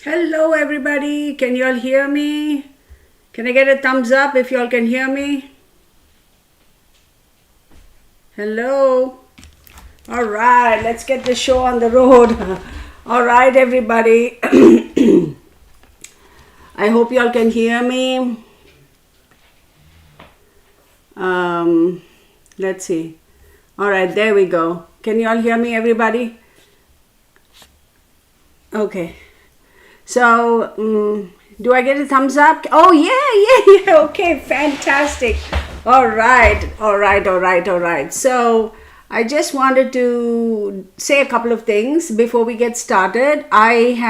Hello everybody, can you all hear me? Can I get a thumbs up if you all can hear me? Hello. All right, let's get the show on the road. All right everybody. I hope you all can hear me. Let's see. All right, there we go. Can you all hear me everybody? Okay. So, do I get a thumbs up? Oh, yeah. Okay, fantastic. All right. So, I just wanted to say a couple of things before we get started. I'm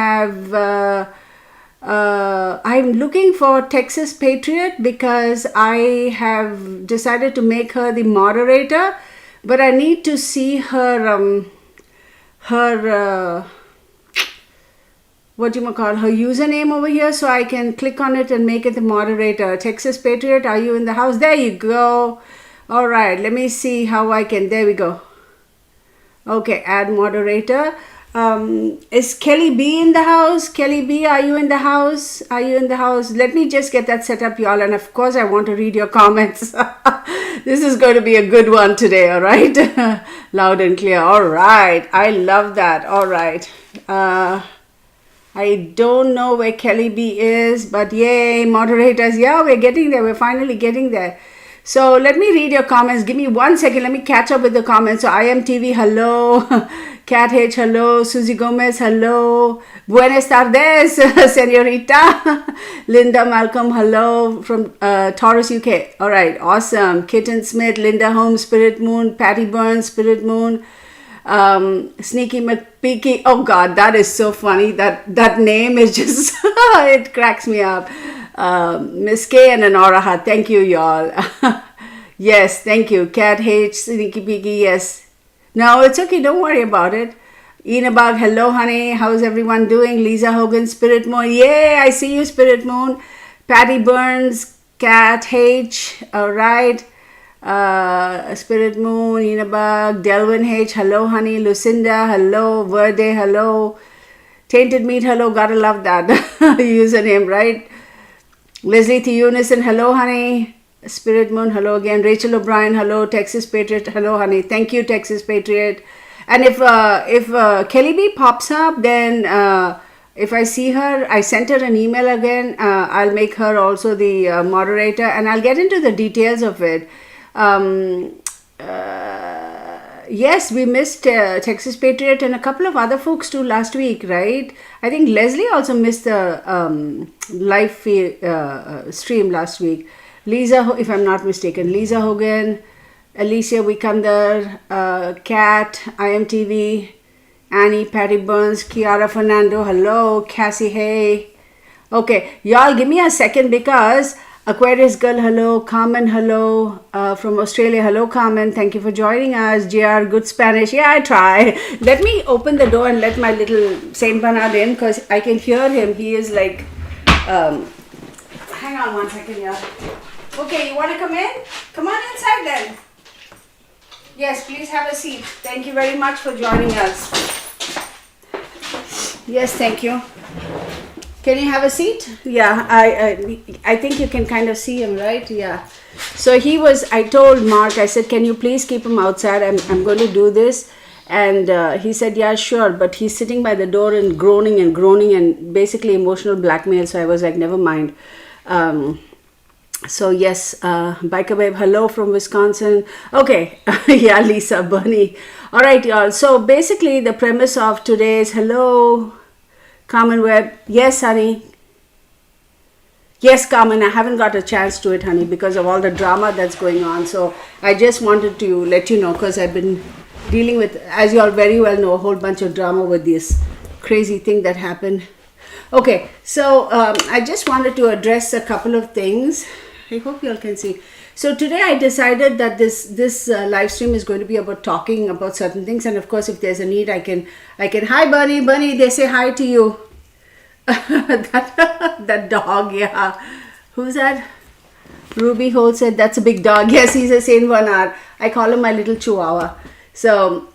looking for Texas Patriot because I have decided to make her the moderator, but I need to see her, what you might call her username over here, so I can click on it and make it the moderator. Texas Patriot, are you in the house? There you go. All right, let me see how I can. There we go. Okay, add moderator. Is Kelly B in the house? Kelly B, are you in the house? Let me just get that set up, y'all. And of course, I want to read your comments. This is going to be a good one today, all right? Loud and clear. All right, I love that. All right. I don't know where Kelly B is, but yay, moderators. Yeah, we're getting there. We're finally getting there. So let me read your comments. Give me 1 second. Let me catch up with the comments. So IMTV, hello. Cat H, hello. Susie Gomez, hello. Buenas tardes, señorita. Linda Malcolm, hello from Taurus, UK. All right, awesome. Kitten Smith, Linda Holmes, Spirit Moon. Patty Burns, Spirit Moon. Sneaky McPeaky. Oh God, that is so funny. That name is just it cracks me up. Miss K and Anoraha, thank you, y'all. Yes, thank you. Cat H, Sneaky Peaky, yes. No, it's okay. Don't worry about it. Inabag, hello, honey. How's everyone doing? Lisa Hogan, Spirit Moon. Yay, I see you, Spirit Moon. Patty Burns, Cat H. All right. Spirit Moon, Inabag, Delvin H, hello honey, Lucinda, hello, Verde, hello, Tainted Meat, hello, gotta love that username, right? Leslie Theunison, hello honey, Spirit Moon, hello again, Rachel O'Brien, hello, Texas Patriot, hello honey, thank you Texas Patriot. And if Kelly B pops up, then if I see her, I sent her an email again, I'll make her also the moderator, and I'll get into the details of it. Yes, we missed Texas Patriot and a couple of other folks too last week, right? I think Leslie also missed the live stream last week. Lisa, if I'm not mistaken, Lisa Hogan, Alicia Vikander, Kat, IMTV, Annie, Patty Burns, Kiara Fernando, hello, Cassie Hay. Okay, y'all give me a second because Aquarius Girl, hello. Carmen, hello. From Australia, hello Carmen. Thank you for joining us. JR, good Spanish. Yeah, I try. Let me open the door and let my little Saint Bernard in because I can hear him. He is like, hang on 1 second, yeah. Okay, you want to come in? Come on inside then. Yes, please have a seat. Thank you very much for joining us. Yes, thank you. Can you have a seat? Yeah, I think you can kind of see him, right? Yeah. So I told Mark, I said, can you please keep him outside? I'm going to do this. And he said, yeah, sure. But he's sitting by the door and groaning and basically emotional blackmail. So I was like, never mind. So yes, Biker Babe, hello from Wisconsin. Okay. Yeah, Lisa, Bunny. All right, y'all. So basically the premise of today's hello, Carmen Webb. Yes, honey. Yes, Carmen, I haven't got a chance to it, honey, because of all the drama that's going on. So I just wanted to let you know because I've been dealing with, as you all very well know, a whole bunch of drama with this crazy thing that happened. Okay, so I just wanted to address a couple of things. I hope you all can see. So today I decided that this live stream is going to be about talking about certain things, and of course if there's a need I can hi Bunny, they say hi to you. that dog, yeah. Who's that? Ruby Holt said that's a big dog. Yes, he's a Saint Bernard. I call him my little chihuahua. So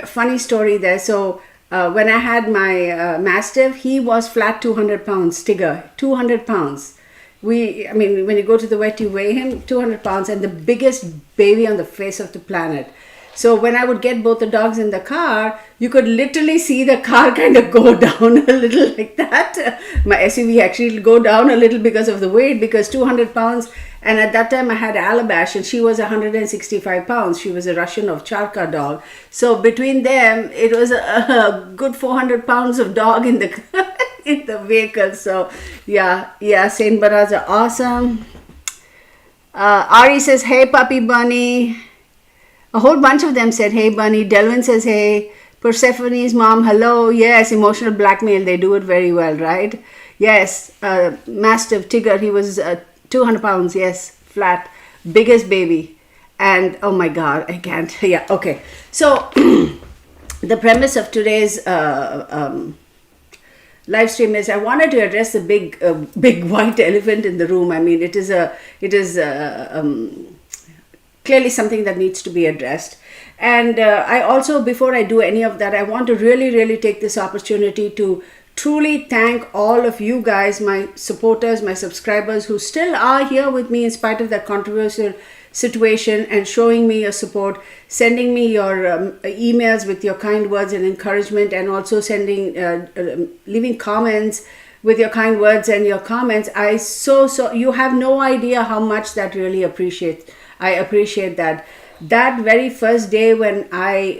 funny story there. So When I had my Mastiff, he was flat 200 pounds, Tigger, 200 pounds. I mean, when you go to the vet, you weigh him 200 pounds and the biggest baby on the face of the planet. So when I would get both the dogs in the car, you could literally see the car kind of go down a little like that. My SUV actually go down a little because of the weight, because 200 pounds. And at that time I had Alabash and she was 165 pounds. She was a Russian Ovcharka dog. So between them, it was a good 400 pounds of dog in the in the vehicle. So yeah, Saint Bernards are awesome. Ari says, hey puppy bunny. A whole bunch of them said, hey bunny. Delvin says, hey. Persephone's mom, hello. Yes, emotional blackmail. They do it very well, right? Yes, Mastiff Tigger, he was 200 pounds. Yes, flat. Biggest baby. And oh my God, I can't. Yeah, okay. So the premise of today's live stream is I wanted to address the big white elephant in the room. I mean, it is clearly something that needs to be addressed. And I also, before I do any of that, I want to really take this opportunity to truly thank all of you guys, my supporters, my subscribers who still are here with me in spite of that controversial situation and showing me your support, sending me your emails with your kind words and encouragement, and also sending leaving comments with your kind words and your comments. You have no idea how much that really I appreciate that. That very first day when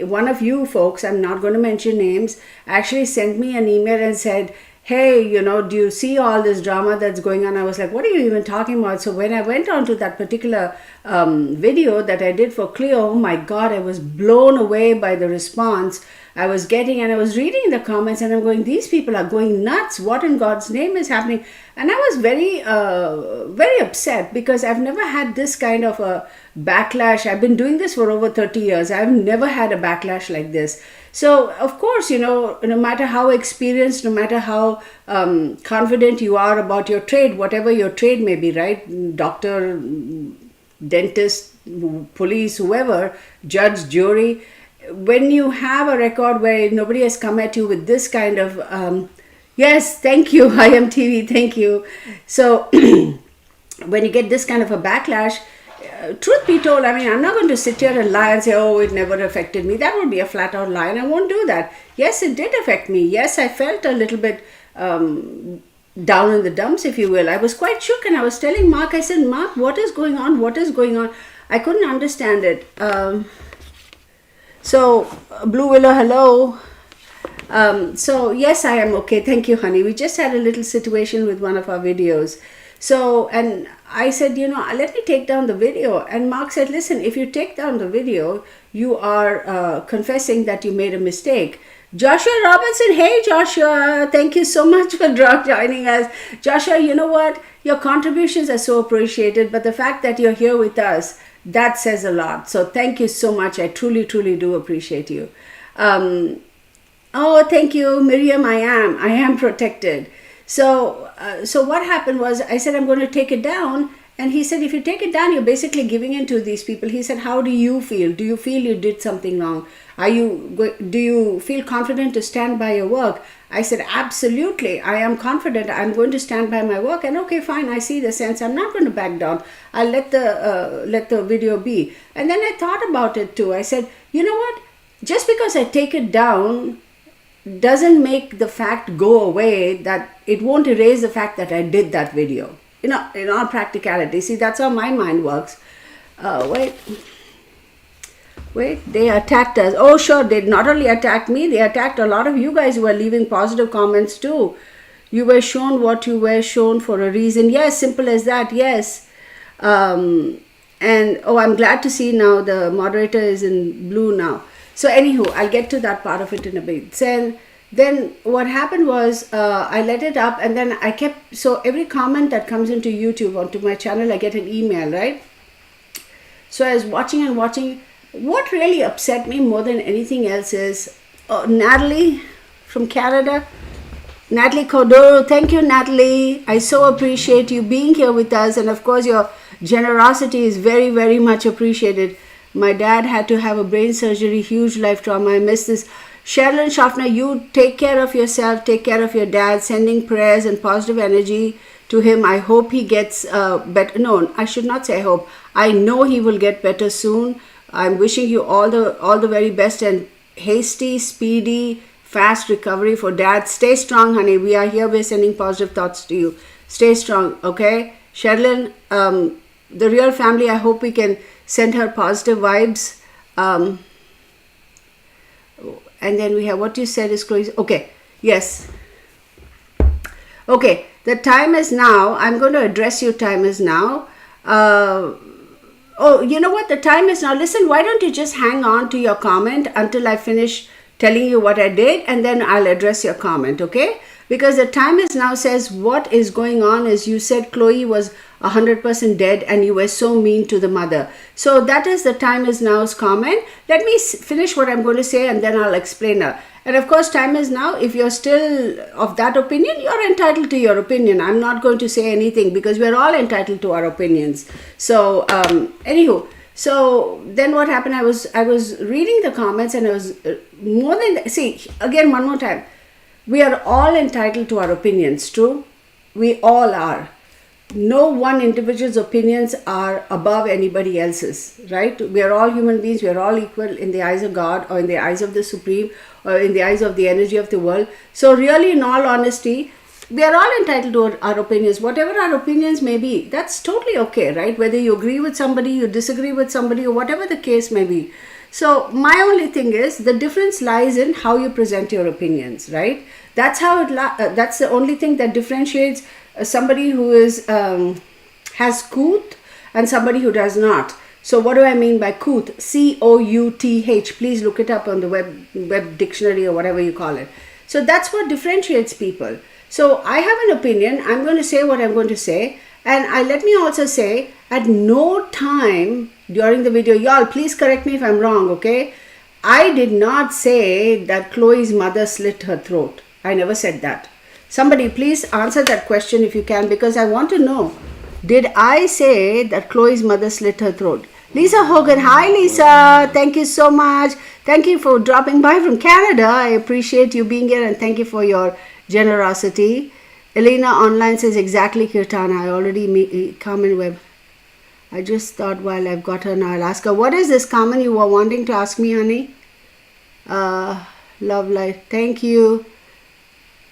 one of you folks, I'm not going to mention names, actually sent me an email and said, hey, do you see all this drama that's going on? I was like, what are you even talking about? So when I went on to that particular video that I did for Cleo, oh my God, I was blown away by the response I was getting, and I was reading the comments and I'm going, these people are going nuts. What in God's name is happening? And I was very upset because I've never had this kind of a backlash. I've been doing this for over 30 years. I've never had a backlash like this. So, of course, no matter how experienced, no matter how confident you are about your trade, whatever your trade may be, right? Doctor, dentist, police, whoever, judge, jury, when you have a record where nobody has come at you with this kind of, yes, thank you, IMTV, thank you. So, when you get this kind of a backlash, truth be told, I mean, I'm not going to sit here and lie and say, oh, it never affected me. That would be a flat out lie, and I won't do that. Yes, it did affect me. Yes, I felt a little bit down in the dumps, if you will. I was quite shook, and I was telling Mark, I said, Mark, what is going on? What is going on? I couldn't understand it. So, Blue Willow, hello. So, yes, I am okay. Thank you, honey. We just had a little situation with one of our videos. So, and I said, let me take down the video. And Mark said, listen, if you take down the video, you are confessing that you made a mistake. Joshua Robinson, hey Joshua, thank you so much for joining us. Joshua, you know what? Your contributions are so appreciated, but the fact that you're here with us, that says a lot. So thank you so much. I truly do appreciate you. Oh, thank you, Miriam. I am protected. So what happened was, I said, I'm going to take it down. And he said, if you take it down, you're basically giving in to these people. He said, how do you feel? Do you feel you did something wrong? Do you feel confident to stand by your work? I said, absolutely. I am confident. I'm going to stand by my work. And okay, fine. I see the sense. I'm not going to back down. I'll let the video be. And then I thought about it too. I said, you know what? Just because I take it down doesn't make the fact go away, that it won't erase the fact that I did that video. In all practicality. See, that's how my mind works. Wait, they attacked us. Oh, sure, they not only attacked me, they attacked a lot of you guys who were leaving positive comments too. You were shown what you were shown for a reason. Yes, simple as that, yes. And, oh, I'm glad to see now the moderator is in blue now. So, anywho, I'll get to that part of it in a bit. Then what happened was I let it up, and then I kept, so every comment that comes into YouTube onto my channel, I get an email, right? So I was watching and watching. What really upset me more than anything else is Natalie from Canada. Natalie Cordero, thank you, Natalie. I so appreciate you being here with us, and of course your generosity is very much appreciated. My dad had to have a brain surgery, huge life trauma. I miss this. Sherilyn Schaffner, you take care of yourself, take care of your dad, sending prayers and positive energy to him. I hope he gets better. No, I should not say I hope. I know he will get better soon. I'm wishing you all the very best and hasty, speedy, fast recovery for dad. Stay strong, honey. We are here. We're sending positive thoughts to you. Stay strong, okay? Sherilyn, the real family, I hope we can send her positive vibes. And then we have what you said is Chloe. Okay, yes. Okay, the time is now. I'm going to address you. Time is now. Oh, you know what? The time is now. Listen, why don't you just hang on to your comment until I finish telling you what I did, and then I'll address your comment, okay? Because the time is now says what is going on is you said Chloe was 100% dead and you were so mean to the mother. So that is the time is now's comment. Let me finish what I'm going to say and then I'll explain her. And of course, time is now. If you're still of that opinion, you're entitled to your opinion. I'm not going to say anything because we're all entitled to our opinions. So, anywho, so then what happened? I was reading the comments and I was see, again, one more time. We are all entitled to our opinions, true? We all are. No one individual's opinions are above anybody else's, right? We are all human beings. We are all equal in the eyes of God or in the eyes of the Supreme or in the eyes of the energy of the world. So really, in all honesty, we are all entitled to our opinions. Whatever our opinions may be, that's totally okay, right? Whether you agree with somebody, you disagree with somebody, or whatever the case may be. So my only thing is the difference lies in how you present your opinions, right? That's how that's the only thing that differentiates somebody who is has couth and somebody who does not. So what do I mean by couth? C-O-U-T-H. Please look it up on the web dictionary or whatever you call it. So that's what differentiates people. So I have an opinion. I'm going to say what I'm going to say. And let me also say, at no time during the video, y'all, please correct me if I'm wrong, okay? I did not say that Chloe's mother slit her throat. I never said that. Somebody please answer that question if you can, because I want to know. Did I say that Chloe's mother slit her throat? Lisa Hogan. Hi, Lisa. Thank you so much. Thank you for dropping by from Canada. I appreciate you being here and thank you for your generosity. Elena Online says, exactly, Kirtana. I already Carmen Webb. I just thought while I've got her now, I'll ask her. What is this, Carmen, you were wanting to ask me, honey? Love life. Thank you.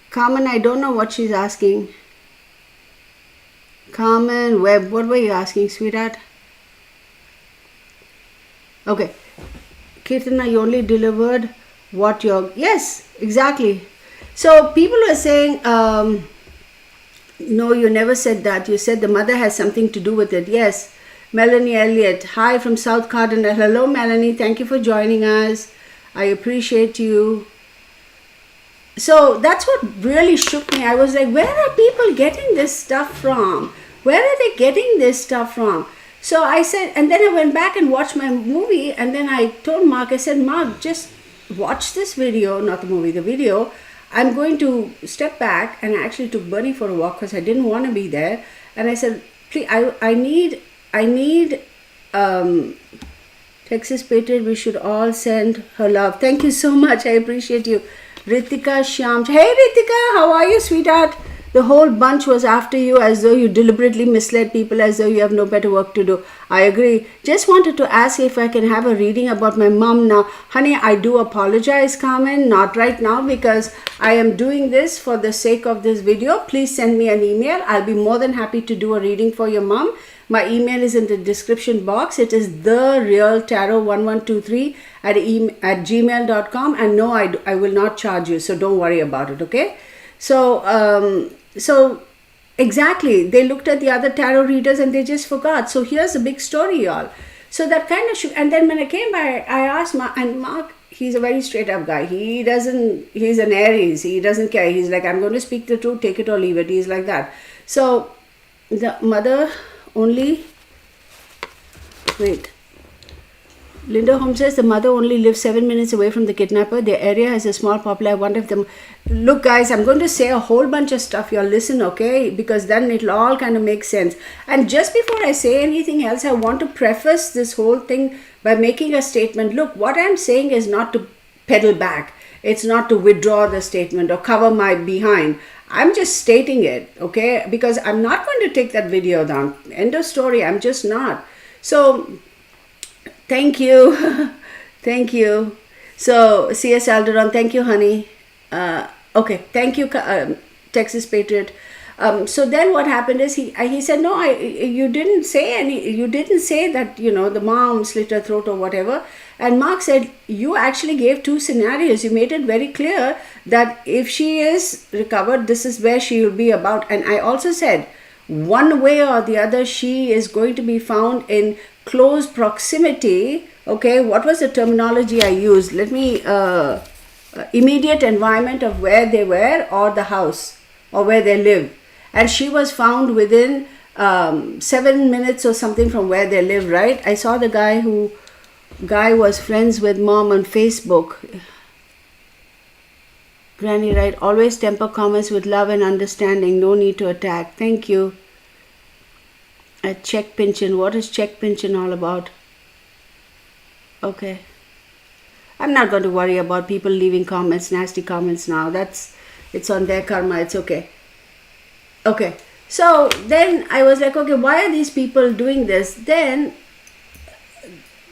Carmen, I don't know what she's asking. Carmen Webb, what were you asking, sweetheart? Okay. Kirtana, you only delivered what you're... Yes, exactly. So people are saying... no, you never said that. You said the mother has something to do with it. Yes. Melanie Elliott. Hi from South Cardinal. Hello, Melanie. Thank you for joining us. I appreciate you. So that's what really shook me. I was like, where are people getting this stuff from? Where are they getting this stuff from? So I said, and then I went back and watched my movie. And then I told Mark, I said, Mark, just watch this video, not the movie, the video. I'm going to step back, and I actually took Bernie for a walk because I didn't want to be there. And I said, please, I need Texas Patriot, we should all send her love. Thank you so much. I appreciate you. Ritika Shyam. Hey Ritika, how are you, sweetheart? The whole bunch was after you as though you deliberately misled people, as though you have no better work to do. I agree. Just wanted to ask if I can have a reading about my mom now. Honey, I do apologize, Carmen. Not right now because I am doing this for the sake of this video. Please send me an email. I'll be more than happy to do a reading for your mom. My email is in the description box. It is therealtarot1123 at gmail.com. And no, I will not charge you. So don't worry about it, okay? So exactly, they looked at the other tarot readers and they just forgot. So here's the big story, y'all. So that kind of and then when I came by, I asked Mark, and Mark, he's a very straight up guy. He's an Aries. He doesn't care. He's like, I'm going to speak the truth, take it or leave it. He's like that. So the mother only, wait. Linda Holmes says the mother only lives 7 minutes away from the kidnapper. The area has a small population. I wonder if them. Look, guys, I'm going to say a whole bunch of stuff. Y'all listen, okay? Because then it'll all kind of make sense. And just before I say anything else, I want to preface this whole thing by making a statement. Look, what I'm saying is not to pedal back. It's not to withdraw the statement or cover my behind. I'm just stating it, okay? Because I'm not going to take that video down. End of story. I'm just not. So, thank you. Thank you. So, C.S. Alderon, thank you, honey. Okay, thank you, Texas Patriot. So then what happened is he said, no, you didn't say that, the mom slit her throat or whatever. And Mark said, you actually gave two scenarios. You made it very clear that if she is recovered, this is where she will be about. And I also said, one way or the other, she is going to be found in close proximity. Okay, what was the terminology I used? Let me, immediate environment of where they were or the house or where they live. And she was found within 7 minutes or something from where they live, right? I saw the guy was friends with mom on Facebook. Granny, right? Always temper comments with love and understanding. No need to attack. Thank you. A check pension. What is check pension all about? Okay. I'm not going to worry about people leaving comments, nasty comments now. It's on their karma. It's okay. Okay. So then I was like, okay, why are these people doing this? Then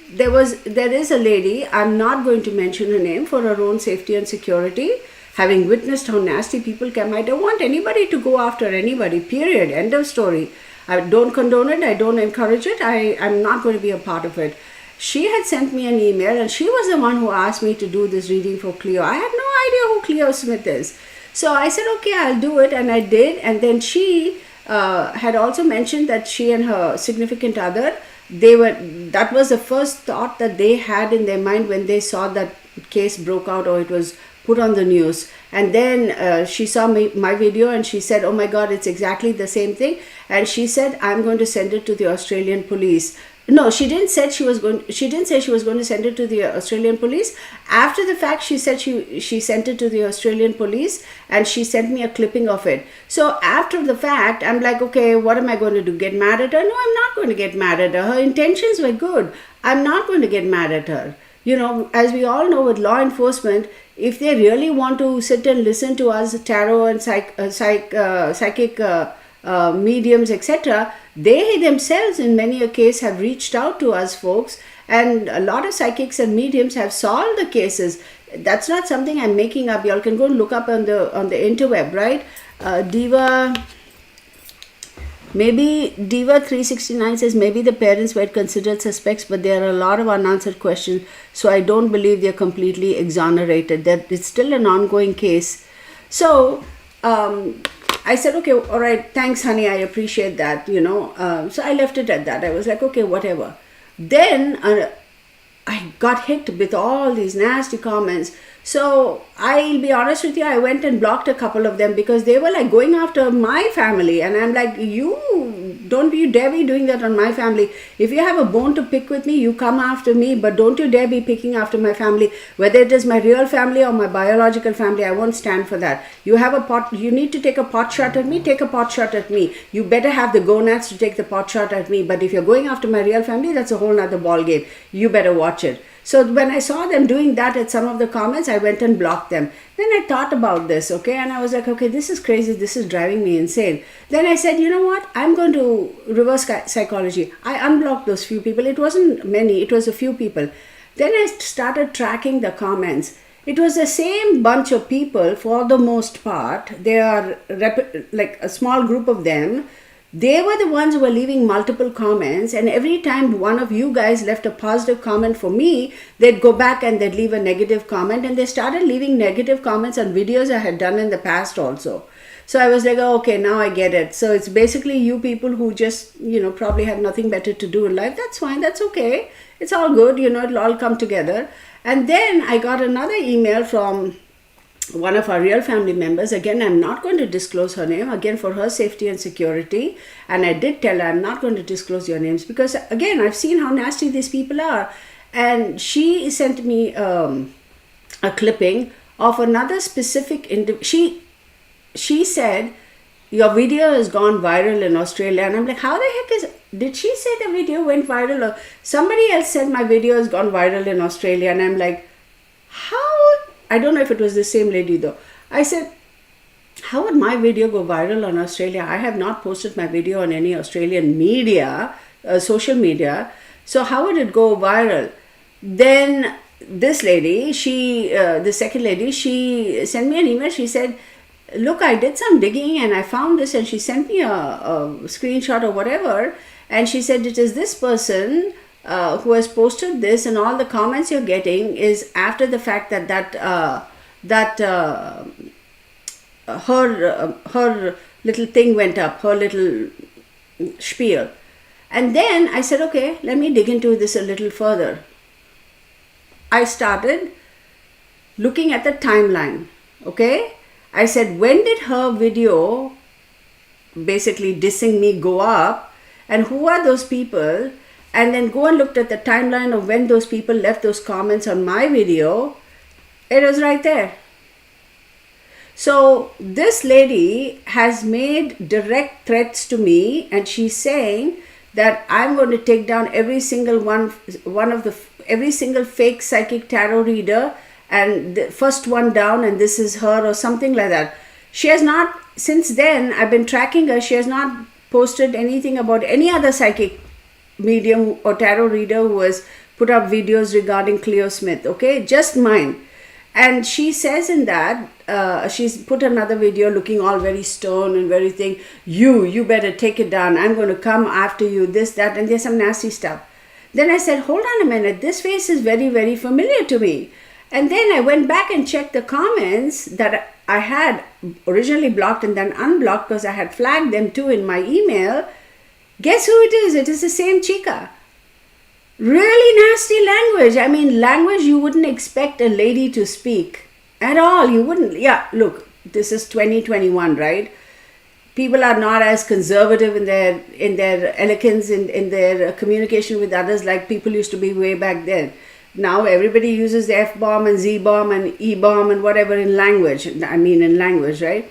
there is a lady, I'm not going to mention her name for her own safety and security, having witnessed how nasty people come. I don't want anybody to go after anybody, period. End of story. I don't condone it. I don't encourage it. I'm not going to be a part of it. She had sent me an email and she was the one who asked me to do this reading for Cleo. I had no idea who Cleo Smith is. So I said, okay, I'll do it. And I did. And then she had also mentioned that she and her significant other, that was the first thought that they had in their mind when they saw that case broke out or it was put on the news. And then she saw my video and she said, oh my God, it's exactly the same thing. And she said, I'm going to send it to the Australian police. No, she didn't say she was going to send it to the Australian police. After the fact, she said she sent it to the Australian police and she sent me a clipping of it. So after the fact, I'm like, okay, what am I going to do? Get mad at her? No, I'm not going to get mad at her. Her intentions were good. I'm not going to get mad at her. As we all know with law enforcement, if they really want to sit and listen to us, tarot and psychic mediums, etc., they themselves in many a case have reached out to us folks, and a lot of psychics and mediums have solved the cases. That's not something I'm making up. Y'all can go and look up on the interweb, right? Diva 369 says maybe the parents were considered suspects, but there are a lot of unanswered questions, so I don't believe they're completely exonerated. That it's still an ongoing case. So I said, okay, all right, thanks, honey, I appreciate that, So I left it at that. I was like, okay, whatever. Then I got hit with all these nasty comments. So I'll be honest with you, I went and blocked a couple of them because they were like going after my family. And I'm like, don't you dare be doing that on my family. If you have a bone to pick with me, you come after me, but don't you dare be picking after my family. Whether it is my real family or my biological family, I won't stand for that. You need to take a pot shot at me, take a pot shot at me. You better have the gonads to take the pot shot at me. But if you're going after my real family, that's a whole nother ball game. You better watch it. So when I saw them doing that at some of the comments, I went and blocked them. Then I thought about this, okay? And I was like, okay, this is crazy. This is driving me insane. Then I said, you know what? I'm going to reverse psychology. I unblocked those few people. It wasn't many. It was a few people. Then I started tracking the comments. It was the same bunch of people for the most part. They are like a small group of them. They were the ones who were leaving multiple comments, and every time one of you guys left a positive comment for me, they'd go back and they'd leave a negative comment, and they started leaving negative comments on videos I had done in the past also. So I was like, oh, okay, now I get it. So it's basically you people who just, probably have nothing better to do in life. That's fine. That's okay. It's all good. It'll all come together. And then I got another email from one of our real family members. Again, I'm not going to disclose her name, again for her safety and security. And I did tell her I'm not going to disclose your names because, again, I've seen how nasty these people are. And she sent me a clipping of another specific she said, your video has gone viral in Australia. And I'm like, how the heck did she say the video went viral? Or somebody else said my video has gone viral in Australia. And I'm like, how I don't know if it was the same lady though. I said, how would my video go viral on Australia? I have not posted my video on any Australian media, social media. So how would it go viral? Then this lady, the second lady, she sent me an email. She said, look, I did some digging and I found this, and she sent me a screenshot or whatever. And she said, it is this person who has posted this, and all the comments you're getting is after the fact that her little thing went up, her little spiel. And then I said, okay, let me dig into this a little further. I started looking at the timeline. Okay, I said, when did her video basically dissing me go up, and who are those people? And then go and looked at the timeline of when those people left those comments on my video. It was right there. So this lady has made direct threats to me, and she's saying that I'm going to take down every single every single fake psychic tarot reader, and the first one down, and this is her, or something like that. She has not, since then I've been tracking her, she has not posted anything about any other psychic medium or tarot reader who has put up videos regarding Cleo Smith. Okay, just mine. And she says in that, she's put another video looking all very stern and very thing. You better take it down. I'm going to come after you, this, that, and there's some nasty stuff. Then I said, hold on a minute. This face is very, very familiar to me. And then I went back and checked the comments that I had originally blocked and then unblocked because I had flagged them too in my email. Guess who it is? It is the same chica. Really nasty language. I mean, language you wouldn't expect a lady to speak at all. You wouldn't. Yeah, look, this is 2021, right? People are not as conservative in their elegance, in their communication with others like people used to be way back then. Now everybody uses the F-bomb and Z-bomb and E-bomb and whatever in language. In language, right?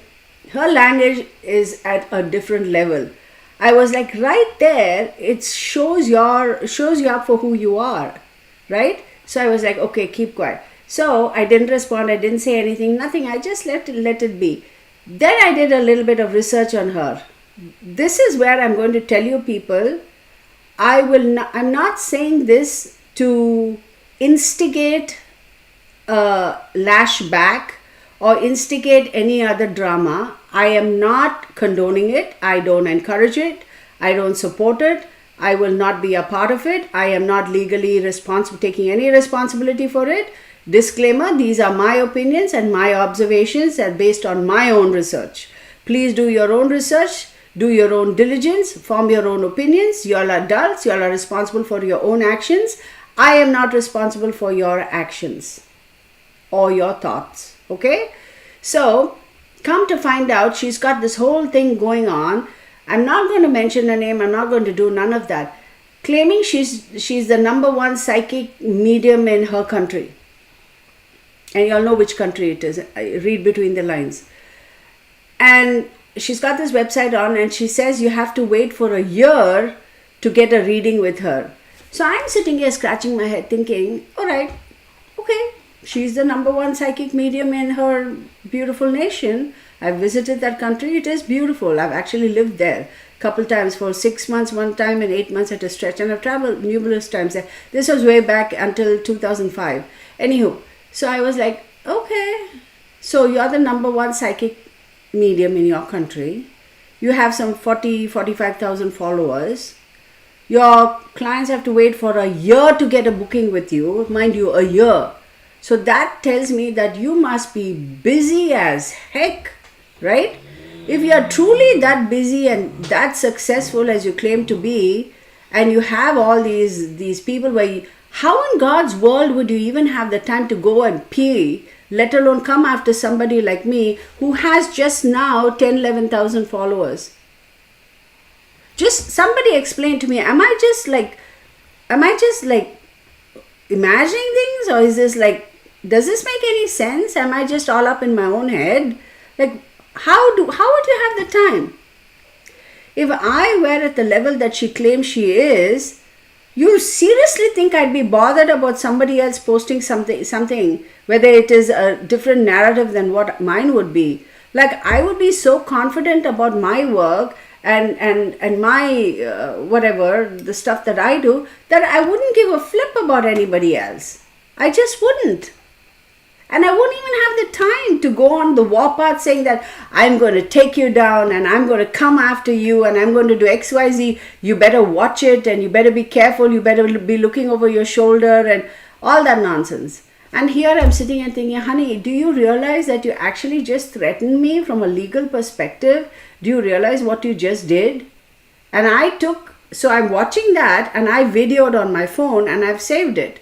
Her language is at a different level. I was like, right there, it shows you up for who you are, right? So I was like, okay, keep quiet. So I didn't respond. I didn't say anything, nothing. I just let it be. Then I did a little bit of research on her. This is where I'm going to tell you people, I'm not saying this to instigate lash back or instigate any other drama. I am not condoning it. I don't encourage it. I don't support it. I will not be a part of it. I am not legally taking any responsibility for it. Disclaimer, these are my opinions and my observations are based on my own research. Please do your own research, do your own diligence, form your own opinions. You all are adults, you all are responsible for your own actions. I am not responsible for your actions or your thoughts, okay? So, come to find out, she's got this whole thing going on. I'm not going to mention her name, I'm not going to do none of that. Claiming she's the #1 psychic medium in her country. And you all know which country it is. I read between the lines. And she's got this website on and she says you have to wait for a year to get a reading with her. So I'm sitting here scratching my head thinking, all right, okay, she's the #1 psychic medium in her beautiful nation. I've visited that country. It is beautiful. I've actually lived there a couple times for 6 months, one time, and 8 months at a stretch. And I've traveled numerous times there. This was way back until 2005. Anywho, so I was like, okay, so you're the #1 psychic medium in your country. You have some 45,000 followers. Your clients have to wait for a year to get a booking with you. Mind you, a year. So that tells me that you must be busy as heck, right? If you are truly that busy and that successful as you claim to be, and you have all these people how in God's world would you even have the time to go and pee, let alone come after somebody like me who has just now 11,000 followers? Just somebody explain to me, am I just like imagining things, or is this like, does this make any sense? Am I just all up in my own head? Like, how would you have the time? If I were at the level that she claims she is, You seriously think I'd be bothered about somebody else posting something, whether it is a different narrative than what mine would be? Like, I would be so confident about my work and my whatever, the stuff that I do, that I wouldn't give a flip about anybody else. I just wouldn't. And I won't even have the time to go on the warpath saying that I'm going to take you down and I'm going to come after you and I'm going to do XYZ. You better watch it and you better be careful. You better be looking over your shoulder and all that nonsense. And here I'm sitting and thinking, honey, do you realize that you actually just threatened me from a legal perspective? Do you realize what you just did? And so I'm watching that and I videoed on my phone and I've saved it.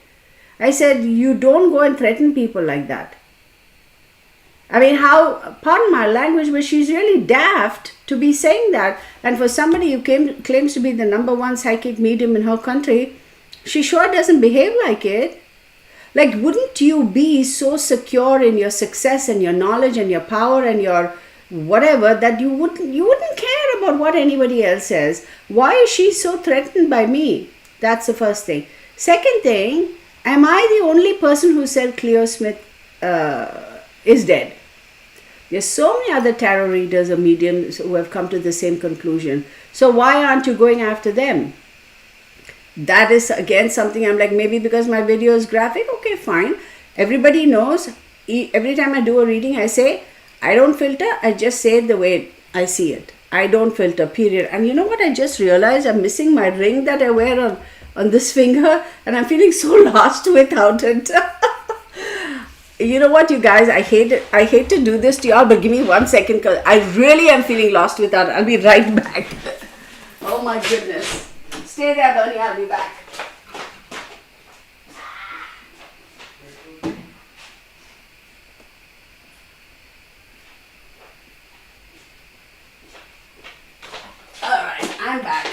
I said, you don't go and threaten people like that. I mean, pardon my language, but she's really daft to be saying that. And for somebody who claims to be the #1 psychic medium in her country, she sure doesn't behave like it. Like, wouldn't you be so secure in your success and your knowledge and your power and your whatever that you wouldn't care about what anybody else says? Why is she so threatened by me? That's the first thing. Second thing, am I the only person who said Cleo Smith is dead? There's so many other tarot readers or mediums who have come to the same conclusion. So why aren't you going after them? That is again something I'm like, maybe because my video is graphic. Okay, fine. Everybody knows. Every time I do a reading, I say, I don't filter. I just say it the way I see it. I don't filter, period. And you know what? I just realized I'm missing my ring that I wear on this finger, and I'm feeling so lost without it. You know what, you guys, I hate it. I hate to do this to y'all, but give me 1 second because I really am feeling lost without it. I'll be right back. Oh my goodness. Stay there, Bernie. I'll be back. All right, I'm back.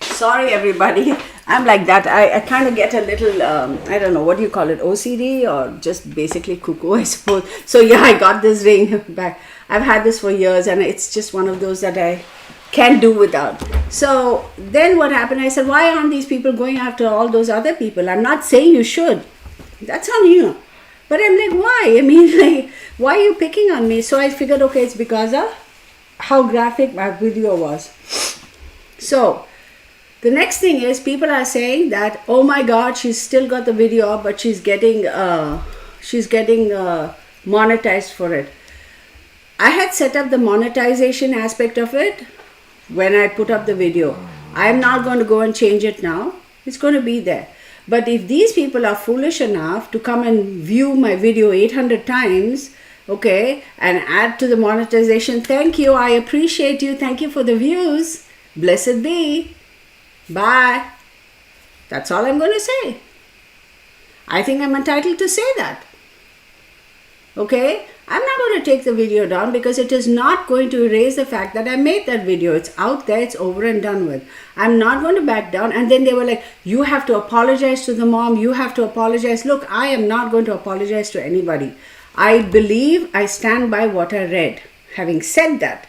Sorry, everybody. I'm like that. I kind of get a little, I don't know, what do you call it, OCD or just basically cuckoo, I suppose. So yeah, I got this ring back. I've had this for years and it's just one of those that I can't do without. So then what happened? I said, why aren't these people going after all those other people? I'm not saying you should. That's on you. But I'm like, why? I mean, like, why are you picking on me? So I figured, okay, it's because of how graphic my video was. So the next thing is, people are saying that, oh my God, she's still got the video up, but she's getting monetized for it. I had set up the monetization aspect of it when I put up the video. I'm not going to go and change it now. It's going to be there. But if these people are foolish enough to come and view my video 800 times, okay, and add to the monetization, thank you, I appreciate you, thank you for the views, blessed be. Bye. That's all I'm going to say. I think I'm entitled to say that. Okay? I'm not going to take the video down because it is not going to erase the fact that I made that video. It's out there. It's over and done with. I'm not going to back down. And then they were like, you have to apologize to the mom. You have to apologize. Look, I am not going to apologize to anybody. I believe I stand by what I read. Having said that,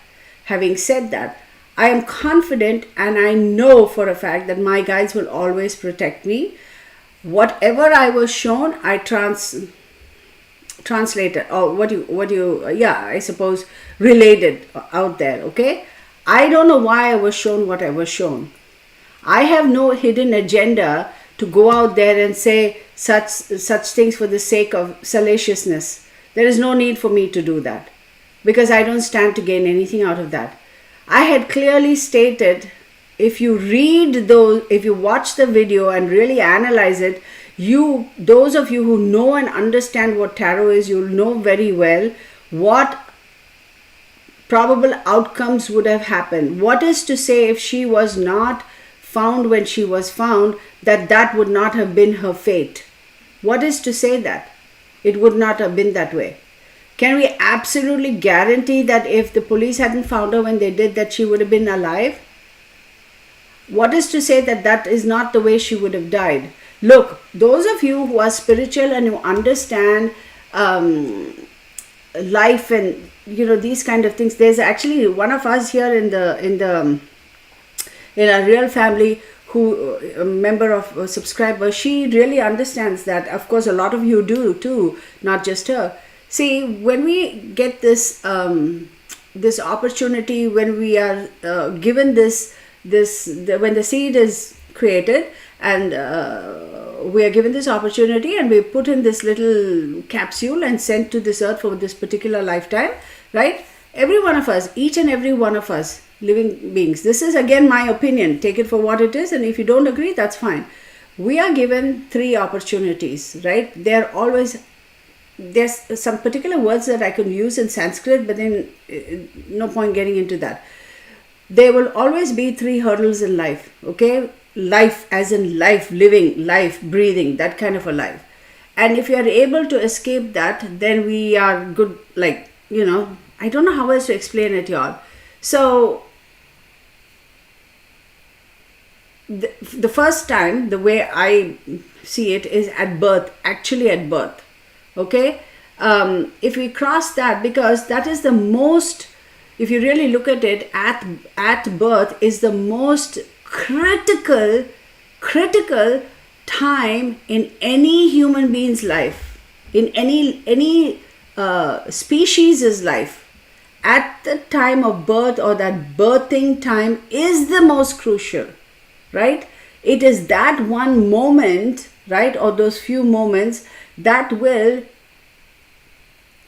I am confident and I know for a fact that my guides will always protect me. Whatever I was shown, I translated, or I suppose related out there, okay? I don't know why I was shown what I was shown. I have no hidden agenda to go out there and say such things for the sake of salaciousness. There is no need for me to do that because I don't stand to gain anything out of that. I had clearly stated, if you watch the video and really analyze it, those of you who know and understand what tarot is, you'll know very well what probable outcomes would have happened. What is to say if she was not found when she was found, that would not have been her fate? What is to say that it would not have been that way? Can we absolutely guarantee that if the police hadn't found her when they did, that she would have been alive? What is to say that is not the way she would have died? Look, those of you who are spiritual and who understand life and these kind of things, there's actually one of us here in the in our real family, who a member of a subscriber, she really understands that. Of course, a lot of you do too, not just her. See, when we get this this opportunity, when we are given when the seed is created, and we are given this opportunity, and we put in this little capsule and sent to this earth for this particular lifetime, right? Every one of us, each and every one of us, living beings, this is again my opinion, take it for what it is, and if you don't agree, that's fine. We are given 3 opportunities, right? There's some particular words that I can use in Sanskrit, but then no point getting into that. There will always be 3 hurdles in life, okay? Life as in life, living, life, breathing, that kind of a life. And if you are able to escape that, then we are good, like, I don't know how else to explain it, y'all. So, the first time, the way I see it is at birth, actually at birth, okay? If we cross that, because that is the most, if you really look at it, at birth is the most critical time in any human being's life, in any species' life. At the time of birth, or that birthing time, is the most crucial, right? It is that one moment, right, or those few moments that will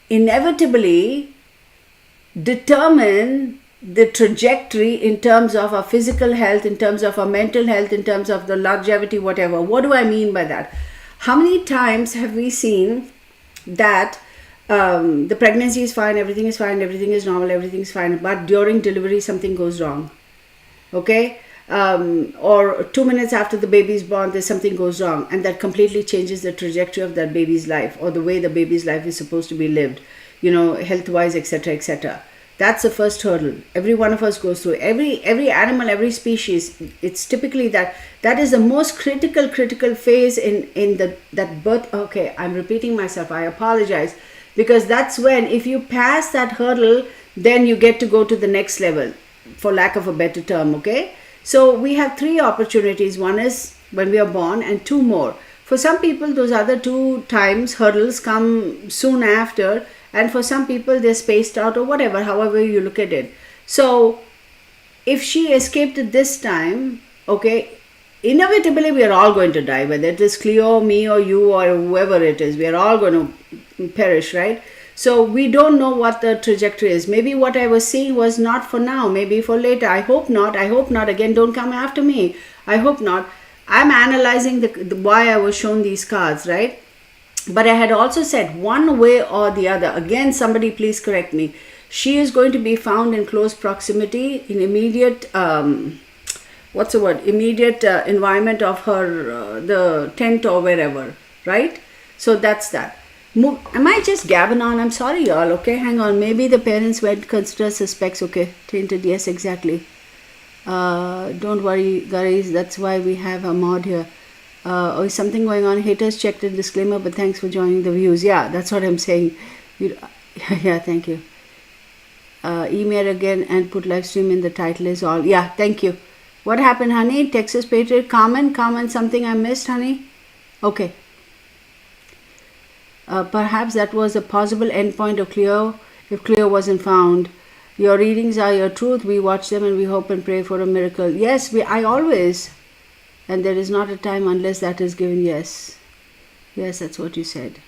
inevitably determine the trajectory in terms of our physical health, in terms of our mental health, in terms of the longevity, whatever. What do I mean by that? How many times have we seen that the pregnancy is fine, everything is normal, everything is fine, but during delivery something goes wrong, okay? Or 2 minutes after the baby is born, there's something goes wrong, and that completely changes the trajectory of that baby's life, or the way the baby's life is supposed to be lived, health-wise, etc., etc. That's the first hurdle. Every one of us goes through. Every animal, every species, it's typically that is the most critical phase in that birth. Okay, I'm repeating myself. I apologize, because that's when, if you pass that hurdle, then you get to go to the next level, for lack of a better term, okay? So we have 3 opportunities. One is when we are born, and 2 more. For some people, those other 2 times, hurdles, come soon after, and for some people they're spaced out, or whatever, however you look at it. So if she escaped it this time, okay, inevitably we are all going to die, whether it is Cleo, me, or you, or whoever it is, we are all going to perish, right? So we don't know what the trajectory is. Maybe what I was seeing was not for now, maybe for later. I hope not. Again, don't come after me. I hope not. I'm analyzing the why I was shown these cards, right? But I had also said, one way or the other, again, somebody please correct me, she is going to be found in close proximity, in immediate immediate environment of her the tent or wherever, right? So that's that. Am I just gabbing on? I'm sorry, y'all. Okay, hang on. Maybe the parents were considered suspects. Okay, tainted. Yes, exactly. Don't worry, guys. That's why we have a mod here. Is something going on? Haters checked the disclaimer, but thanks for joining the views. Yeah, that's what I'm saying. Yeah, thank you. Email again and put live stream in the title is all. Yeah, thank you. What happened, honey? Texas Patriot. Comment something I missed, honey. Okay. Perhaps that was a possible endpoint of Cleo, if Cleo wasn't found. Your readings are your truth. We watch them and we hope and pray for a miracle. Yes, I always. And there is not a time unless that is given. Yes. Yes, that's what you said.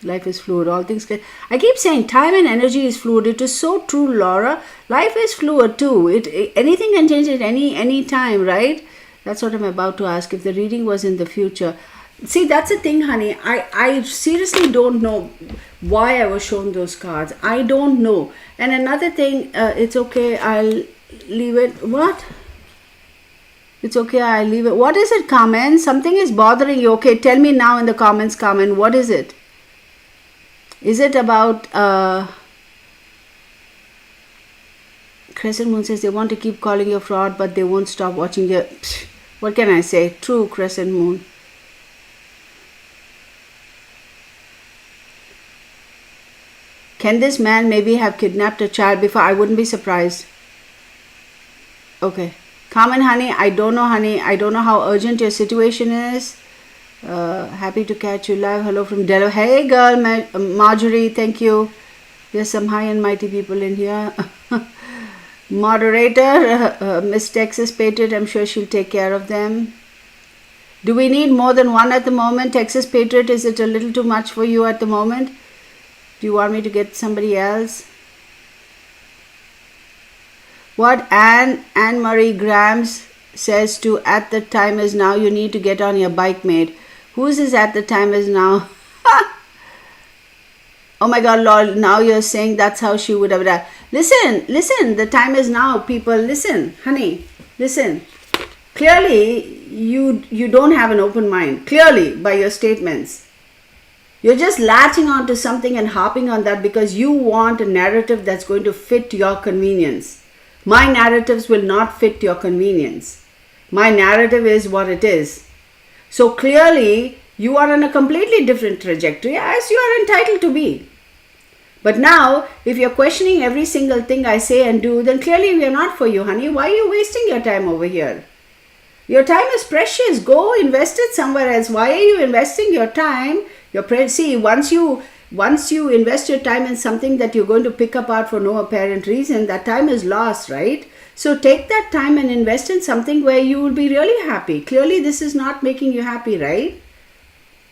Life is fluid. All things can... I keep saying time and energy is fluid. It is so true, Laura. Life is fluid too. Anything can change at any time, right? That's what I'm about to ask. If the reading was in the future... See, that's the thing, honey. I seriously don't know why I was shown those cards. I don't know. And another thing, it's okay, I'll leave it. What? It's okay, I'll leave it. What is it, Carmen? Something is bothering you. Okay, tell me now in the comments, Carmen. What is it? Is it about... Crescent Moon says they want to keep calling you a fraud, but they won't stop watching your... What can I say? True, Crescent Moon. Can this man maybe have kidnapped a child before? I wouldn't be surprised. Okay. Carmen, honey, I don't know, honey. I don't know how urgent your situation is. Happy to catch you live. Hello from Delaware. Hey, girl, Marjorie, thank you. There's some high and mighty people in here. Moderator, Miss Texas Patriot, I'm sure she'll take care of them. Do we need more than one at the moment? Texas Patriot, is it a little too much for you at the moment? Do you want me to get somebody else? What Anne-Marie Grams says to at the time is now, you need to get on your bike, mate. Whose is at the time is now? Oh my God, lol, now you're saying that's how she would have done. Listen, the time is now, people. Listen, honey, listen. Clearly, you don't have an open mind. Clearly, by your statements. You're just latching on to something and harping on that because you want a narrative that's going to fit your convenience. My narratives will not fit your convenience. My narrative is what it is. So clearly, you are on a completely different trajectory as you are entitled to be. But now, if you're questioning every single thing I say and do, then clearly we are not for you, honey. Why are you wasting your time over here? Your time is precious. Go invest it somewhere else. Why are you investing your time? See, once you invest your time in something that you're going to pick apart for no apparent reason, that time is lost, right? So take that time and invest in something where you will be really happy. Clearly, this is not making you happy, right?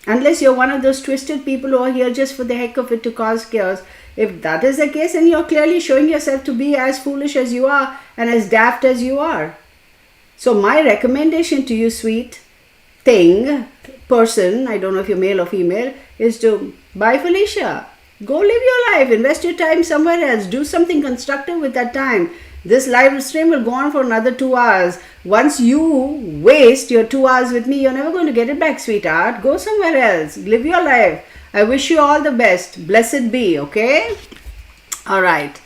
Unless you're one of those twisted people who are here just for the heck of it to cause chaos. If that is the case, then you're clearly showing yourself to be as foolish as you are and as daft as you are. So my recommendation to you, sweet person, I don't know if you're male or female, is to bye Felicia. Go live your life. Invest your time somewhere else. Do something constructive with that time. This live stream will go on for another 2 hours. Once you waste your 2 hours with me, you're never going to get it back, sweetheart. Go somewhere else. Live your life. I wish you all the best. Blessed be, okay? All right.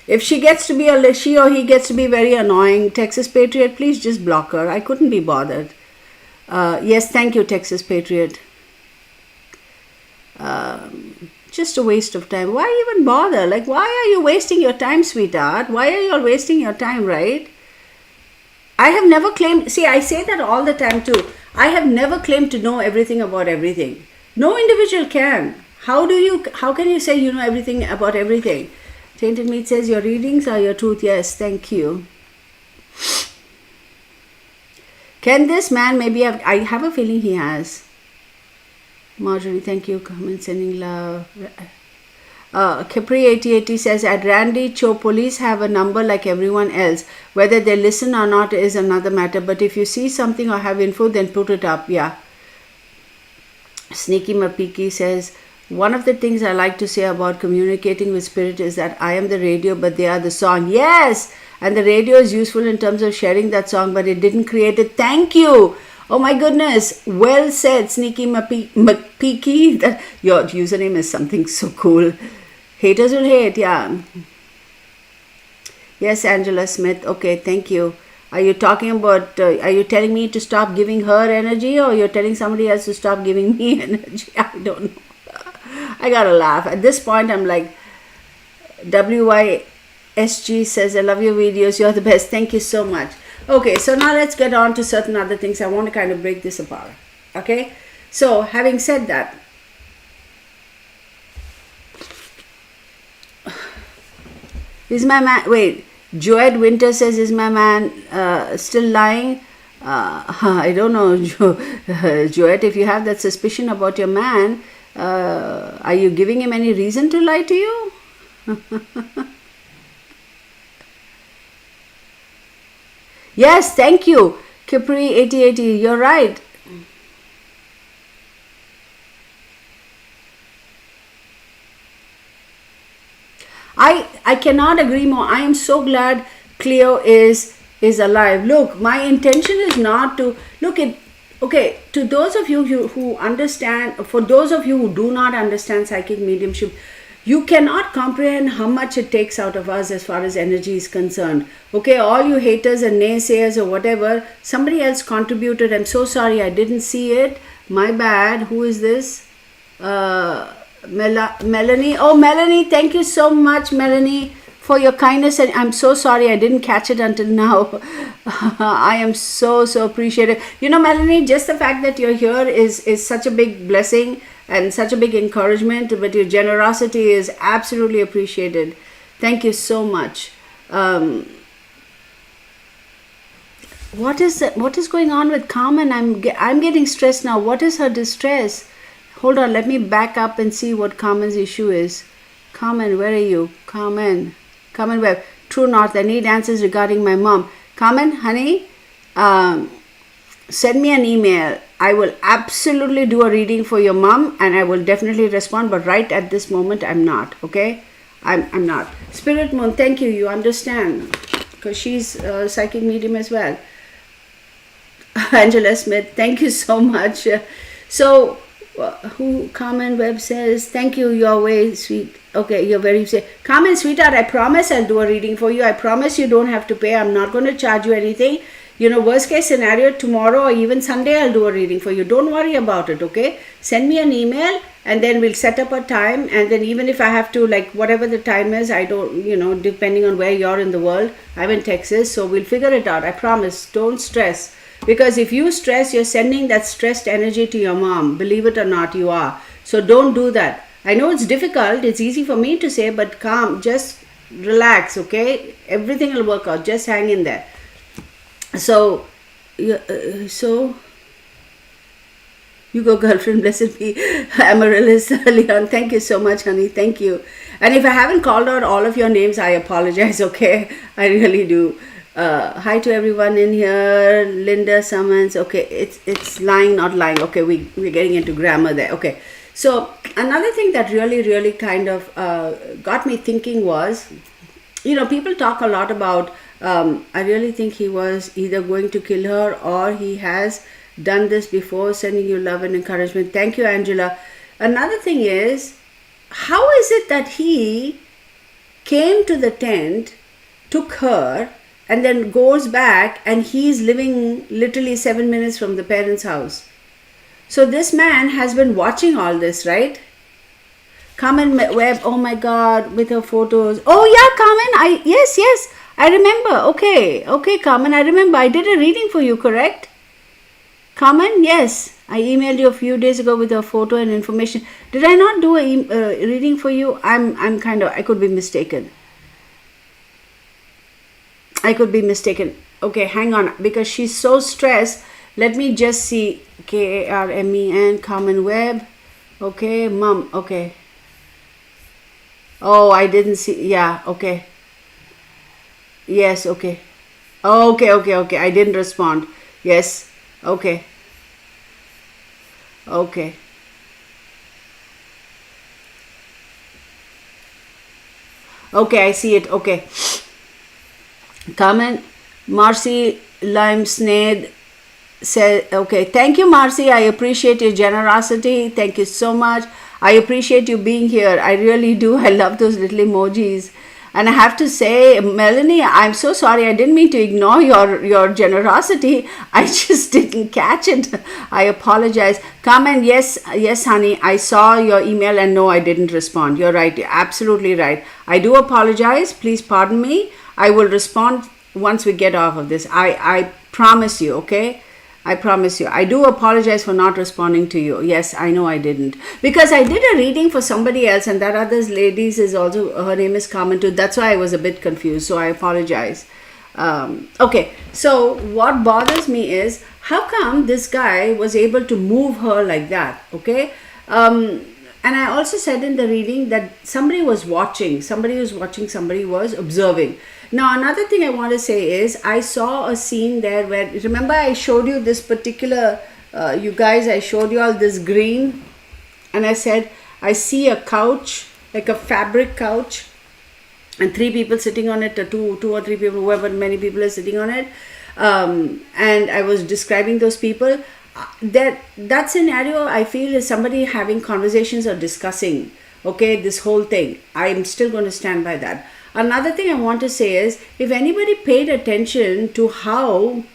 If she or he gets to be very annoying, Texas Patriot, please just block her. I couldn't be bothered. Yes, thank you, Texas Patriot. Just a waste of time. Why even bother? Like, why are you wasting your time, sweetheart? Why are you all wasting your time, right? I have never claimed, see, I say that all the time too. I have never claimed to know everything about everything. No individual can. How can you say you know everything about everything? Tainted Meat says, your readings are your truth. Yes, thank you. Can this man maybe have, I have a feeling he has. Marjorie, thank you. Comment sending love. Capri 8080 says, at Randy Cho, police have a number like everyone else. Whether they listen or not is another matter. But if you see something or have info, then put it up. Yeah. Sneaky Mapiki says, one of the things I like to say about communicating with spirit is that I am the radio, but they are the song. Yes! And the radio is useful in terms of sharing that song, but it didn't create it. Thank you! Oh my goodness! Well said, Sneaky Mapiki. Your username is something so cool. Haters will hate, yeah. Yes, Angela Smith. Okay, thank you. Are you talking about, are you telling me to stop giving her energy, or you're telling somebody else to stop giving me energy? I don't know. I gotta laugh. At this point, I'm like, WYSG says, I love your videos. You're the best. Thank you so much. Okay, so now let's get on to certain other things. I want to kind of break this apart. Okay, so having said that, is my man, wait, Joed Winter says, is my man still lying? I don't know, Joed, if you have that suspicion about your man, are you giving him any reason to lie to you? Yes, thank you, Capri 8080. You're right. I cannot agree more. I am so glad Cleo is alive. Look, my intention is not to look at. Okay, to those of you who understand, for those of you who do not understand psychic mediumship, you cannot comprehend how much it takes out of us as far as energy is concerned. Okay, all you haters and naysayers or whatever, somebody else contributed. I'm so sorry, I didn't see it. My bad. Who is this? Melanie. Oh, Melanie, thank you so much, Melanie, for your kindness, and I'm so sorry I didn't catch it until now. I am so appreciative. You know, Melanie, just the fact that you're here is such a big blessing and such a big encouragement, but your generosity is absolutely appreciated. Thank you so much. What is going on with Carmen? I'm getting stressed now. What is her distress? Hold on, let me back up and see what Carmen's issue is. Carmen, where are you? Carmen Webb, True North. I need answers regarding my mom. Carmen, honey, send me an email. I will absolutely do a reading for your mom, and I will definitely respond. But right at this moment, I'm not. Okay, I'm not. Spirit Moon, thank you. You understand, because she's a psychic medium as well. Angela Smith, thank you so much. So, who Carmen Webb says, thank you, you're way sweet. Okay, you're very sweet. Carmen, sweetheart, I promise I'll do a reading for you. I promise you don't have to pay. I'm not going to charge you anything. You know, worst case scenario, tomorrow or even Sunday, I'll do a reading for you. Don't worry about it, okay? Send me an email and then we'll set up a time. And then even if I have to, like, whatever the time is, I don't, you know, depending on where you're in the world. I'm in Texas, so we'll figure it out. I promise. Don't stress. Because if you stress, you're sending that stressed energy to your mom. Believe it or not, you are. So don't do that. I know it's difficult. It's easy for me to say, but calm. Just relax, okay? Everything will work out. Just hang in there. So you go, girlfriend. Blessed be Amaryllis Leon. Thank you so much, honey. Thank you. And if I haven't called out all of your names, I apologize, okay? I really do. Hi to everyone in here. Linda Summons. Okay, it's lying, not lying. Okay, we're getting into grammar there. Okay, so another thing that really kind of got me thinking was, you know, people talk a lot about, I really think he was either going to kill her or he has done this before, sending you love and encouragement. Thank you, Angela. Another thing is, how is it that he came to the tent, took her, and then goes back and he's living literally 7 minutes from the parents' house? So this man has been watching all this, right? Carmen Webb, oh my God, with her photos. Oh yeah, Carmen, yes, I remember. Okay, Carmen, I remember. I did a reading for you, correct? Carmen, yes. I emailed you a few days ago with a photo and information. Did I not do a reading for you? I could be mistaken. Okay, hang on, because she's so stressed. Let me just see. Karmen, Carmen Webb. Okay, mom. Okay. Oh, I didn't see. Yeah, okay. Yes, okay. Okay. I didn't respond. Yes, okay. Okay, I see it. Okay. Carmen, Marcy Limesnade said, okay, thank you, Marcy. I appreciate your generosity. Thank you so much. I appreciate you being here. I really do. I love those little emojis. And I have to say, Melanie, I'm so sorry. I didn't mean to ignore your generosity. I just didn't catch it. I apologize. Carmen, yes, honey. I saw your email and no, I didn't respond. You're right. You're absolutely right. I do apologize. Please pardon me. I will respond once we get off of this. I promise you, okay? I promise you. I do apologize for not responding to you. Yes, I know I didn't. Because I did a reading for somebody else and that other lady's is also, her name is Carmen too. That's why I was a bit confused. So I apologize. Okay, so what bothers me is, how come this guy was able to move her like that, okay? And I also said in the reading that somebody was watching, somebody was observing. Now, another thing I want to say is, I saw a scene there where, remember I showed you this particular, you guys, I showed you all this green, and I said, I see a couch, like a fabric couch, and 3 people sitting on it, two or three people, whoever, many people are sitting on it. And I was describing those people. That scenario, I feel, is somebody having conversations or discussing, okay, this whole thing. I'm still going to stand by that. Another thing I want to say is, if anybody paid attention to how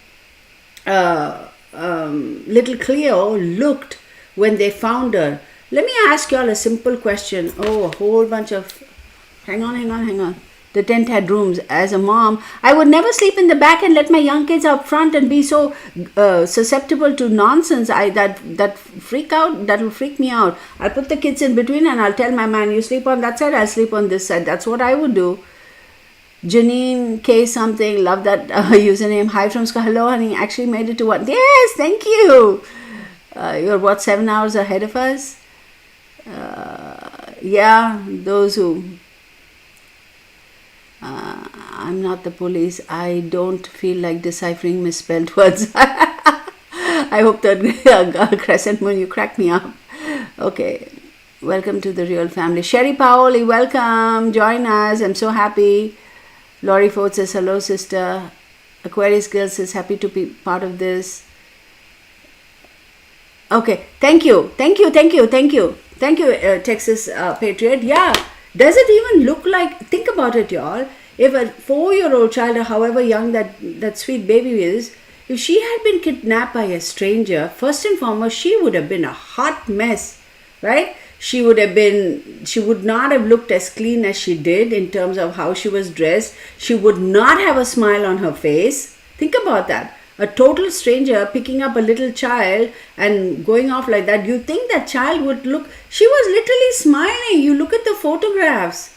little Cleo looked when they found her, let me ask you all a simple question. Oh, a whole bunch of, hang on. The tent had rooms. As a mom, I would never sleep in the back and let my young kids out front and be so susceptible to nonsense. That freak out. That will freak me out. I'll put the kids in between and I'll tell my man, you sleep on that side, I'll sleep on this side. That's what I would do. Janine K something, love that username. Hi from Scott. Hello, honey. Actually made it to one. Yes, thank you. You're what, 7 hours ahead of us? Yeah, those who. I'm not the police. I don't feel like deciphering misspelled words. I hope that crescent moon, you cracked me up. Okay. Welcome to the real family. Sherry Paoli, welcome. Join us. I'm so happy. Laurie Ford says, hello, sister. Aquarius Girl says, happy to be part of this. Okay. Thank you. Texas Patriot. Yeah. Does it even look like, think about it, y'all. If a 4-year-old child, or however young that sweet baby is, if she had been kidnapped by a stranger, first and foremost, she would have been a hot mess, right? She would not have looked as clean as she did in terms of how she was dressed. She would not have a smile on her face. Think about that. A total stranger picking up a little child and going off like that. You think that child would look, she was literally smiling. You look at the photographs.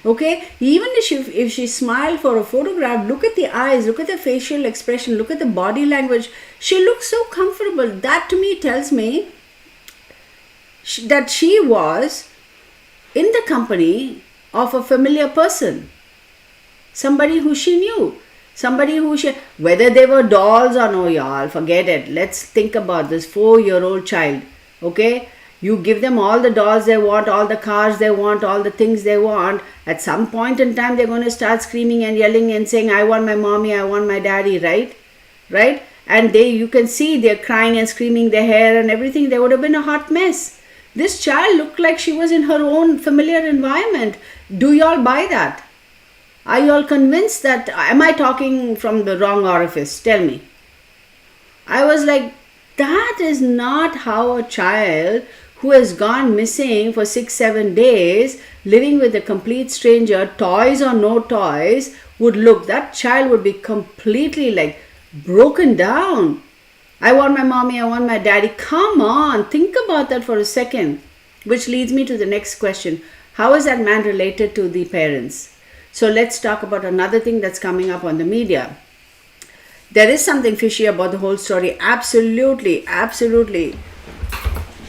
Okay, even if she smiled for a photograph, look at the eyes, look at the facial expression, look at the body language. She looks so comfortable. That to me tells me that she was in the company of a familiar person, somebody who she knew, whether they were dolls or no, y'all, forget it. Let's think about this 4-year-old child, okay? You give them all the dolls they want, all the cars they want, all the things they want. At some point in time, they're going to start screaming and yelling and saying, I want my mommy, I want my daddy, right? And you can see they're crying and screaming their hair and everything. They would have been a hot mess. This child looked like she was in her own familiar environment. Do y'all buy that? Are y'all convinced that, am I talking from the wrong orifice? Tell me. I was like, that is not how a child who has gone missing for 6-7 days, living with a complete stranger, toys or no toys, would look. That child would be completely like broken down. I want my mommy, I want my daddy. Come on, think about that for a second. Which leads me to the next question. How is that man related to the parents? So let's talk about another thing that's coming up on the media. There is something fishy about the whole story. Absolutely.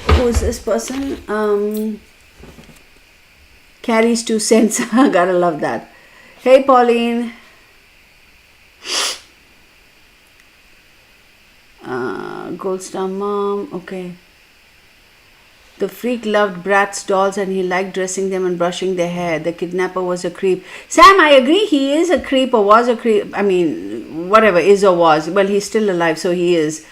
Who is this person? Carries 2 cents. Gotta love that. Hey, Pauline. Gold Star Mom. Okay. The freak loved Bratz dolls and he liked dressing them and brushing their hair. The kidnapper was a creep. Sam, I agree. He is a creep or was a creep. I mean, whatever, is or was. Well, he's still alive, so he is.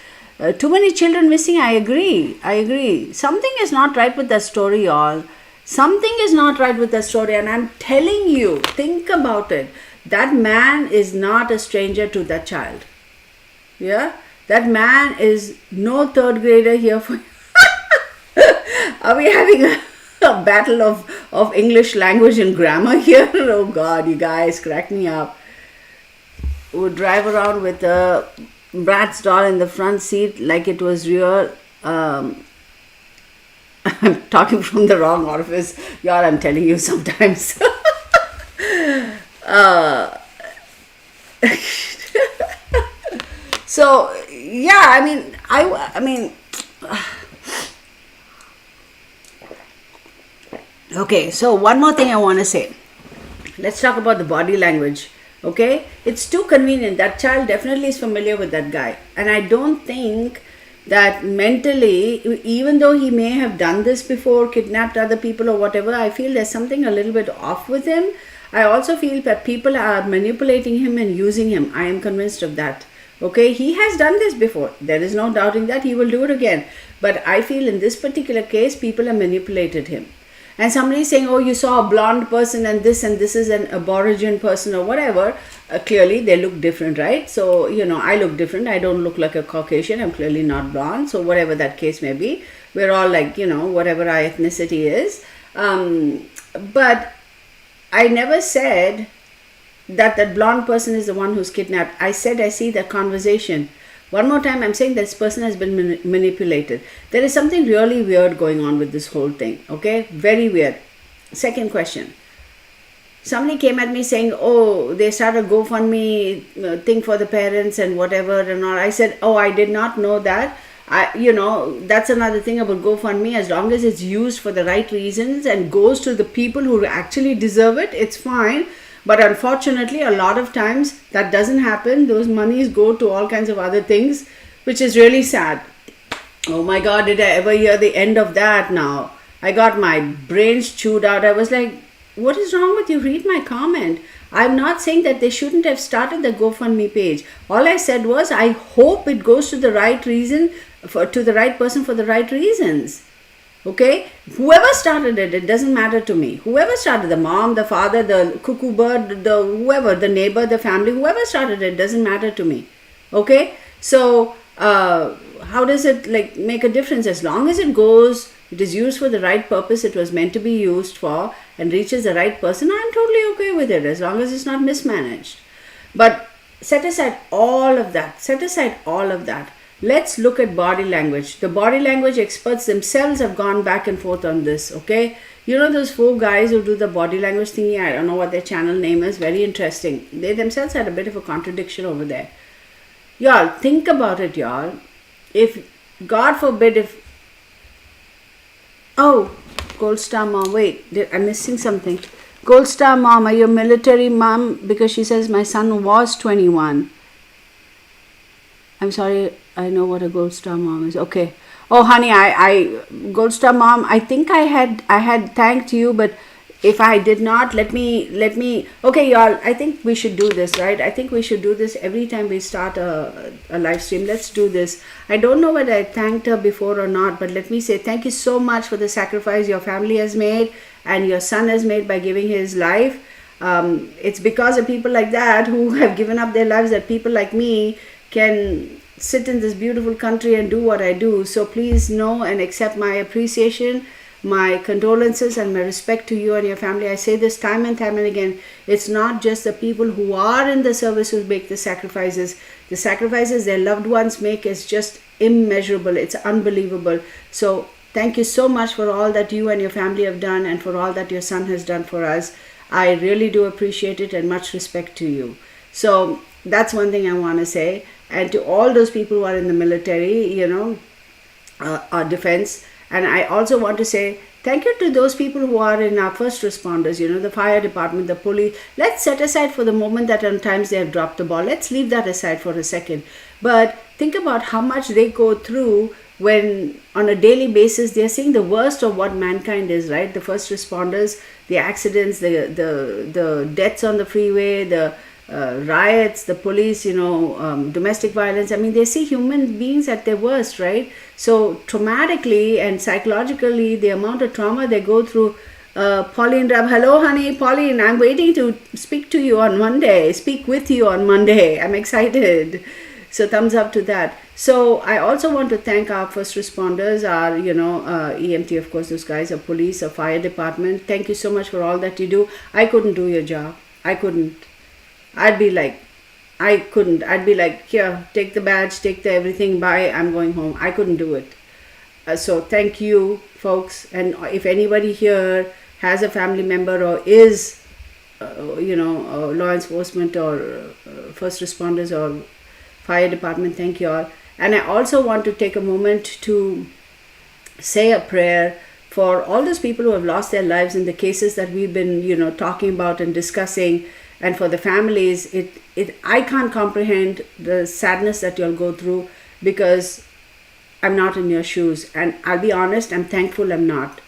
Too many children missing. I agree. Something is not right with that story, y'all. Something is not right with that story. And I'm telling you, think about it. That man is not a stranger to that child. Yeah? That man is no 3rd grader here for you. Are we having a battle of English language and grammar here? Oh God, you guys crack me up. Would drive around with a Bratz doll in the front seat like it was real. I'm talking from the wrong orifice. Y'all, I'm telling you sometimes. So, yeah, I mean, okay, so one more thing I want to say. Let's talk about the body language. Okay, it's too convenient. That child definitely is familiar with that guy, and I don't think that mentally, even though he may have done this before, kidnapped other people or whatever, I feel there's something a little bit off with him. I also feel that people are manipulating him and using him. I am convinced of that. Okay, he has done this before. There is no doubting that he will do it again. But I feel in this particular case, people have manipulated him. And somebody is saying, oh, you saw a blonde person and this is an aborigine person or whatever. Clearly, they look different, right? So, I look different. I don't look like a Caucasian. I'm clearly not blonde. So, whatever that case may be, we're all like, whatever our ethnicity is. But I never said that blonde person is the one who's kidnapped. I said I see that conversation. One more time, I'm saying this person has been manipulated. There is something really weird going on with this whole thing, okay? Very weird. Second question. Somebody came at me saying, oh, they started a GoFundMe thing for the parents and whatever and all. I said, oh, I did not know that. That's another thing about GoFundMe. As long as it's used for the right reasons and goes to the people who actually deserve it, it's fine. But unfortunately, a lot of times that doesn't happen. Those monies go to all kinds of other things, which is really sad. Oh my God, did I ever hear the end of that now? I got my brains chewed out. I was like, what is wrong with you? Read my comment. I'm not saying that they shouldn't have started the GoFundMe page. All I said was, I hope it goes to the right reason, to the right person for the right reasons. Okay, whoever started it, it doesn't matter to me. Whoever started, the mom, the father, the cuckoo bird, the whoever, the neighbor, the family, whoever started it, doesn't matter to me. Okay, so how does it like make a difference? As long as it goes, it is used for the right purpose it was meant to be used for and reaches the right person, I'm totally okay with it as long as it's not mismanaged. But set aside all of that. Set aside all of that. Let's look at body language. The body language experts themselves have gone back and forth on this, okay? You know those 4 guys who do the body language thingy? I don't know what their channel name is. Very interesting. They themselves had a bit of a contradiction over there. Y'all, think about it, y'all. If, God forbid, if... Oh, Gold Star Mom. Wait, I'm missing something. Gold Star Mom, are you a military mom? Because she says my son was 21. I'm sorry, I know what a Gold Star Mom is. Okay. Oh, honey, I Gold Star Mom, I think I had thanked you, but if I did not, let me. Okay, y'all, I think we should do this, right? I think we should do this every time we start a live stream. Let's do this. I don't know whether I thanked her before or not, but let me say thank you so much for the sacrifice your family has made and your son has made by giving his life. It's because of people like that who have given up their lives that people like me can sit in this beautiful country and do what I do. So please know and accept my appreciation, my condolences, and my respect to you and your family. I say this time and time and again. It's not just the people who are in the service who make the sacrifices. The sacrifices their loved ones make is just immeasurable. It's unbelievable. So thank you so much for all that you and your family have done and for all that your son has done for us. I really do appreciate it and much respect to you. So that's one thing I want to say. And to all those people who are in the military, our defense. And I also want to say thank you to those people who are in our first responders, the fire department, the police. Let's set aside for the moment that at times they have dropped the ball. Let's leave that aside for a second. But think about how much they go through when on a daily basis they're seeing the worst of what mankind is, right? The first responders, the accidents, the deaths on the freeway, the riots, the police, domestic violence. I mean, they see human beings at their worst, right? So traumatically and psychologically, the amount of trauma they go through. Pauline Rab, hello honey. Pauline, I'm waiting to speak to you on Monday, speak with you on Monday. I'm excited. So thumbs up to that. So I also want to thank our first responders, our, EMT, of course, those guys, our police, our fire department. Thank you so much for all that you do. I couldn't do your job. I couldn't. I'd be like, here, take the badge, take the everything, bye, I'm going home. I couldn't do it. So thank you, folks. And if anybody here has a family member or is, law enforcement or first responders or fire department, thank you all. And I also want to take a moment to say a prayer for all those people who have lost their lives in the cases that we've been, talking about and discussing. And for the families, I can't comprehend the sadness that you'll go through because I'm not in your shoes. And I'll be honest, I'm thankful I'm not.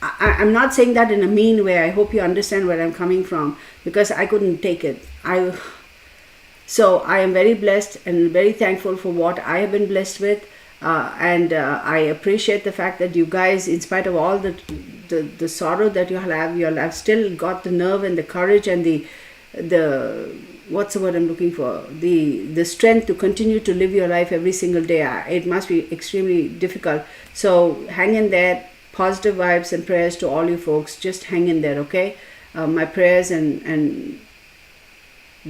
I'm not saying that in a mean way. I hope you understand where I'm coming from because I couldn't take it. So I am very blessed and very thankful for what I have been blessed with. And I appreciate the fact that you guys, in spite of all the sorrow that you have still got the nerve and the courage and the what's the word I'm looking for? The strength to continue to live your life every single day. It must be extremely difficult. So hang in there. Positive vibes and prayers to all you folks. Just hang in there, okay? My prayers and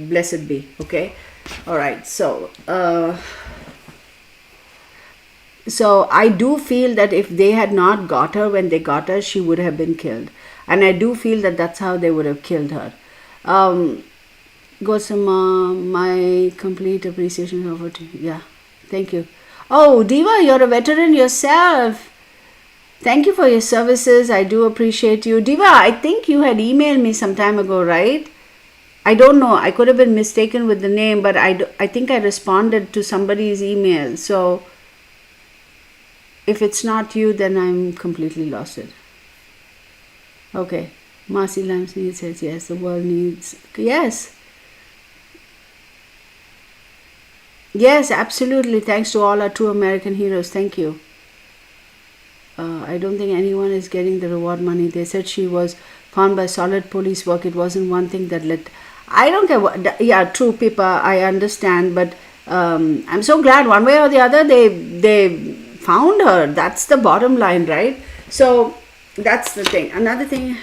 blessed be. Okay, all right. So I do feel that if they had not got her when they got her, she would have been killed, and I do feel that that's how they would have killed her. Gosama, my complete appreciation over to you. Yeah, thank you. Oh, Diva, you're a veteran yourself. Thank you for your services. I do appreciate you. Diva, I think you had emailed me some time ago, right? I don't know. I could have been mistaken with the name, but I think I responded to somebody's email. So if it's not you, then I'm completely lost it. Okay. Marcy Lamsmead says, yes, the world needs... Yes. Yes, absolutely. Thanks to all our true American heroes. Thank you. I don't think anyone is getting the reward money. They said she was found by solid police work. It wasn't one thing that led... I don't care what... Yeah, true, Pippa. I understand. But I'm so glad one way or the other they found her. That's the bottom line, right? So that's the thing. Another thing...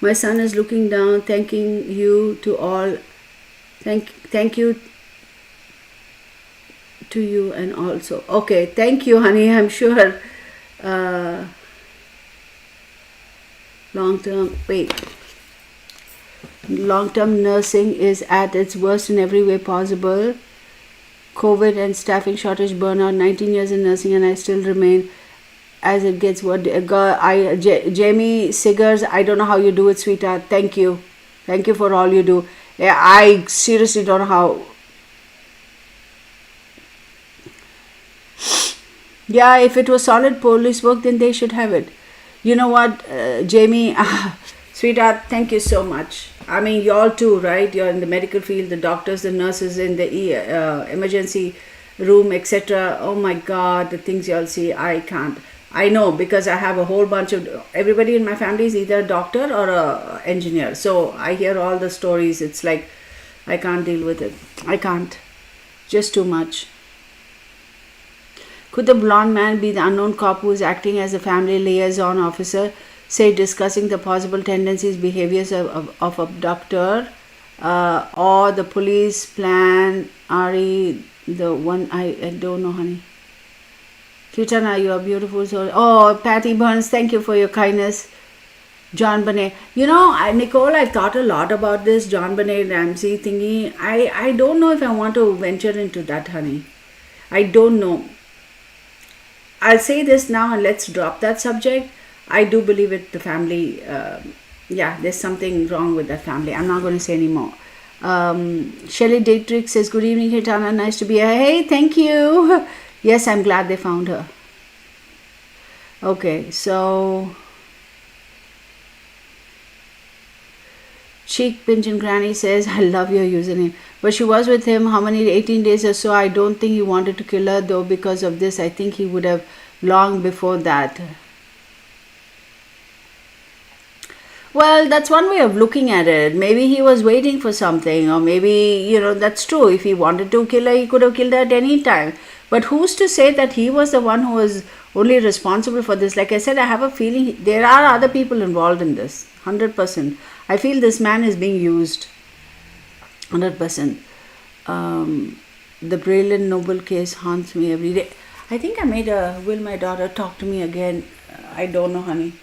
My son is looking down, thanking you to all. Thank you to you and also. Okay, thank you, honey. I'm sure. Long-term nursing is at its worst in every way possible. COVID and staffing shortage, burnout. 19 years in nursing, and I still remain. As it gets what Jamie Siggers, I don't know how you do it, sweetheart. Thank you for all you do. Yeah, I seriously don't know how. Yeah, if it was solid police work, then they should have it. You know what, Jamie, sweetheart, thank you so much. I mean, y'all too, right? You're in the medical field, the doctors, the nurses in the emergency room, etc. Oh my God, the things y'all see, I can't. I know, because I have a whole bunch of... Everybody in my family is either a doctor or a engineer. So I hear all the stories. It's like, I can't deal with it. I can't. Just too much. Could the blonde man be the unknown cop who is acting as a family liaison officer, say discussing the possible tendencies, behaviors of abductor, or the police plan, Ari, the one... I don't know, honey. Kitana, you are beautiful. So, oh, Patty Burns, thank you for your kindness. John Bonet. You know, Nicole, I thought a lot about this John Bonet Ramsey thingy. I don't know if I want to venture into that, honey. I don't know. I'll say this now and let's drop that subject. I do believe it, the family, yeah, there's something wrong with that family. I'm not going to say anymore. Shelley Dietrich says, good evening, Kitana. Nice to be here. Hey, thank you. Yes, I'm glad they found her. Okay, so Cheek Pigeon Granny says, I love your username. But she was with him, how many, 18 days or so. I don't think he wanted to kill her, though, because of this. I think he would have long before that. Well, that's one way of looking at it. Maybe he was waiting for something, or maybe, you know, that's true. If he wanted to kill her, he could have killed her at any time. But who's to say that he was the one who was only responsible for this? Like I said, I have a feeling there are other people involved in this. 100%. I feel this man is being used. 100%. The Braylon Noble case haunts me every day. I think I made a Will My Daughter Talk to Me Again. I don't know, honey.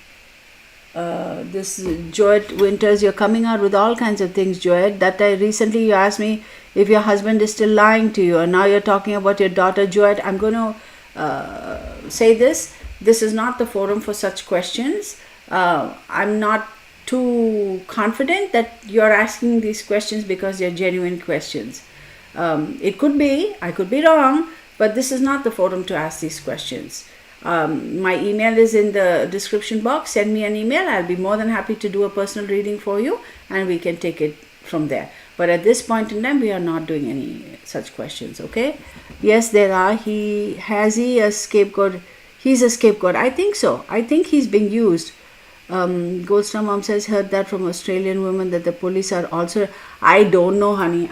This Joette Winters, you're coming out with all kinds of things, Joette. That recently you asked me if your husband is still lying to you, and now you're talking about your daughter, Joette. I'm going to say this. This is not the forum for such questions. I'm not too confident that you're asking these questions because they're genuine questions. It could be, I could be wrong, but this is not the forum to ask these questions. My email is in the description box. Send me an email. I'll be more than happy to do a personal reading for you, and we can take it from there. But at this point in time, we are not doing any such questions, okay? Yes, there are. Has he a scapegoat? He's a scapegoat. I think so. I think he's being used. Goldstar Mom says, heard that from Australian women that the police are also... I don't know, honey.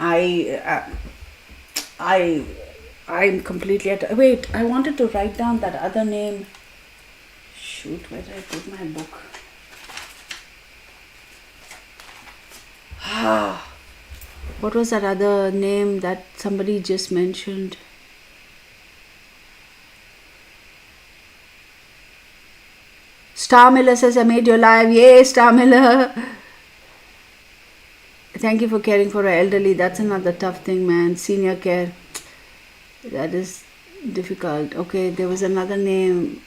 I'm completely at... Wait, I wanted to write down that other name. Shoot, where did I put my book? What was that other name that somebody just mentioned? Star Miller says, I made your live. Yay, Star Miller. Thank you for caring for our elderly. That's another tough thing, man. Senior care. That is difficult. Okay, there was another name.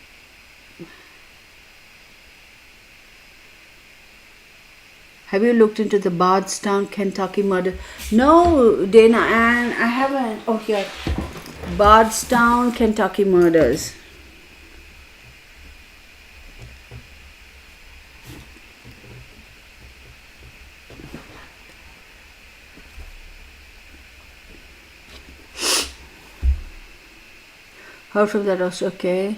Have you looked into the Bardstown, Kentucky murder? No, Dana, and I haven't. Oh, here. Bardstown, Kentucky murders. Heard from that also, okay.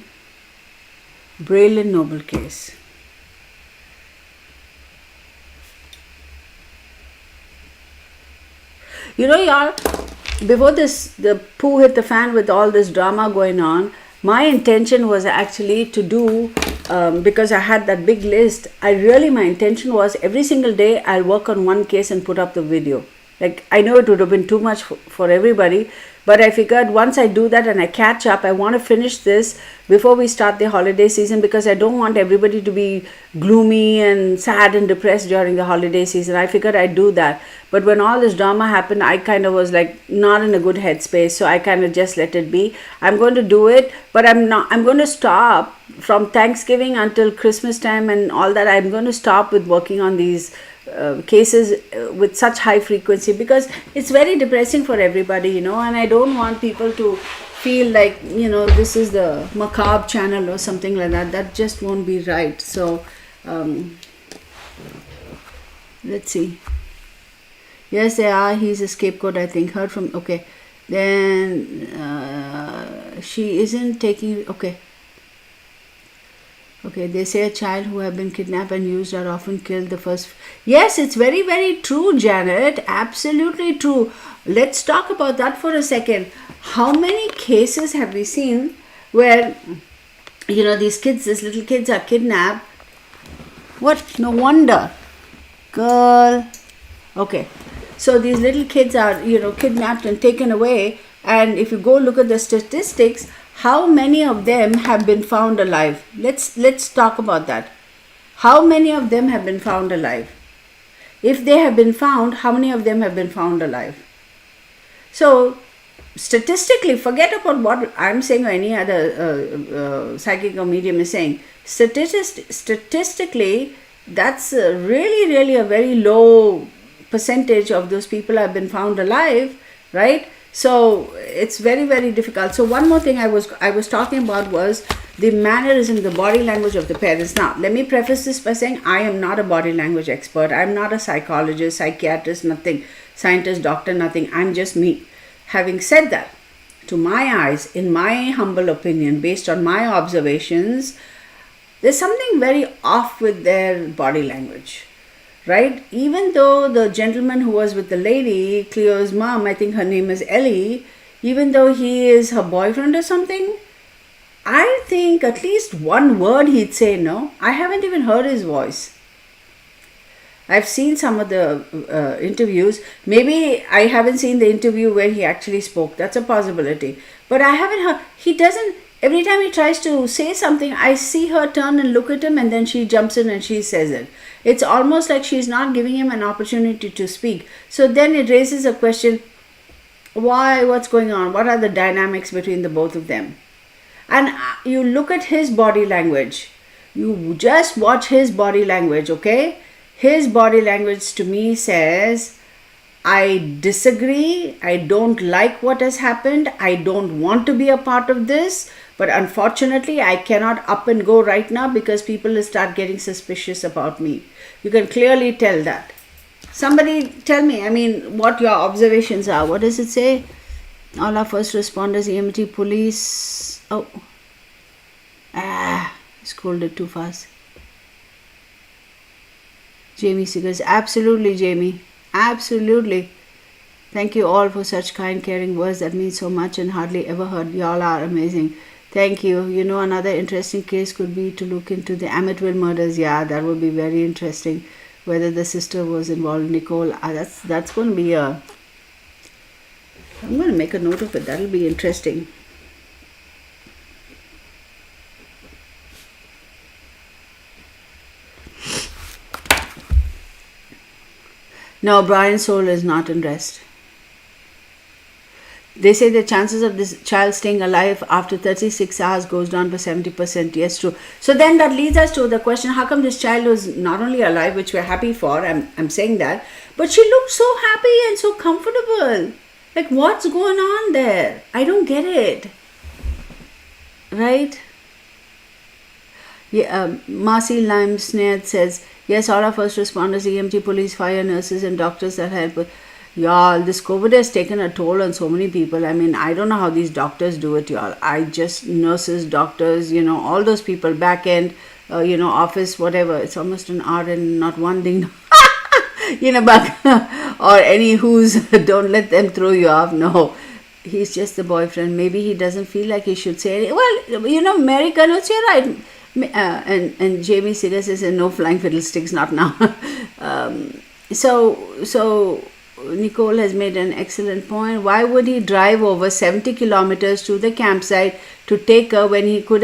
Braylon Noble case. You know, y'all, before the poo hit the fan with all this drama going on, my intention was actually to do, because I had that big list, my intention was every single day I'll work on one case and put up the video. Like, I know it would have been too much for everybody, but I figured once I do that and I catch up, I want to finish this before we start the holiday season, because I don't want everybody to be gloomy and sad and depressed during the holiday season. I figured I'd do that. But when all this drama happened, I kind of was like not in a good headspace, so I kind of just let it be. I'm going to do it, but I'm going to stop from Thanksgiving until Christmas time and all that. I'm going to stop with working on these cases with such high frequency, because it's very depressing for everybody, and I don't want people to feel like, this is the macabre channel or something like that. That just won't be right. So let's see. Yes, they are. He's a scapegoat, I think. Heard from, okay. Then she isn't taking, okay, they say a child who have been kidnapped and used are often killed the first. Yes, it's very, very true, Janet. Absolutely true. Let's talk about that for a second. How many cases have we seen where, these little kids are kidnapped? What? No wonder. Girl. Okay. So these little kids are, kidnapped and taken away. And if you go look at the statistics, how many of them have been found alive? Let's talk about that. How many of them have been found alive? If they have been found, how many of them have been found alive? So statistically, forget about what I'm saying or any other psychic or medium is saying. Statistically, that's really, really a very low percentage of those people have been found alive, right? So it's very, very difficult. So one more thing I was talking about was the mannerism, the body language of the parents. Now, let me preface this by saying I am not a body language expert. I'm not a psychologist, psychiatrist, nothing, scientist, doctor, nothing. I'm just me. Having said that, to my eyes, in my humble opinion, based on my observations, there's something very off with their body language. Right? Even though the gentleman who was with the lady, Cleo's mom, I think her name is Ellie, even though he is her boyfriend or something, I think at least one word he'd say. No, I haven't even heard his voice. I've seen some of the interviews. Maybe I haven't seen the interview where he actually spoke. That's a possibility. But I haven't heard. He doesn't. Every time he tries to say something, I see her turn and look at him, and then she jumps in and she says it. It's almost like she's not giving him an opportunity to speak. So then it raises a question, why, what's going on? What are the dynamics between the both of them? And you look at his body language. You just watch his body language, okay? His body language to me says, I disagree. I don't like what has happened. I don't want to be a part of this. But unfortunately, I cannot up and go right now because people will start getting suspicious about me. You can clearly tell that. Somebody tell me, what your observations are. What does it say? All our first responders, EMT, police. Oh. Scrolled it too fast. Jamie Siggers. Absolutely, Jamie. Absolutely. Thank you all for such kind, caring words that mean so much and hardly ever heard. Y'all are amazing. Thank you. Another interesting case could be to look into the Amityville murders. Yeah, that would be very interesting. Whether the sister was involved, Nicole. That's going to be a I'm going to make a note of it. That'll be interesting. No, Brian's soul is not in rest. They say the chances of this child staying alive after 36 hours goes down by 70%. Yes, true. So then that leads us to the question, how come this child was not only alive, which we're happy for, I'm saying that, but she looked so happy and so comfortable. Like, what's going on there? I don't get it. Right? Yeah, Marcy Lime Snared says, yes, all our first responders, EMT, police, fire, nurses, and doctors that help. Y'all, this COVID has taken a toll on so many people. I mean, I don't know how these doctors do it, y'all. Nurses, doctors, all those people, back end, office, whatever. It's almost an hour and not one thing. But, or any who's, don't let them throw you off. No, he's just the boyfriend. Maybe he doesn't feel like he should say it. Well, Mary Connors, you're right. And Jamie Seeger says, no flying fiddlesticks, not now. So Nicole has made an excellent point. Why would he drive over 70 kilometers to the campsite to take her when he could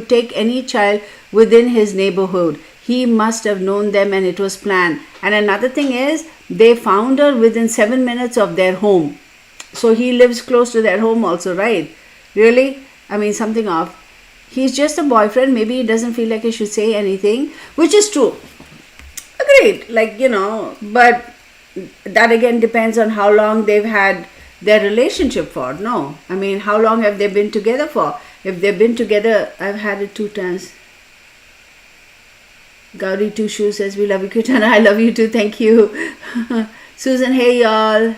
take any child within his neighborhood? He must have known them and it was planned. And another thing is, they found her within 7 minutes of their home. So he lives close to their home also, right? Really? I mean, something off. He's just a boyfriend. Maybe he doesn't feel like he should say anything, which is true. Agreed. But that again depends on how long they've had their relationship for. No. I mean, how long have they been together for? If they've been together, I've had it 2 times. Gauri Two Shoes says, we love you, Kitana. I love you too. Thank you. Susan, hey y'all.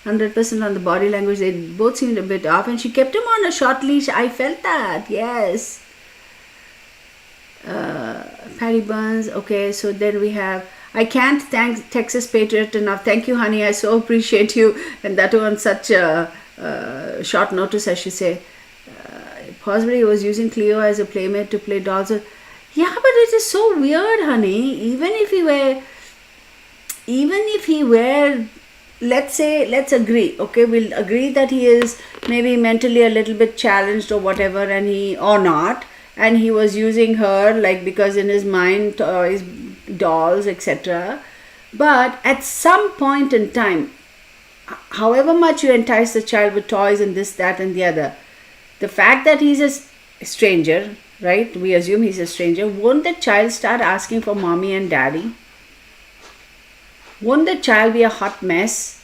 100% on the body language. They both seemed a bit off, and she kept him on a short leash. I felt that. Yes. Patty Burns. Okay, so then we have, I can't thank Texas Patriot enough. Thank you, honey. I so appreciate you. And that on such a short notice, I should say. Possibly he was using Cleo as a playmate to play dolls. Yeah, but it is so weird, honey. Even if he were, let's agree, okay, we'll agree that he is maybe mentally a little bit challenged or whatever, and he was using her because in his mind, toys, dolls, etc. But at some point in time, however much you entice the child with toys and this, that, and the other, the fact that he's a stranger, right? We assume he's a stranger. Won't the child start asking for mommy and daddy? Won't the child be a hot mess?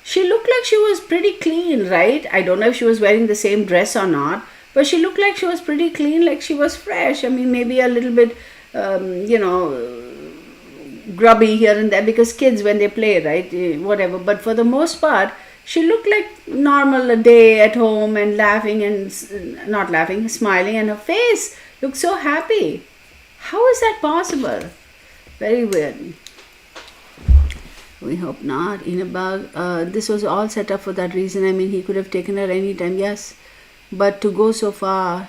She looked like she was pretty clean, right? I don't know if she was wearing the same dress or not, but she looked like she was pretty clean, like she was fresh. I mean, maybe a little bit, grubby here and there, because kids, when they play, right, whatever. But for the most part, she looked like normal, a day at home, and laughing and not laughing, smiling, and her face looked so happy. How is that possible? Very weird. We hope not. Inabag, this was all set up for that reason. I mean, he could have taken her anytime, yes. But to go so far,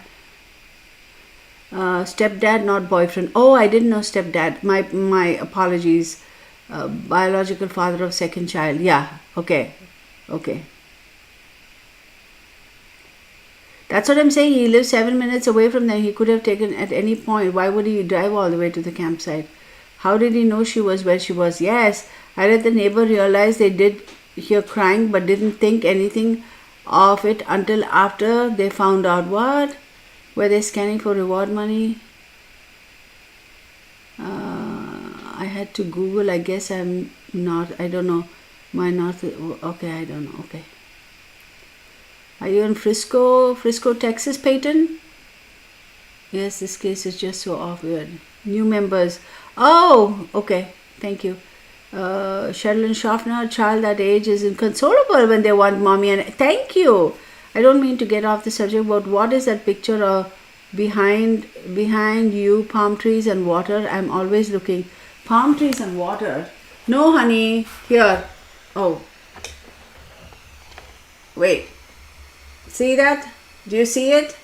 stepdad, not boyfriend. Oh, I didn't know stepdad. My apologies. Biological father of second child. Yeah, okay. That's what I'm saying. He lives 7 minutes away from there. He could have taken at any point. Why would he drive all the way to the campsite? How did he know she was where she was? Yes, I read the neighbor realized they did hear crying but didn't think anything of it until after they found out. What? Were they scanning for reward money? I had to Google. I guess I'm not. I don't know. Okay, I don't know. Okay. Are you in Frisco, Texas, Peyton? Yes, this case is just so off weird. New members. Oh, okay. Thank you. Sherilyn Schaffner, a child that age is inconsolable when they want mommy. And thank you. I don't mean to get off the subject, but what is that picture behind you? Palm trees and water. I'm always looking. Palm trees and water. No, honey. Here. Oh. Wait. See that? Do you see it?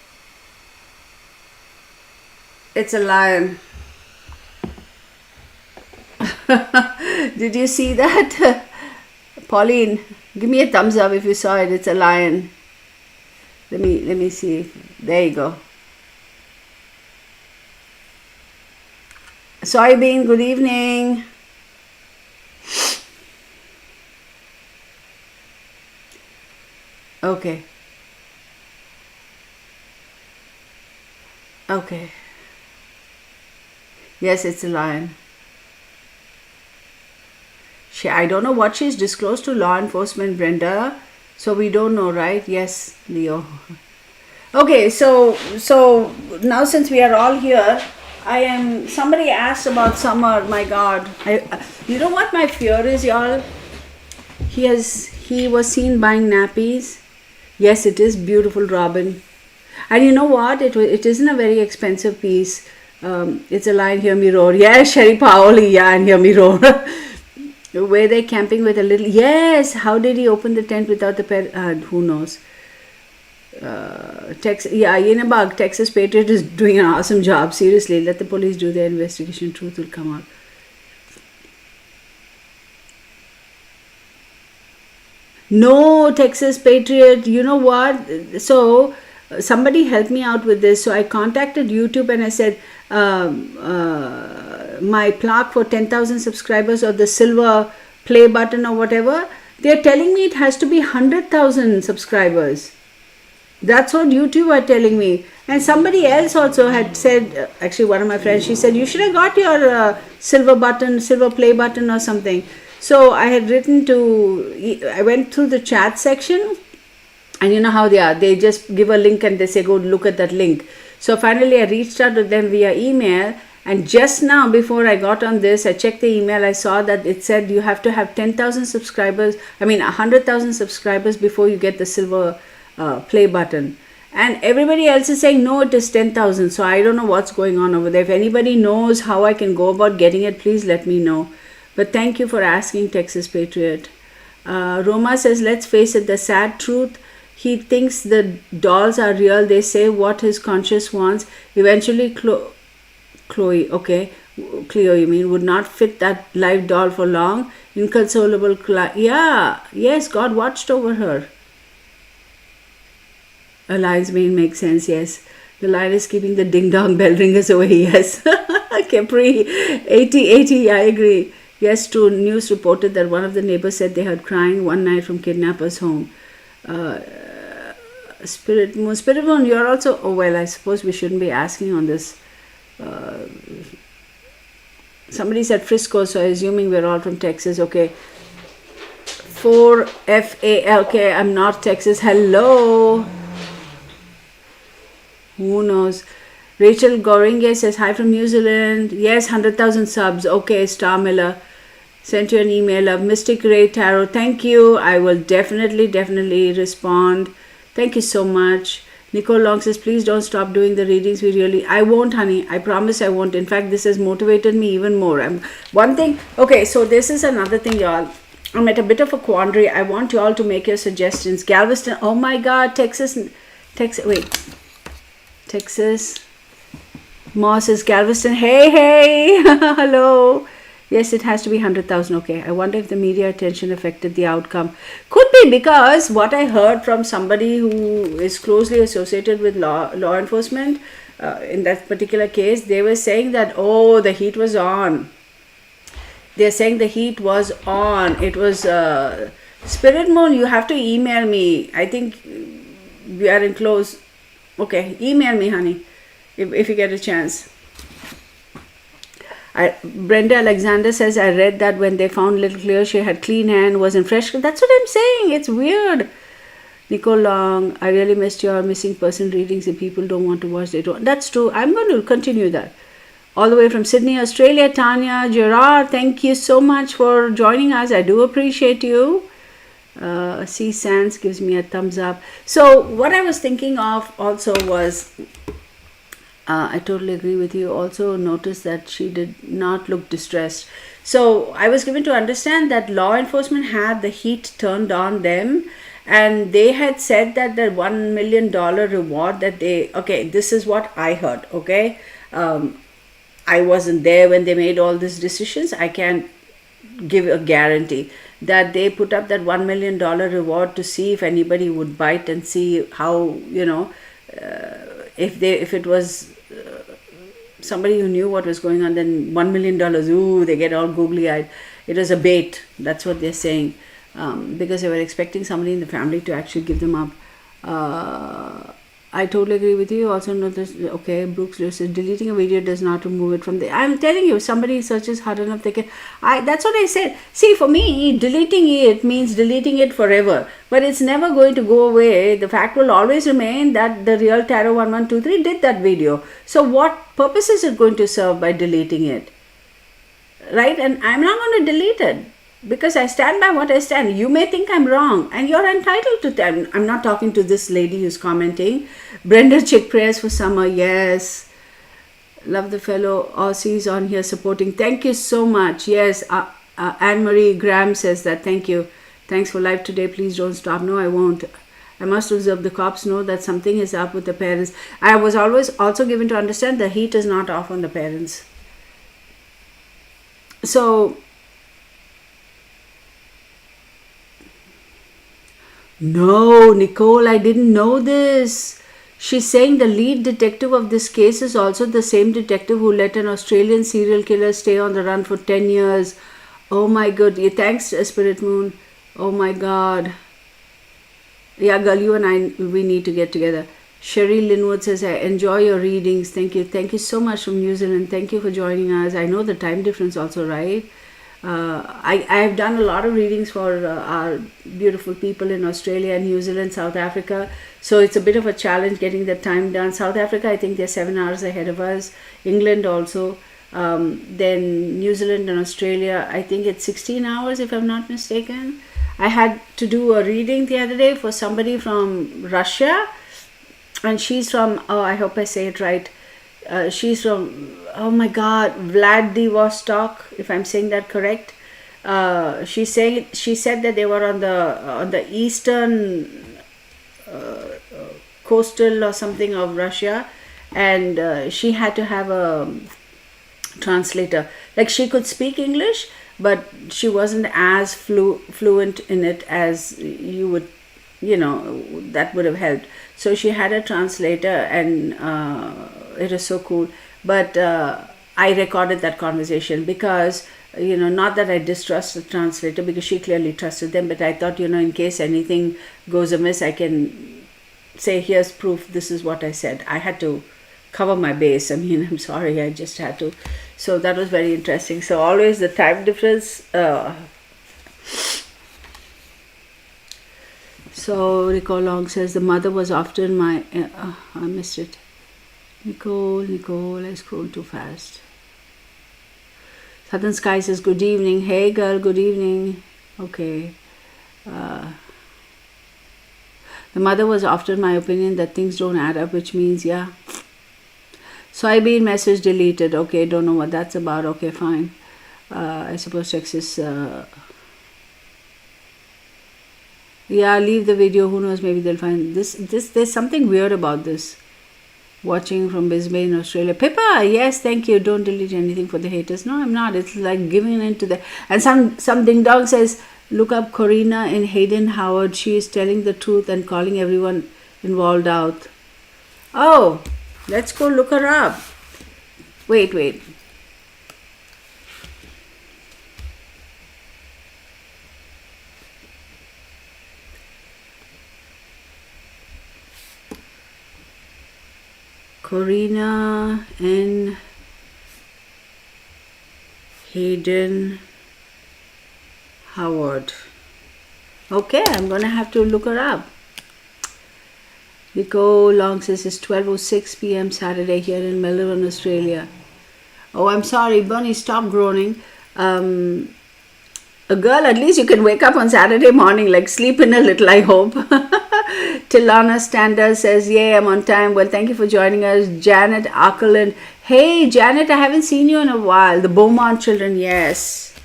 It's a lion. Did you see that? Pauline, give me a thumbs up if you saw it. It's a lion. Let me see. There you go. Soybean, good evening. Okay. Okay. Yes, it's a lion. I don't know what she's disclosed to law enforcement, Brenda. So we don't know, right? Yes, Leo. Okay, so now since we are all here, somebody asked about summer. My God, you know what my fear is, y'all? He was seen buying nappies. Yes, it is beautiful, Robin. And you know what? It isn't a very expensive piece. It's a line, hear me roar. Yes, Sherry Paoli, yeah, and hear me roar. Were they camping with a little? Yes. How did he open the tent without the pet? Who knows? Yenabag, Texas Patriot is doing an awesome job. Seriously, let the police do their investigation. Truth will come out. No, Texas Patriot. You know what? So somebody helped me out with this. So I contacted YouTube and I said, my plaque for 10,000 subscribers or the silver play button or whatever, they're telling me it has to be 100,000 subscribers. That's what YouTube are telling me. And somebody else also had said, actually one of my friends, she said, you should have got your silver play button or something. So I had I went through the chat section, and you know how they are. They just give a link and they say, go look at that link. So finally I reached out to them via email. And just now, before I got on this, I checked the email. I saw that it said you have to have 10,000 subscribers. 100,000 subscribers before you get the silver play button. And everybody else is saying, no, it is 10,000. So I don't know what's going on over there. If anybody knows how I can go about getting it, please let me know. But thank you for asking, Texas Patriot. Roma says, let's face it, the sad truth. He thinks the dolls are real. They say what his conscience wants. Eventually, Chloe, okay, Cleo, you mean, would not fit that live doll for long. Inconsolable, yeah, yes, God watched over her. A lion's mane makes sense, yes. The lion is keeping the ding-dong bell ringers away, yes. Capri, 80, I agree. Yes, true, news reported that one of the neighbors said they heard crying one night from kidnappers' home. Spirit Moon, you're also, oh well, I suppose we shouldn't be asking on this. Somebody said Frisco, so assuming we're all from Texas. Okay, 4FA. Okay, I'm not Texas. Hello. Who knows? Rachel Goringe says hi from New Zealand. Yes, 100,000 subs. Okay, Star Miller sent you an email of Mystic Ray Tarot. Thank you. I will definitely respond. Thank you so much. Nicole Long says, please don't stop doing the readings. I won't, honey. I promise I won't. In fact, this has motivated me even more. Okay, so this is another thing, y'all. I'm at a bit of a quandary. I want you all to make your suggestions. Galveston, oh my God, Texas. Moss is Galveston. Hey, hello. Yes, it has to be 100,000. Okay, I wonder if the media attention affected the outcome. Could be, because what I heard from somebody who is closely associated with law enforcement, in that particular case, they were saying that, oh, the heat was on. They're saying the heat was on. It was, Spirit Moon, you have to email me. I think we are in close. Okay, email me, honey, if you get a chance. Brenda Alexander says, I read that when they found little Cleo, she had clean hand, was in fresh. That's what I'm saying. It's weird. Nicole Long, I really missed your missing person readings. If people don't want to watch, they don't. That's true. I'm going to continue that. All the way from Sydney, Australia, Tanya Gerard, thank you so much for joining us. I do appreciate you. C. Sands gives me a thumbs up. So what I was thinking of also was, I totally agree with you. Also notice that she did not look distressed. So I was given to understand that law enforcement had the heat turned on them, and they had said that the $1 million reward that this is what I heard. Okay. I wasn't there when they made all these decisions. I can't give a guarantee, that they put up that $1 million reward to see if anybody would bite and see how, if it was somebody who knew what was going on, then $1 million, ooh, they get all googly eyed. It was a bait. That's what they're saying, because they were expecting somebody in the family to actually give them up. I totally agree with you. Also notice, okay, Brooks Lewis says deleting a video does not remove it from the. I'm telling you, if somebody searches hard enough, they can. That's what I said. See, for me, deleting it means deleting it forever. But it's never going to go away. The fact will always remain that the real Tarot 1123 did that video. So what purpose is it going to serve by deleting it? Right? And I'm not going to delete it, because I stand by what I stand. You may think I'm wrong, and you're entitled to that. I'm not talking to this lady who's commenting. Brenda Chick prayers for summer. Yes. Love the fellow Aussies on here supporting. Thank you so much. Yes. Anne-Marie Graham says that. Thank you. Thanks for live today. Please don't stop. No, I won't. I must observe the cops know that something is up with the parents. I was always also given to understand the heat is not off on the parents. So, no, Nicole, I didn't know this. She's saying the lead detective of this case is also the same detective who let an Australian serial killer stay on the run for 10 years. Oh my god. Thanks, Spirit Moon. Oh my god. Yeah, girl, you and I, we need to get together. Sherry Linwood says, I enjoy your readings. Thank you. Thank you so much from New Zealand. Thank you for joining us. I know the time difference also, right? I have done a lot of readings for our beautiful people in Australia, New Zealand, South Africa. So it's a bit of a challenge getting the time done. South Africa, I think they're 7 hours ahead of us. England also. Then New Zealand and Australia, I think it's 16 hours if I'm not mistaken. I had to do a reading the other day for somebody from Russia. And she's from, oh, I hope I say it right. She's from, oh my God, Vladivostok, if I'm saying that correct. She said that they were on the eastern coastal or something of Russia, and she had to have a translator. Like, she could speak English, but she wasn't as fluent in it as you would, that would have helped. So she had a translator, and it was so cool. But I recorded that conversation because, not that I distrust the translator, because she clearly trusted them, but I thought, in case anything goes amiss, I can say, here's proof, this is what I said. I had to cover my base. I'm sorry, I just had to. So that was very interesting. So always the time difference. So Nicole Long says the mother was often my. I missed it. Nicole, I scrolled too fast. Southern Sky says good evening. Hey girl, good evening. Okay. The mother was often my opinion that things don't add up, which means, yeah. Soybean message deleted. Okay, don't know what that's about. Okay, fine. I suppose Texas. Yeah, leave the video. Who knows? Maybe they'll find this. There's something weird about this. Watching from Brisbane, Australia. Pippa, yes, thank you. Don't delete anything for the haters. No, I'm not. It's like giving in to the. And some ding dong says, look up Corina in Hayden Howard. She is telling the truth and calling everyone involved out. Oh, let's go look her up. Wait. Corina and Hayden Howard. Okay, I'm gonna have to look her up. Nicole Long says it's 12:06 p.m. Saturday here in Melbourne, Australia. Oh, I'm sorry, Bunny, stop groaning. A girl, at least you can wake up on Saturday morning, like sleep in a little, I hope. Tilana Stander says, yay, I'm on time. Well, thank you for joining us. Janet Ackerland. Hey, Janet, I haven't seen you in a while. The Beaumont children, yes.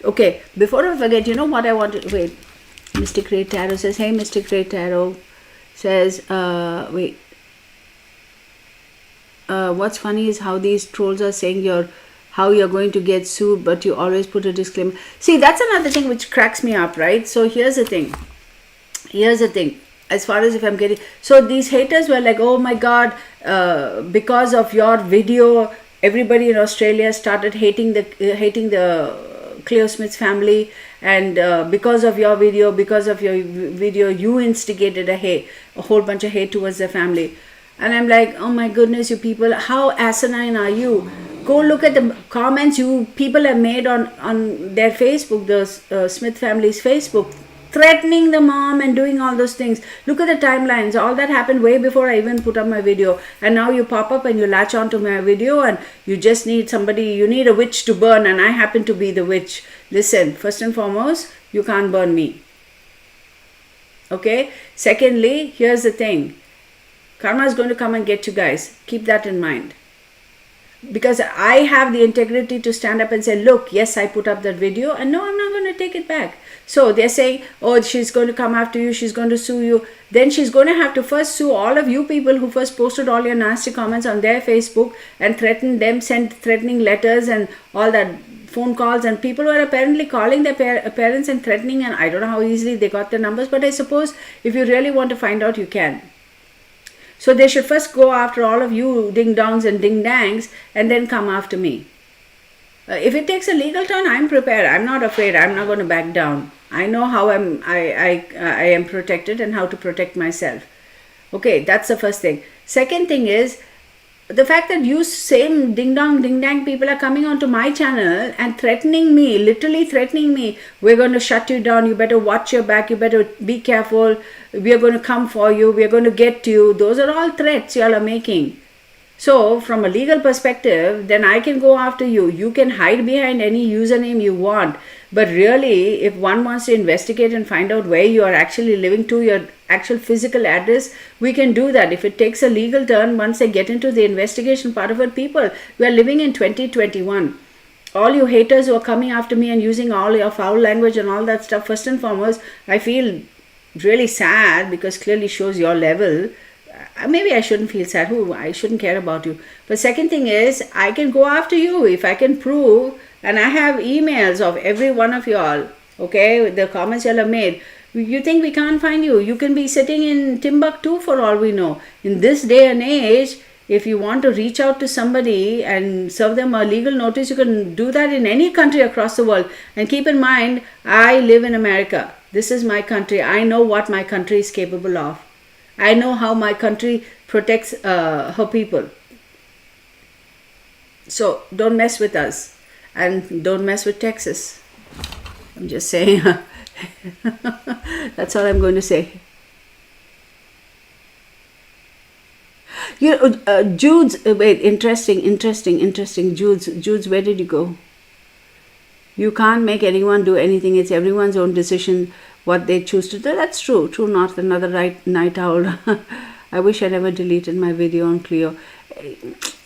Okay, before I forget, you know what I wanted? Wait, Mystic Ray Tarot says, hey, Mystic Ray Tarot says, wait. what's funny is how these trolls are saying how you're going to get sued, but you always put a disclaimer. See, that's another thing which cracks me up, right? So here's the thing. As far as if I'm getting, so these haters were like, oh my god, because of your video, everybody in Australia started hating the Cleo Smith's family, and because of your video, you instigated a whole bunch of hate towards the family. And I'm like, oh my goodness, you people, how asinine are you? Go look at the comments you people have made on their Facebook, the Smith family's Facebook, threatening the mom and doing all those things. Look at the timelines. All that happened way before I even put up my video. And now you pop up and you latch onto my video and you just need somebody, you need a witch to burn, and I happen to be the witch. Listen, first and foremost, you can't burn me. Okay? Secondly, here's the thing. Karma is going to come and get you guys. Keep that in mind. Because I have the integrity to stand up and say, look, yes, I put up that video, and no, I'm not going to take it back. So they're saying, oh, she's going to come after you, she's going to sue you. Then she's going to have to first sue all of you people who first posted all your nasty comments on their Facebook and threatened them, sent threatening letters and all that, phone calls, and people were apparently calling their parents and threatening, and I don't know how easily they got the numbers, but I suppose if you really want to find out, you can. So they should first go after all of you ding-dongs and ding-dangs and then come after me. If it takes a legal turn, I'm prepared. I'm not afraid. I'm not going to back down. I know how I am protected and how to protect myself. Okay, that's the first thing. Second thing is the fact that you same ding-dong, ding-dang people are coming onto my channel and threatening me, literally threatening me. We're going to shut you down. You better watch your back. You better be careful. We are going to come for you. We are going to get you. Those are all threats y'all are making. So from a legal perspective, then I can go after you. You can hide behind any username you want. But really, if one wants to investigate and find out where you are actually living to, your actual physical address, we can do that. If it takes a legal turn, once they get into the investigation part of it, people, we are living in 2021. All you haters who are coming after me and using all your foul language and all that stuff, first and foremost, I feel really sad because clearly shows your level. Maybe I shouldn't feel sad. I shouldn't care about you. But second thing is, I can go after you if I can prove, and I have emails of every one of y'all, okay, the comments y'all have made. You think we can't find you? You can be sitting in Timbuktu for all we know. In this day and age, if you want to reach out to somebody and serve them a legal notice, you can do that in any country across the world. And keep in mind, I live in America. This is my country. I know what my country is capable of. I know how my country protects her people. So don't mess with us, and don't mess with Texas. I'm just saying. That's all I'm going to say. Jude's, wait, interesting. Jude's, where did you go? You can't make anyone do anything. It's everyone's own decision what they choose to do. That's true. True, not another night owl. I wish I never deleted my video on Cleo.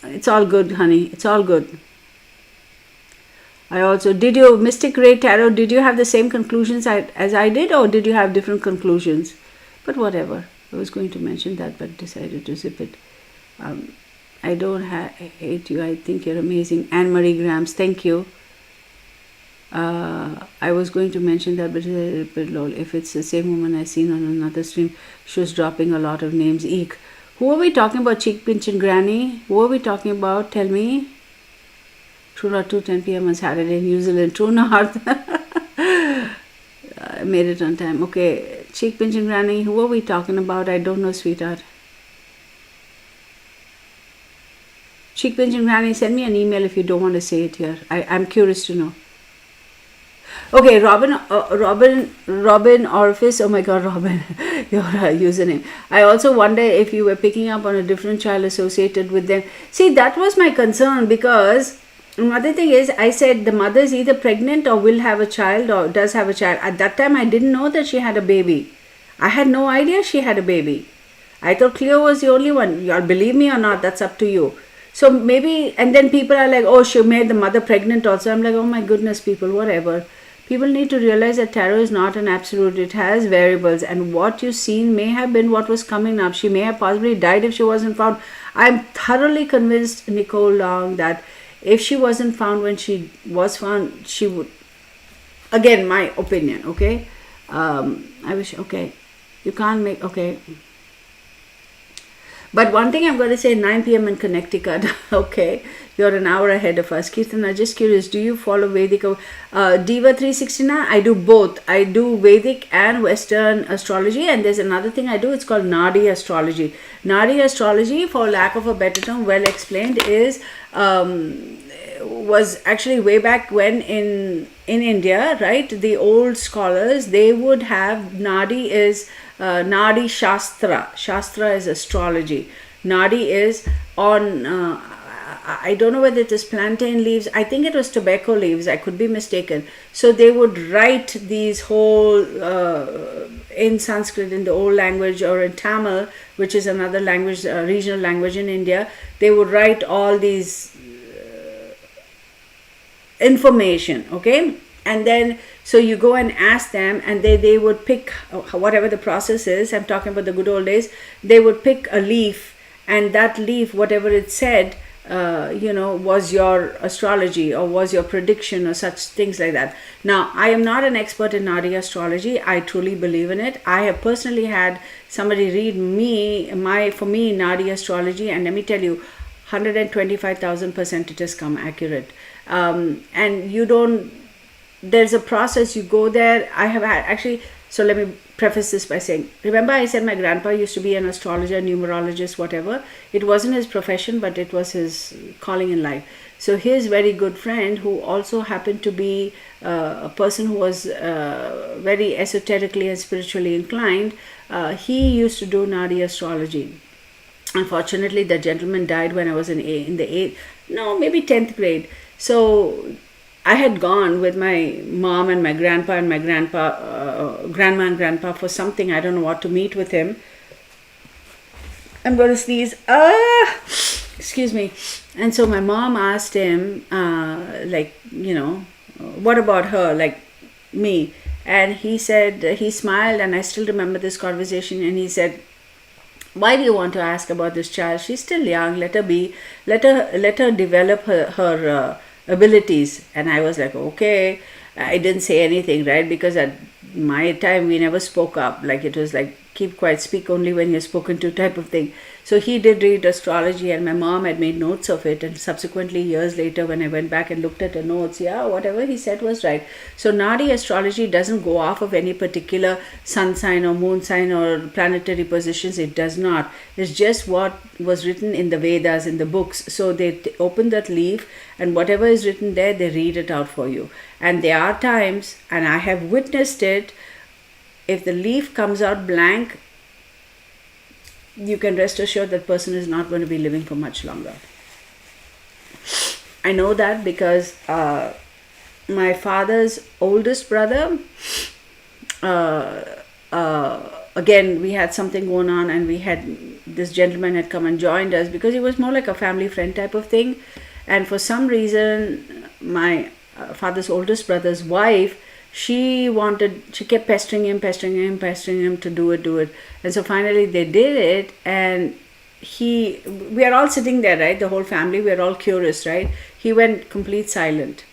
It's all good, honey. It's all good. Mystic Ray Tarot, did you have the same conclusions as I did, or did you have different conclusions? But whatever. I was going to mention that, but decided to zip it. I don't hate you. I think you're amazing. Anne-Marie Grams, thank you. I was going to mention that, but if it's the same woman I seen on another stream, she was dropping a lot of names. Eek. Who are we talking about? Cheek Pinch and Granny? Who are we talking about? Tell me. True North 2:10 p.m. on Saturday in New Zealand. True North. I made it on time. Okay. Cheek Pinch and Granny. Who are we talking about? I don't know, sweetheart. Cheek Pinch and Granny, send me an email if you don't want to say it here. I'm curious to know. Okay, Robin Orifice. Oh my God, Robin, your username. I also wonder if you were picking up on a different child associated with them. See, that was my concern, because another thing is, I said the mother is either pregnant or will have a child or does have a child. At that time, I didn't know that she had a baby. I had no idea she had a baby. I thought Cleo was the only one. Y'all believe me or not, that's up to you. So maybe, and then people are like, oh, she made the mother pregnant also. I'm like, oh my goodness, people, whatever. people need to realize that tarot is not an absolute. It has variables, and what you've seen may have been what was coming up. She may have possibly died if she wasn't found. I'm thoroughly convinced, Nicole Long, that if she wasn't found when she was found, she would, again, my opinion, okay? I wish, okay, you can't make, okay. But one thing I'm going to say, 9 p.m. in Connecticut, okay, you're an hour ahead of us. Kirtana, just curious, do you follow Vedic? Diva 369, I do both. I do Vedic and Western astrology, and there's another thing I do, it's called Nadi astrology. Nadi astrology, for lack of a better term, well explained, is was actually way back when in India, right, the old scholars, they would have Nadi is Nadi Shastra. Shastra is astrology. Nadi is on, I don't know whether it is plantain leaves. I think it was tobacco leaves. I could be mistaken. So they would write these whole, in Sanskrit, in the old language, or in Tamil, which is another language, regional language in India. They would write all these information, okay? And then, so you go and ask them, and they would pick whatever the process is. I'm talking about the good old days. They would pick a leaf, and that leaf, whatever it said, was your astrology or was your prediction or such things like that. Now, I am not an expert in Nadi astrology. I truly believe in it. I have personally had somebody read for me Nadi astrology, and let me tell you, 125,000% it has come accurate. And you don't, there's a process, you go there. I have had, actually, so let me preface this by saying, remember I said my grandpa used to be an astrologer, numerologist, whatever. It wasn't his profession, but it was his calling in life. So his very good friend, who also happened to be a person who was very esoterically and spiritually inclined, he used to do Nadi astrology. Unfortunately, the gentleman died when I was in the 8th, no, maybe 10th grade. So I had gone with my mom and my grandpa and my grandma and grandpa for something, I don't know what, to meet with him. I'm going to sneeze. Excuse me. And so my mom asked him, what about her, like me? And he said, he smiled, and I still remember this conversation, and he said, why do you want to ask about this child? She's still young. Let her be. Let her develop her abilities. And I was like, okay. I didn't say anything, right? Because at my time, we never spoke up. Like, it was like, keep quiet, speak only when you're spoken to type of thing. So he did read astrology, and my mom had made notes of it. And subsequently, years later, when I went back and looked at the notes, yeah, whatever he said was right. So Nadi astrology doesn't go off of any particular sun sign or moon sign or planetary positions. It does not. It's just what was written in the Vedas, in the books. So they open that leaf, and whatever is written there, they read it out for you. And there are times, and I have witnessed it, if the leaf comes out blank, you can rest assured that person is not going to be living for much longer. I know that because my father's oldest brother, again, we had something going on, and this gentleman had come and joined us because he was more like a family friend type of thing. And for some reason, my father's oldest brother's wife, she kept pestering him to do it. And so finally they did it, and we are all sitting there, right? The whole family, we are all curious, right? He went complete silent.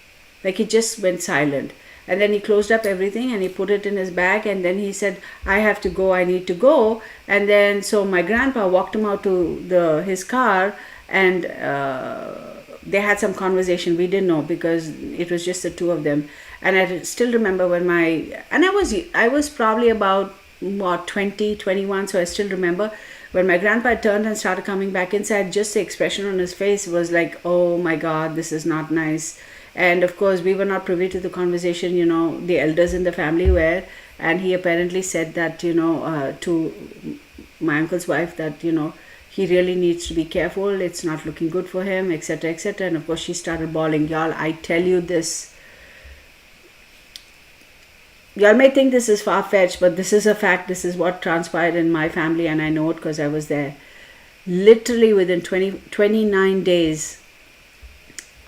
Like, he just went silent. And then he closed up everything and he put it in his bag, and then he said, I have to go, I need to go. And then so my grandpa walked him out to his car, and they had some conversation. We didn't know because it was just the two of them. And I still remember when I was probably about 20, 21, so I still remember when my grandpa turned and started coming back inside, just the expression on his face was like, oh my God, this is not nice. And of course, we were not privy to the conversation, the elders in the family were, and he apparently said that, to my uncle's wife that, he really needs to be careful, it's not looking good for him, etc., etc. And of course, she started bawling. Y'all, I tell you this, y'all may think this is far-fetched, but this is a fact. This is what transpired in my family, and I know it because I was there. Literally within 29 days,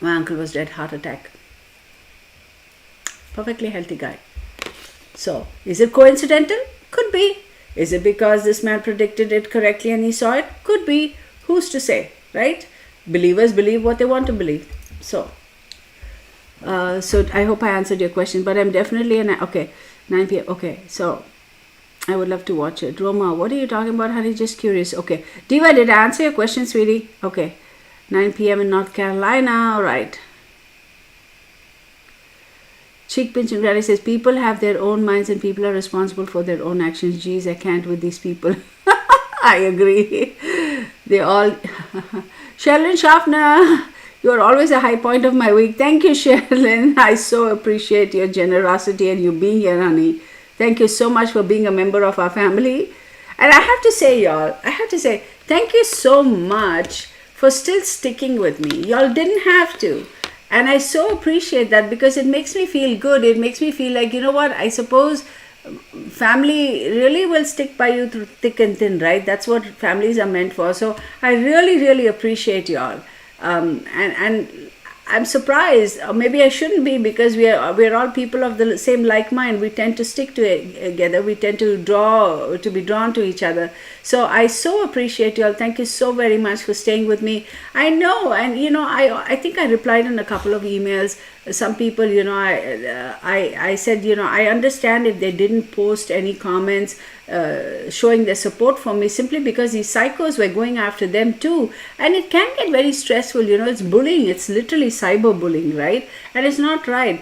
my uncle was dead, heart attack. Perfectly healthy guy. So, is it coincidental? Could be. Is it because this man predicted it correctly and he saw it? Could be. Who's to say, right? Believers believe what they want to believe. So I hope I answered your question, but I'm definitely okay, 9 p.m. Okay, so I would love to watch it. Roma, what are you talking about, honey? Just curious. Okay. Diva, did I answer your question, sweetie? Okay. 9 p.m. in North Carolina. All right. Cheek pinch and Granny says, people have their own minds and people are responsible for their own actions. Geez, I can't with these people. I agree. They all... Sherilyn Schaffner, you are always a high point of my week. Thank you, Sherilyn. I so appreciate your generosity and you being here, honey. Thank you so much for being a member of our family. And I have to say, y'all, thank you so much for still sticking with me. Y'all didn't have to. And I so appreciate that because it makes me feel good. It makes me feel like, you know what, I suppose family really will stick by you through thick and thin, right? That's what families are meant for. So I really, really appreciate y'all. And I'm surprised, or maybe I shouldn't be, because we're all people of the same like mind. We tend to stick together. We tend to be drawn to each other. So I so appreciate you all. Thank you so very much for staying with me. I know, and I think I replied in a couple of emails. Some people, I said, I understand if they didn't post any comments showing their support for me, simply because these psychos were going after them too. And it can get very stressful, it's bullying. It's literally cyberbullying, right? And it's not right.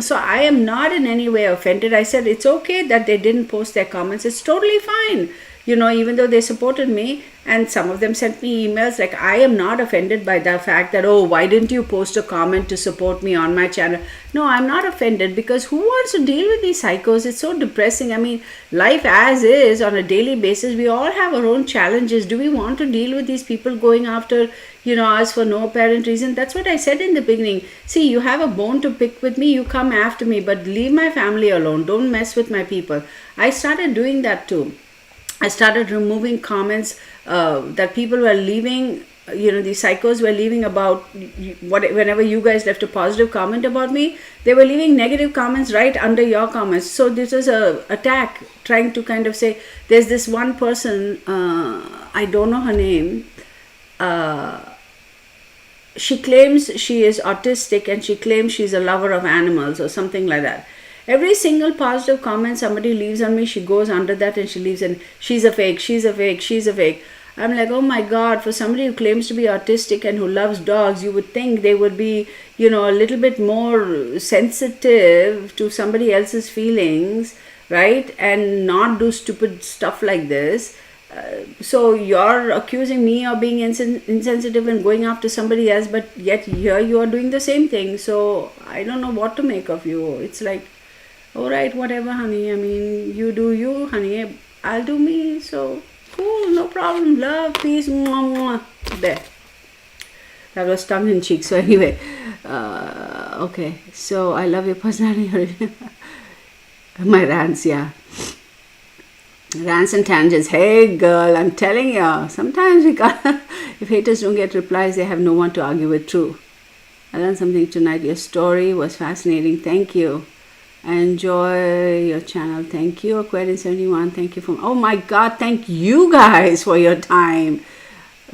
So I am not in any way offended. I said it's okay that they didn't post their comments. It's totally fine. Even though they supported me, and some of them sent me emails, like, I am not offended by the fact that, oh, why didn't you post a comment to support me on my channel? No, I'm not offended, because who wants to deal with these psychos? It's so depressing. I mean, life as is on a daily basis, we all have our own challenges. Do we want to deal with these people going after, us for no apparent reason? That's what I said in the beginning. See, you have a bone to pick with me, you come after me, but leave my family alone. Don't mess with my people. I started doing that too. I started removing comments that people were leaving, these psychos were leaving about whenever you guys left a positive comment about me, they were leaving negative comments right under your comments. So this is a attack, trying to kind of say, there's this one person, I don't know her name, she claims she is autistic and she claims she's a lover of animals or something like that. Every single positive comment somebody leaves on me, she goes under that and she leaves, and she's a fake, she's a fake, she's a fake. I'm like, oh my God, for somebody who claims to be autistic and who loves dogs, you would think they would be, a little bit more sensitive to somebody else's feelings, right? And not do stupid stuff like this. So you're accusing me of being insensitive and going after somebody else, but yet here you are doing the same thing. So I don't know what to make of you. It's like, all right, whatever, honey. I mean, you do you, honey. I'll do me. So cool, no problem. Love, peace, mwah, mwah. There. That was tongue in cheek. So anyway, okay. So I love your personality. My rants, yeah. Rants and tangents. Hey girl, I'm telling you, sometimes we can't. If haters don't get replies, they have no one to argue with. True. I learned something tonight. Your story was fascinating. Thank you. I enjoy your channel. Thank you, Aquarian 71. Thank you oh my God, thank you guys for your time.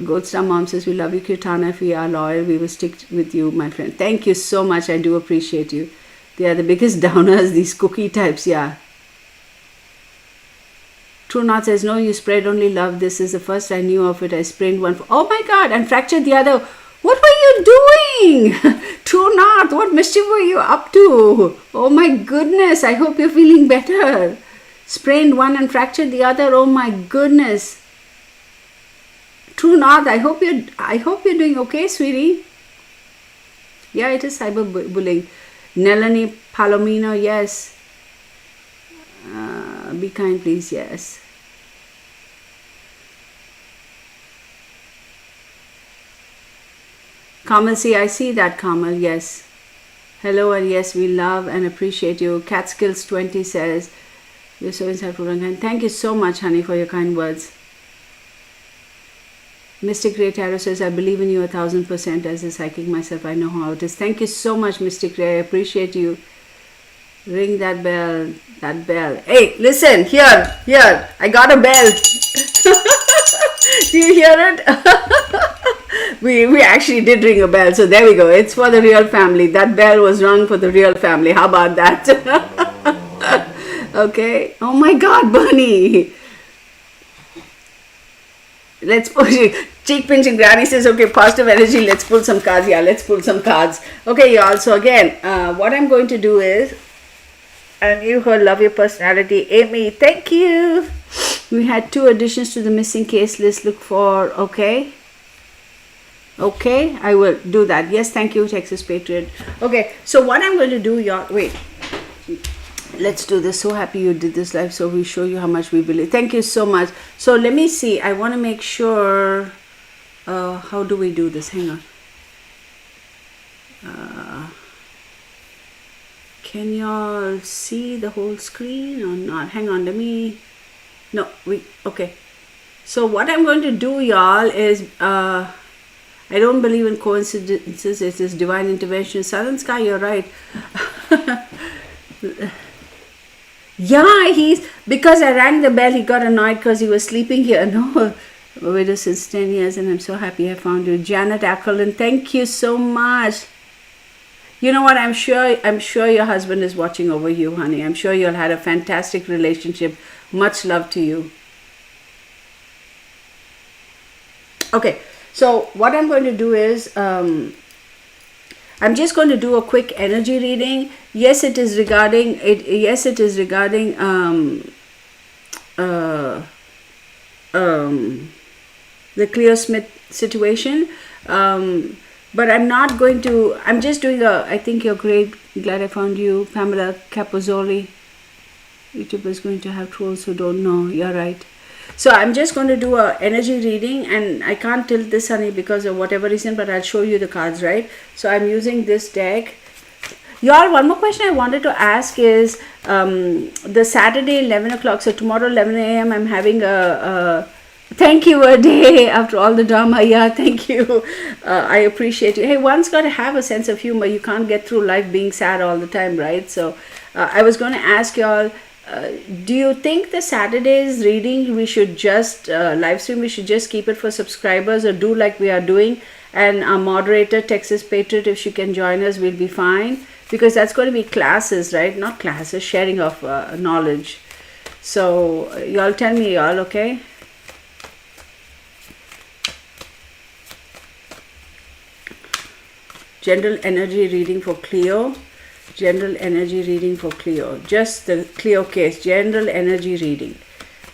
Gold Star Mom says, we love you, Kirtana. If we are loyal, we will stick with you, my friend. Thank you so much. I do appreciate you. They are the biggest downers, these cookie types, yeah. True Not says, no, you spread only love. This is the first I knew of it. I sprained one. Oh my God, and fractured the other. What were you doing? True North, what mischief were you up to? Oh my goodness, I hope you're feeling better. Sprained one and fractured the other. Oh my goodness. True North, I hope you're doing okay, sweetie. Yeah, it is cyberbullying. Nelani Palomino, yes. Be kind, please, yes. Kamal, see, I see that, Kamal, yes. Hello, and yes, we love and appreciate you. Catskills 20 says, you're so insightful and kind. Thank you so much, honey, for your kind words. Mystic Ray Tarot says, I believe in you 1000%. As a psychic myself, I know how it is. Thank you so much, Mystic Ray. I appreciate you. Ring that bell. That bell. Hey, listen, here. I got a bell. Do you hear it? we actually did ring a bell. So there we go. It's for the real family. That bell was rung for the real family. How about that? Okay. Oh my God, Bernie. Let's push it. Cheek pinching. Granny says, okay, positive energy. Let's pull some cards. Yeah, let's pull some cards. Okay, y'all. So again, what I'm going to do is, and you heard love your personality. Amy, thank you. We had 2 additions to the missing case list. Look for, okay. Okay, I will do that. Yes, thank you, Texas Patriot. Okay, so what I'm going to do, y'all, wait. Let's do this. So happy you did this live, so we show you how much we believe. Thank you so much. So let me see. I want to make sure, how do we do this? Hang on. Can y'all see the whole screen or not? Hang on, let me, no, okay. So what I'm going to do, y'all, is, I don't believe in coincidences. It is divine intervention. Southern Sky, you're right. Yeah, because I rang the bell, he got annoyed because he was sleeping here. No, widow since 10 years, and I'm so happy I found you. Janet Ackerlin, thank you so much. You know what, I'm sure your husband is watching over you, honey. I'm sure you'll had a fantastic relationship. Much love to you. Okay, so what I'm going to do is, I'm just going to do a quick energy reading. Yes, it is regarding the Cleo Smith situation. But I'm not going to, I'm just doing I think you're great. Glad I found you. Pamela Capozzoli. YouTube is going to have trolls who don't know. You're right. So I'm just going to do a energy reading, and I can't tilt this, honey, because of whatever reason, but I'll show you the cards, right? So I'm using this deck. Y'all, one more question I wanted to ask is, the Saturday 11 o'clock, so tomorrow 11 a.m. I'm having thank you a day after all the drama. Yeah, thank you. I appreciate you. Hey, one's got to have a sense of humor. You can't get through life being sad all the time, right? So I was going to ask y'all, do you think the Saturday's reading we should just live stream, we should just keep it for subscribers, or do like we are doing, and our moderator Texas Patriot, if she can join us, we'll be fine, because that's going to be classes, right? Not classes, sharing of knowledge. So y'all tell me, y'all, okay? General energy reading for Cleo. General energy reading for Cleo. Just the Cleo case. General energy reading.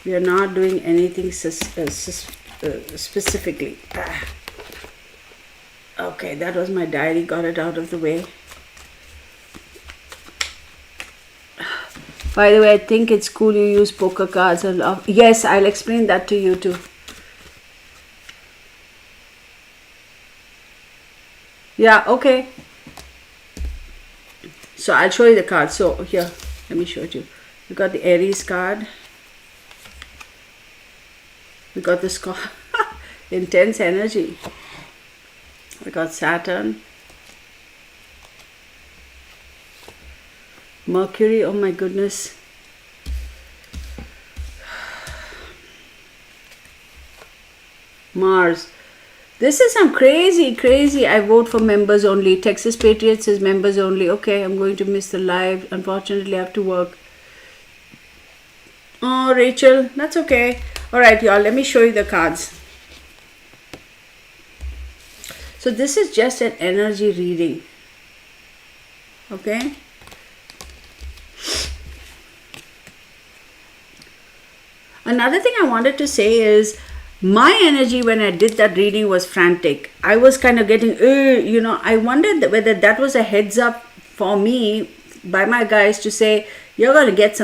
We are not doing anything specifically. Okay, that was my diary. Got it out of the way. By the way, I think it's cool you use poker cards. Yes, I'll explain that to you too. Yeah, okay. So I'll show you the card. So here, let me show it you. We got the Aries card. We got this card. Intense energy. We got Saturn. Mercury, oh my goodness. Mars. This is some crazy. I vote for members only. Texas Patriots is members only. Okay, I'm going to miss the live. Unfortunately, I have to work. Oh, Rachel, that's okay. All right, y'all, let me show you the cards. So this is just an energy reading. Okay. Another thing I wanted to say is, my energy when I did that reading was frantic. I was kind of getting, I wondered whether that was a heads up for me by my guys to say, you're going to get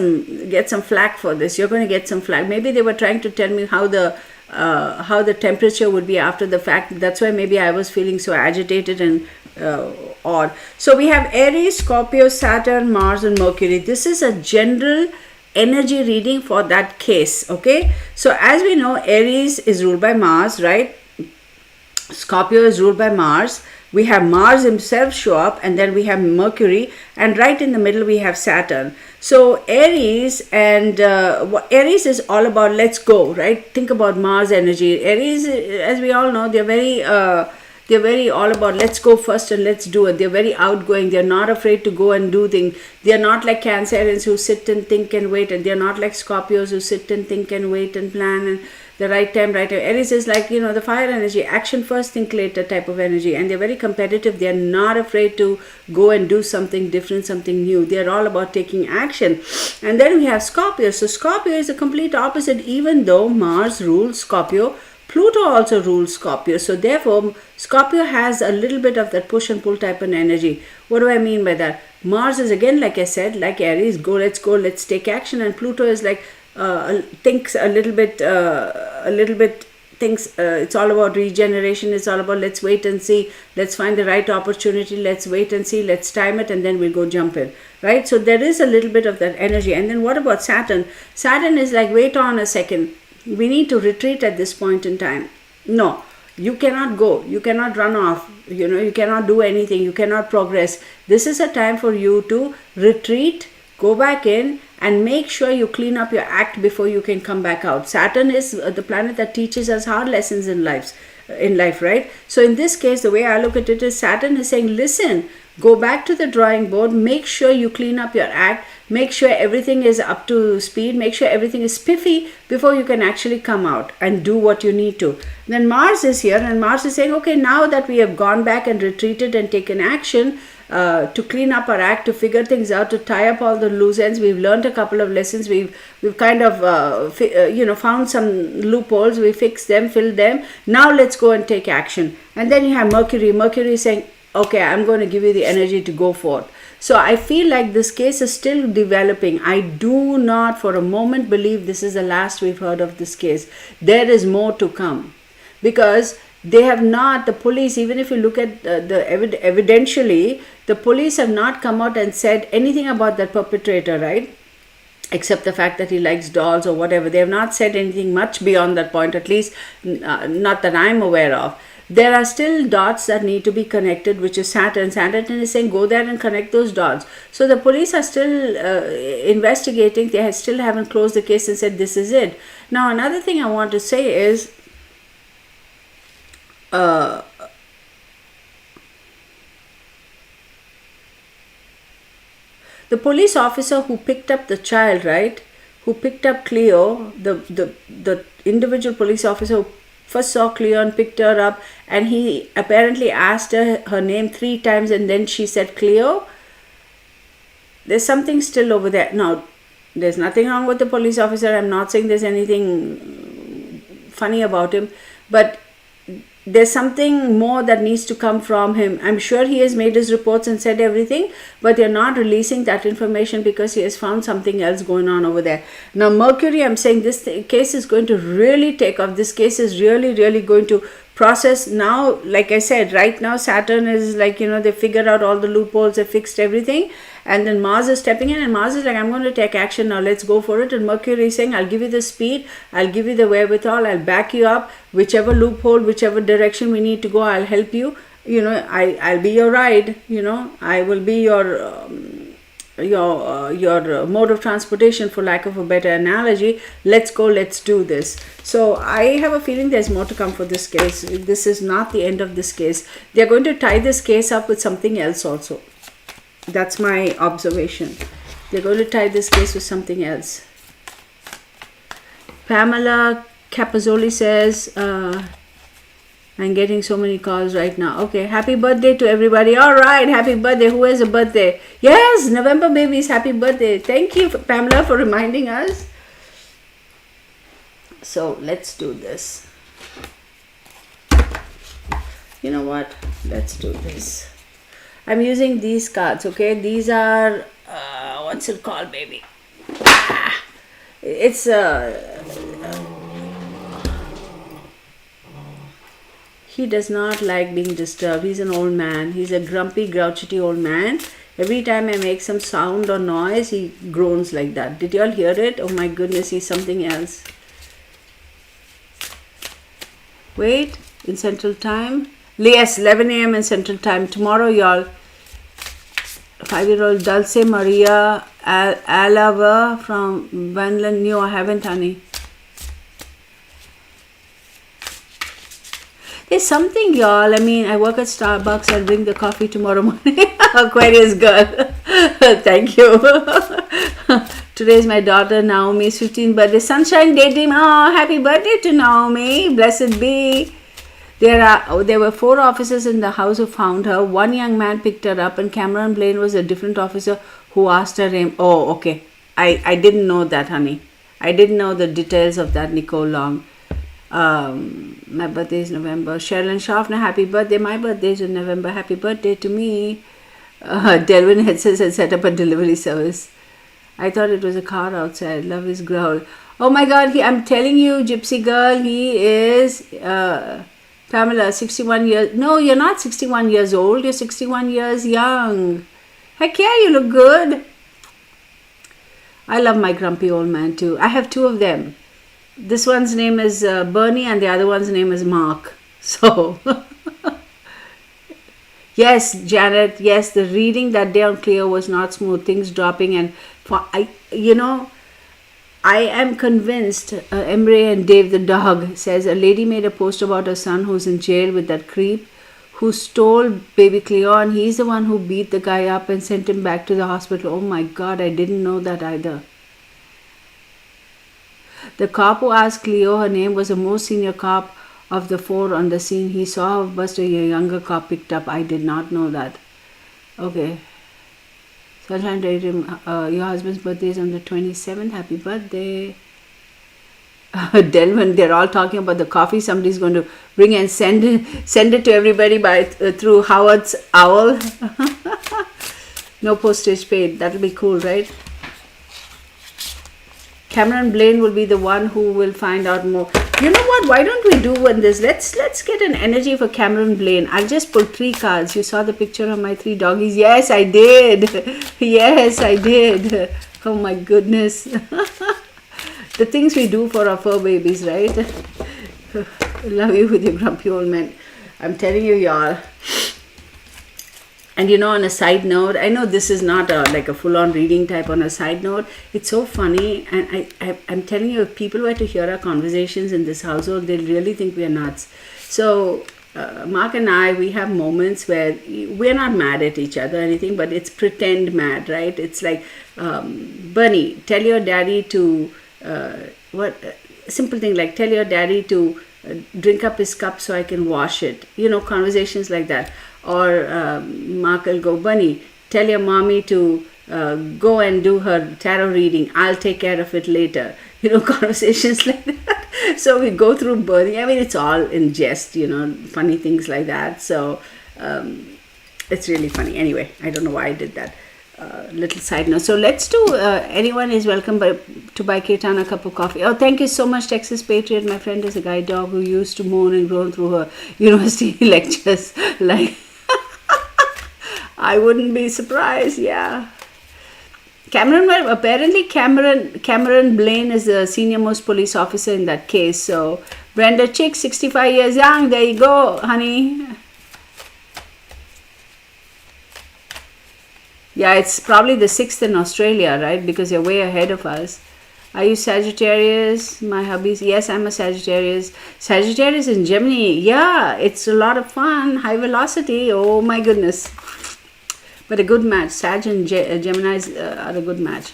some flack for this. You're going to get some flack. Maybe they were trying to tell me how the temperature would be after the fact. That's why maybe I was feeling so agitated and odd. So we have Aries, Scorpio, Saturn, Mars, and Mercury. This is a general energy reading for that case. Okay, so as we know, Aries is ruled by Mars, right? Scorpio is ruled by Mars. We have Mars himself show up, and then we have Mercury, and right in the middle we have Saturn. So Aries, and Aries is all about let's go, right? Think about Mars energy. Aries, as we all know, they're very all about let's go first and let's do it. They're very outgoing. They're not afraid to go and do things. They're not like Cancerians who sit and think and wait, and they're not like Scorpios who sit and think and wait and plan and the right time, right time. Aries is like, the fire energy, action first, think later type of energy, and they're very competitive. They're not afraid to go and do something different, something new. They're all about taking action. And then we have Scorpio. So Scorpio is the complete opposite. Even though Mars rules Scorpio, Pluto also rules Scorpio. So therefore, Scorpio has a little bit of that push and pull type of energy. What do I mean by that? Mars is, again, like I said, like Aries, go, let's take action. And Pluto is like, thinks a little bit, thinks it's all about regeneration. It's all about let's wait and see. Let's find the right opportunity. Let's wait and see. Let's time it, and then we'll go jump in. Right? So there is a little bit of that energy. And then what about Saturn? Saturn is like, wait on a second. We need to retreat at this point in time. No, you cannot go. You cannot run off. You cannot do anything. You cannot progress. This is a time for you to retreat, go back in, and make sure you clean up your act before you can come back out. Saturn is the planet that teaches us hard lessons in life, right? So in this case, the way I look at it is Saturn is saying, listen, go back to the drawing board, make sure you clean up your act, make sure everything is up to speed, make sure everything is spiffy before you can actually come out and do what you need to. Then Mars is here, and Mars is saying, okay, now that we have gone back and retreated and taken action, to clean up our act, to figure things out, to tie up all the loose ends. We've learned a couple of lessons. We've kind of found some loopholes. We fixed them, filled them. Now let's go and take action. And then you have Mercury. Mercury is saying, okay, I'm going to give you the energy to go forth. So I feel like this case is still developing. I do not for a moment believe this is the last we've heard of this case. There is more to come, because they have not, the police, even if you look at evidentially, the police have not come out and said anything about that perpetrator, right? Except the fact that he likes dolls or whatever. They have not said anything much beyond that point, at least not that I'm aware of. There are still dots that need to be connected, which is Saturn. Saturn is saying, go there and connect those dots. So the police are still investigating. They still haven't closed the case and said, this is it. Now, another thing I want to say is, the police officer who picked up the child, right, who picked up Cleo, the individual police officer who first saw Cleo and picked her up, and he apparently asked her name 3 times, and then she said Cleo. There's something still over there. Now, there's nothing wrong with the police officer. I'm not saying there's anything funny about him, but there's something more that needs to come from him. I'm sure he has made his reports and said everything, but they're not releasing that information because he has found something else going on over there. Now, Mercury, I'm saying this case is going to really take off. This case is really, really going to process now. Like I said, right now, Saturn is like, they figured out all the loopholes, they fixed everything. And then Mars is stepping in, and Mars is like, I'm going to take action now, let's go for it. And Mercury is saying, I'll give you the speed, I'll give you the wherewithal, I'll back you up, whichever loophole, whichever direction we need to go, I'll help you. I'll be your ride, I will be your mode of transportation, for lack of a better analogy. Let's go, let's do this. So I have a feeling there's more to come for this case. This is not the end of this case. They're going to tie this case up with something else also. That's my observation. They're going to tie this case with something else. Pamela Capazzoli says, I'm getting so many calls right now. Okay, happy birthday to everybody. All right, happy birthday. Who has a birthday? Yes, November babies, happy birthday. Thank you, Pamela, for reminding us. So let's do this. You know what? Let's do this. I'm using these cards, okay? These are, what's it called, baby? It's, he does not like being disturbed. He's an old man. He's a grumpy, grouchy old man. Every time I make some sound or noise, he groans like that. Did you all hear it? Oh my goodness, he's something else. Wait, in Central Time. Yes, 11 a.m. in Central Time. Tomorrow, y'all. 5-year-old Dulce Maria Alava from Vanland. No, I haven't, honey. There's something, y'all. I mean, I work at Starbucks. I'll bring the coffee tomorrow morning. Aquarius girl. Thank you. Today is my daughter Naomi's 15th birthday. Sunshine daydream. Oh, happy birthday to Naomi. Blessed be. There were 4 officers in the house who found her. One young man picked her up, and Cameron Blaine was a different officer who asked her name. Oh, okay. I didn't know that, honey. I didn't know the details of that, Nicole Long. My birthday is November. Sherilyn Schaffner, happy birthday. My birthday is in November. Happy birthday to me. Delvin Hetzes had set up a delivery service. I thought it was a car outside. Love his growl. Oh my God, I'm telling you, Gypsy girl, he is Pamela, 61 years. No, you're not 61 years old. You're 61 years young. Heck yeah, you look good. I love my grumpy old man too. I have 2 of them. This one's name is Bernie and the other one's name is Mark. So, yes, Janet, yes, the reading that day on Cleo was not smooth. Things dropping and, I am convinced, Emre and Dave the dog says, a lady made a post about her son who's in jail with that creep who stole baby Cleo, and he's the one who beat the guy up and sent him back to the hospital. Oh my God, I didn't know that either. The cop who asked Cleo her name was the most senior cop of the 4 on the scene. He saw her bust a younger cop picked up. I did not know that. Okay. Sunshine Daydream, your husband's birthday is on the 27th. Happy birthday. Delvin, they're all talking about the coffee somebody's going to bring and send it to everybody through Howard's Owl. No postage paid. That'll be cool, right? Cameron Blaine will be the one who will find out more. You know what? Why don't we do one this? Let's get an energy for Cameron Blaine. I'll just pull 3 cards. You saw the picture of my 3 doggies. Yes, I did. Yes, I did. Oh my goodness. The things we do for our fur babies, right? Love you with your grumpy old man. I'm telling you, y'all. And on a side note, I know this is not like a full-on reading type. On a side note, it's so funny, and I'm telling you, if people were to hear our conversations in this household, they'll really think we're nuts. So Mark and I, we have moments where we're not mad at each other or anything, but it's pretend mad, right? It's like, Bernie, tell your daddy to, simple thing like tell your daddy to drink up his cup so I can wash it. Conversations like that. Or Mark will go, Bunny, tell your mommy to go and do her tarot reading. I'll take care of it later. Conversations like that. So we go through Bernie. I mean, it's all in jest, funny things like that. So it's really funny. Anyway, I don't know why I did that. Little side note. So let's do, anyone is welcome to buy Ketan a cup of coffee. Oh, thank you so much, Texas Patriot. My friend is a guide dog who used to moan and groan through her university lectures. Like, I wouldn't be surprised, yeah. Apparently Cameron Blaine is the senior most police officer in that case. So Brenda Chick, 65 years young. There you go, honey. Yeah, it's probably the 6th in Australia, right? Because you're way ahead of us. Are you Sagittarius? My hubbies. Yes, I'm a Sagittarius. Sagittarius in Gemini. Yeah, it's a lot of fun. High velocity. Oh my goodness. But a good match. Sag and Geminis are a good match.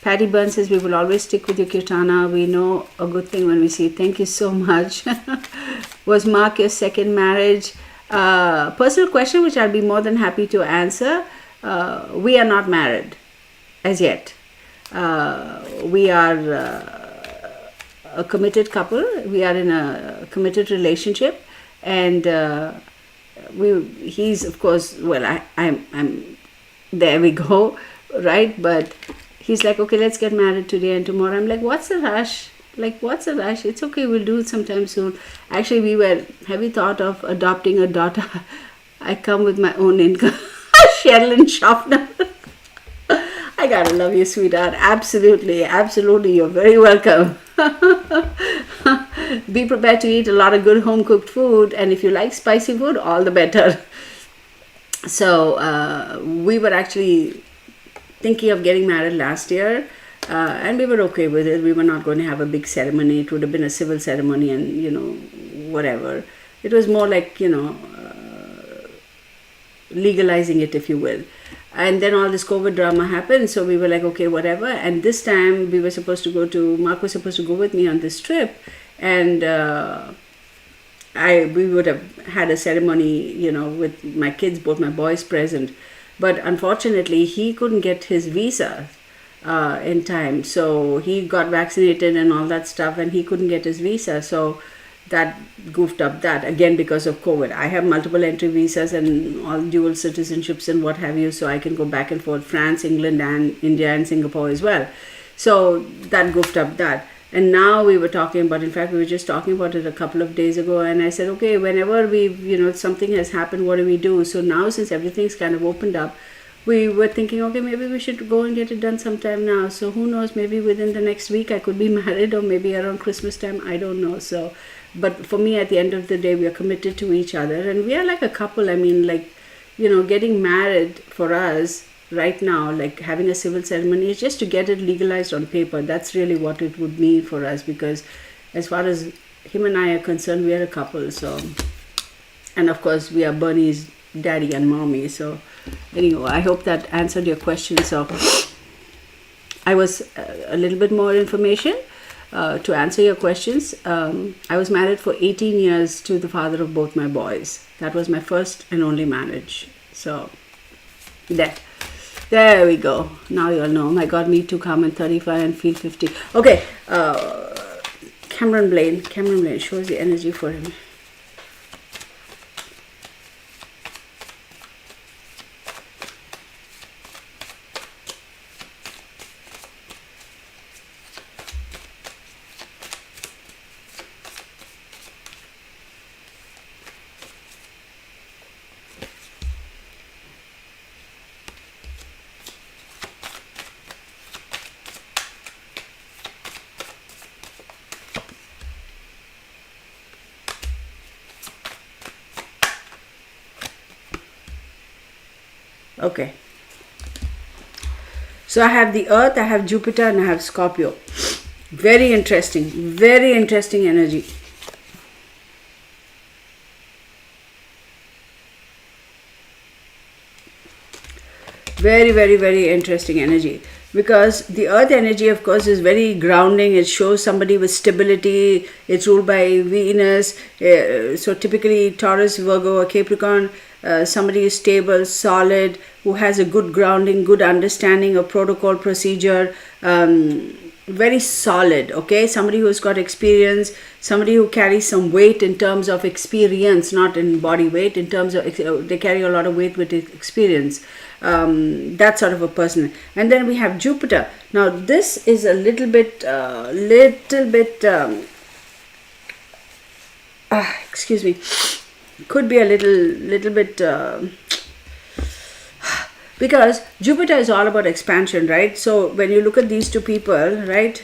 Patty Burns says, we will always stick with you, Kirtana. We know a good thing when we see it. Thank you so much. Was Mark your second marriage? Personal question, which I'll be more than happy to answer. We are not married as yet. We are a committed couple. We are in a committed relationship, and he's of course, well, I'm there we go, right? But he's like, okay, let's get married today and tomorrow. I'm like, what's the rush? It's okay, we'll do it sometime soon. Actually, have you thought of adopting a daughter? I come with my own income. Sherilyn Schaffner. I gotta love you, sweetheart. Absolutely, you're very welcome. be prepared to eat a lot of good home cooked food, and if you like spicy food, all the better. So we were actually thinking of getting married last year, and we were okay with it. We were not going to have a big ceremony. It would have been a civil ceremony, and whatever. It was more like legalizing it, if you will. And then all this COVID drama happened, so we were like, okay, whatever. And this time we were supposed to Mark was supposed to go with me on this trip, and we would have had a ceremony, with my kids, both my boys present. But unfortunately, he couldn't get his visa in time. So he got vaccinated and all that stuff, and he couldn't get his visa. So that goofed up that, again, because of COVID. I have multiple entry visas and all dual citizenships and what have you, so I can go back and forth, France, England, and India and Singapore as well. So that goofed up that. And now we were talking about, in fact, we were just talking about it a couple of days ago, and I said, okay, whenever something has happened, what do we do? So now, since everything's kind of opened up, we were thinking, okay, maybe we should go and get it done sometime now. So who knows, maybe within the next week I could be married, or maybe around Christmas time, I don't know. So, but for me, at the end of the day, we are committed to each other, and we are like a couple. I mean, getting married for us right now, like having a civil ceremony, is just to get it legalized on paper. That's really what it would mean for us, because as far as him and I are concerned, we are a couple. So, and of course, we are Bernie's daddy and mommy. So anyway, I hope that answered your question. So I was a little bit more information to answer your questions. I was married for 18 years to the father of both my boys. That was my first and only marriage. So there we go. Now you all know. My God, me too, Carmen, 35 and feel 50. Okay, Cameron Blaine shows the energy for him. Okay, so I have the Earth, I have Jupiter, and I have Scorpio. Very interesting energy. Very, very, very interesting energy. Because the Earth energy, of course, is very grounding. It shows somebody with stability. It's ruled by Venus. So typically Taurus, Virgo, or Capricorn, somebody is stable, solid, who has a good grounding, good understanding of protocol, procedure, very solid, okay? Somebody who's got experience, somebody who carries some weight in terms of experience, not in body weight, in terms of, they carry a lot of weight with experience. That sort of a person. And then we have Jupiter. Now this is a little bit, excuse me, could be a little bit, because Jupiter is all about expansion, right? So when you look at these two people, right,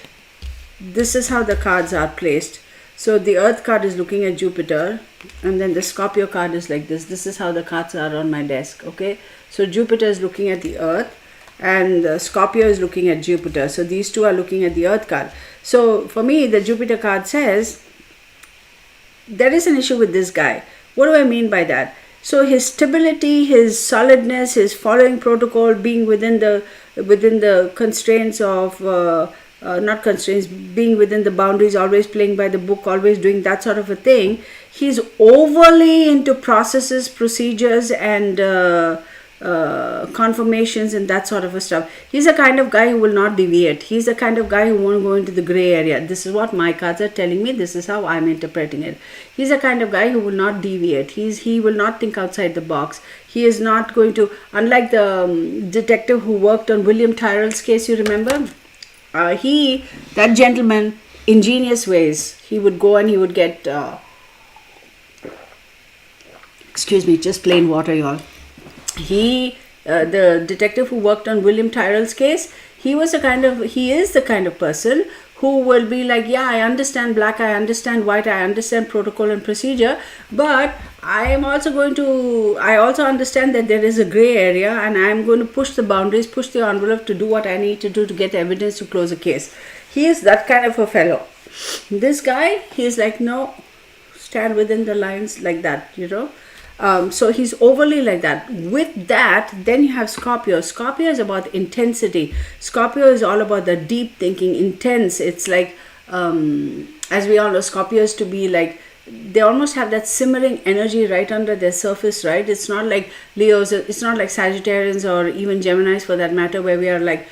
this is how the cards are placed. So the Earth card is looking at Jupiter, and then the Scorpio card is like this. This is how the cards are on my desk, okay? So Jupiter is looking at the Earth, and Scorpio is looking at Jupiter. So these two are looking at the Earth card. So for me, the Jupiter card says, there is an issue with this guy. What do I mean by that? So his stability, his solidness, his following protocol, being within the constraints of, not constraints, being within the boundaries, always playing by the book, always doing that sort of a thing. He's overly into processes, procedures, and confirmations and that sort of a stuff. He's the kind of guy who will not deviate. He's the kind of guy who won't go into the gray area. This is what my cards are telling me. This is how I'm interpreting it. He's the kind of guy who will not deviate. He will not think outside the box. He is not going to, unlike the detective who worked on William Tyrrell's case, you remember? That gentleman, ingenious ways, he would go and he would get, excuse me, just plain water, y'all. The detective who worked on William Tyrrell's case, he is the kind of person who will be like, yeah, I understand black, I understand white, I understand protocol and procedure, but I also understand that there is a gray area, and I'm going to push the boundaries, push the envelope to do what I need to do to get evidence to close a case. He is that kind of a fellow. This guy, he is like, no, stand within the lines, like that, so he's overly like that. With that, then you have Scorpio. Scorpio is about intensity. Scorpio is all about the deep thinking, intense. It's like, as we all know, Scorpios to be like, they almost have that simmering energy right under their surface, right? It's not like Leos, it's not like Sagittarians or even Geminis for that matter, where we are like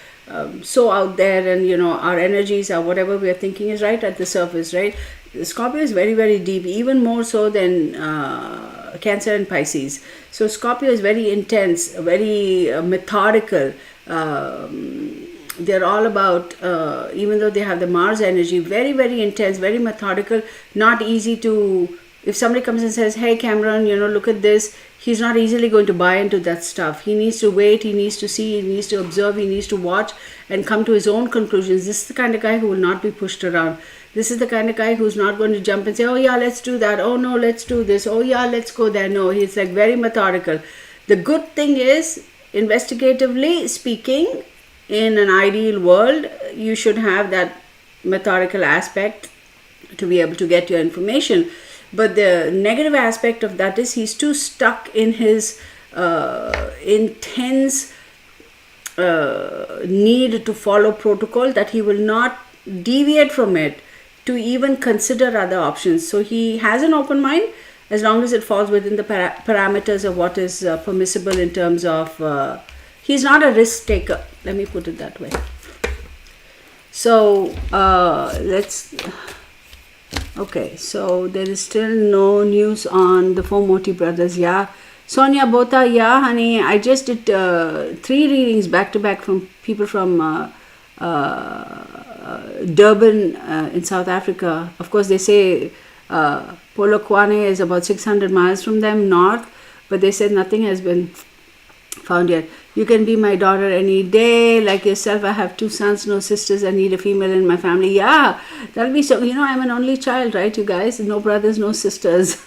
so out there, and our energies are whatever we are thinking is right at the surface, right? Scorpio is very, very deep, even more so than Cancer and Pisces. So Scorpio is very intense, very methodical. They're all about, even though they have the Mars energy, very, very intense, very methodical, not easy to, if somebody comes and says, hey Cameron, look at this, he's not easily going to buy into that stuff. He needs to wait, he needs to see, he needs to observe, he needs to watch and come to his own conclusions. This is the kind of guy who will not be pushed around. This is the kind of guy who's not going to jump and say, oh yeah, let's do that. Oh no, let's do this. Oh yeah, let's go there. No, he's like very methodical. The good thing is, investigatively speaking, in an ideal world, you should have that methodical aspect to be able to get your information. But the negative aspect of that is he's too stuck in his intense need to follow protocol that he will not deviate from it to even consider other options. So he has an open mind as long as it falls within the parameters of what is permissible in terms of, he's not a risk taker. Let me put it that way. So okay, so there is still no news on the Fomoti brothers. Yeah, Sonia Bota, yeah, honey, I just did 3 readings back to back from people from Durban in South Africa. Of course, they say Polokwane is about 600 miles from them north, but they said nothing has been found yet. You can be my daughter any day, like yourself. I have 2 sons, no sisters. I need a female in my family. Yeah, that'll be so. I'm an only child, right, you guys? No brothers, no sisters.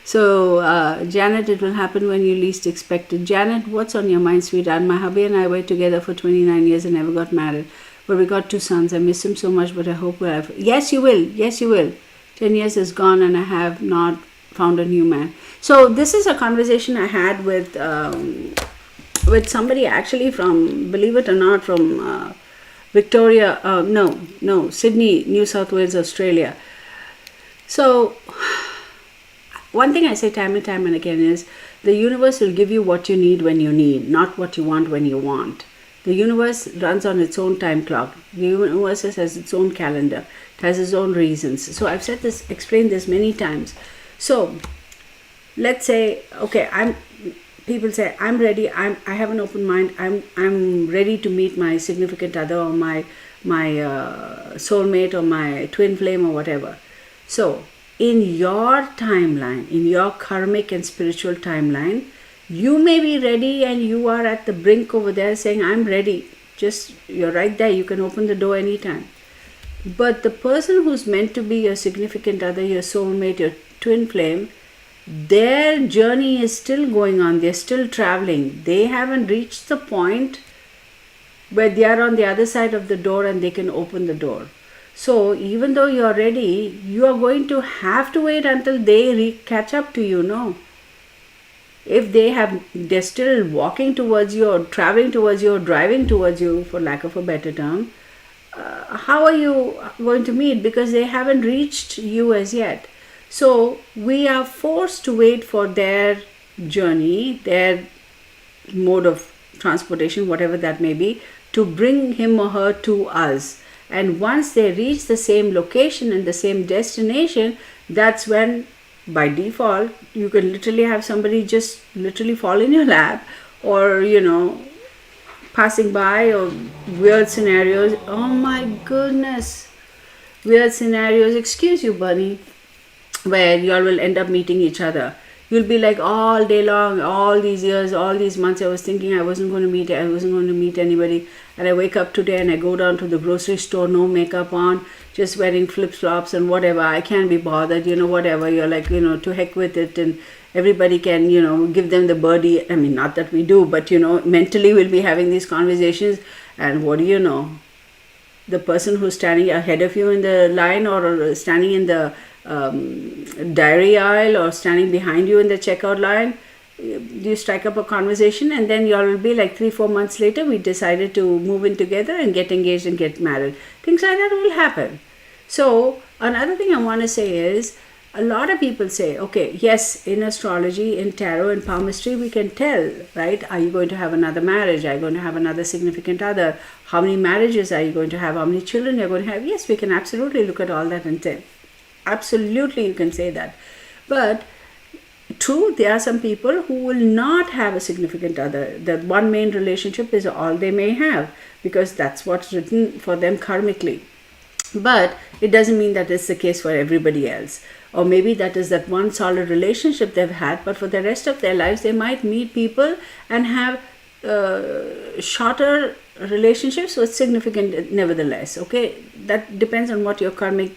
So, Janet, it will happen when you least expect it. Janet, what's on your mind, sweetheart? My hubby and I were together for 29 years and never got married. But we got 2 sons. I miss him so much, but I hope we'll have... Yes, you will. Yes, you will. 10 years is gone and I have not found a new man. So, this is a conversation I had with somebody actually from, believe it or not, from Victoria, Sydney, New South Wales, Australia. So, one thing I say time and time and again is, the universe will give you what you need when you need, not what you want when you want. The universe runs on its own time clock. The universe has its own calendar. It has its own reasons. So I've explained this many times. So let's say, okay, people say, I'm ready, I have an open mind, I'm ready to meet my significant other or my soulmate or my twin flame or whatever. So in your timeline, in your karmic and spiritual timeline, you may be ready and you are at the brink over there saying, I'm ready. Just, you're right there. You can open the door anytime. But the person who's meant to be your significant other, your soulmate, your twin flame, their journey is still going on. They're still traveling. They haven't reached the point where they are on the other side of the door and they can open the door. So even though you're ready, you are going to have to wait until they catch up to you, no? If they're still walking towards you or traveling towards you or driving towards you, for lack of a better term, how are you going to meet? Because they haven't reached you as yet. So we are forced to wait for their journey, their mode of transportation, whatever that may be, to bring him or her to us. And once they reach the same location and the same destination, that's when, by default, you can literally have somebody just literally fall in your lap, or, passing by, or weird scenarios. Oh my goodness. Weird scenarios, excuse you, bunny, where you all will end up meeting each other. You'll be like all day long, all these years, all these months, I was thinking I wasn't going to meet anybody. And I wake up today and I go down to the grocery store, no makeup on, just wearing flip-flops and whatever. I can't be bothered, whatever. You're like, to heck with it. And everybody can, give them the birdie. I mean, not that we do, but, mentally we'll be having these conversations. And what do you know? The person who's standing ahead of you in the line, or standing in the dairy aisle, or standing behind you in the checkout line, you strike up a conversation, and then you'll be like 3-4 months later, we decided to move in together and get engaged and get married. Things like that will happen. So another thing I want to say is, a lot of people say, okay, yes, in astrology, in tarot, in palmistry, we can tell, right? Are you going to have another marriage? Are you going to have another significant other? How many marriages are you going to have? How many children you're going to have? Yes, we can absolutely look at all that and tell. Absolutely, you can say that. But true, there are some people who will not have a significant other. That one main relationship is all they may have, because that's what's written for them karmically. But it doesn't mean that it's the case for everybody else. Or maybe that is that one solid relationship they've had, but for the rest of their lives, they might meet people and have shorter relationships with significant nevertheless. Okay, that depends on what your karmic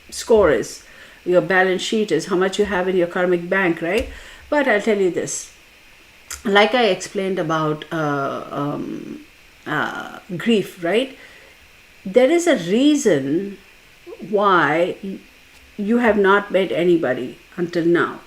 score is, your balance sheet is, how much you have in your karmic bank, right? But I'll tell you this, like I explained about grief, right? There is a reason why you have not met anybody until now.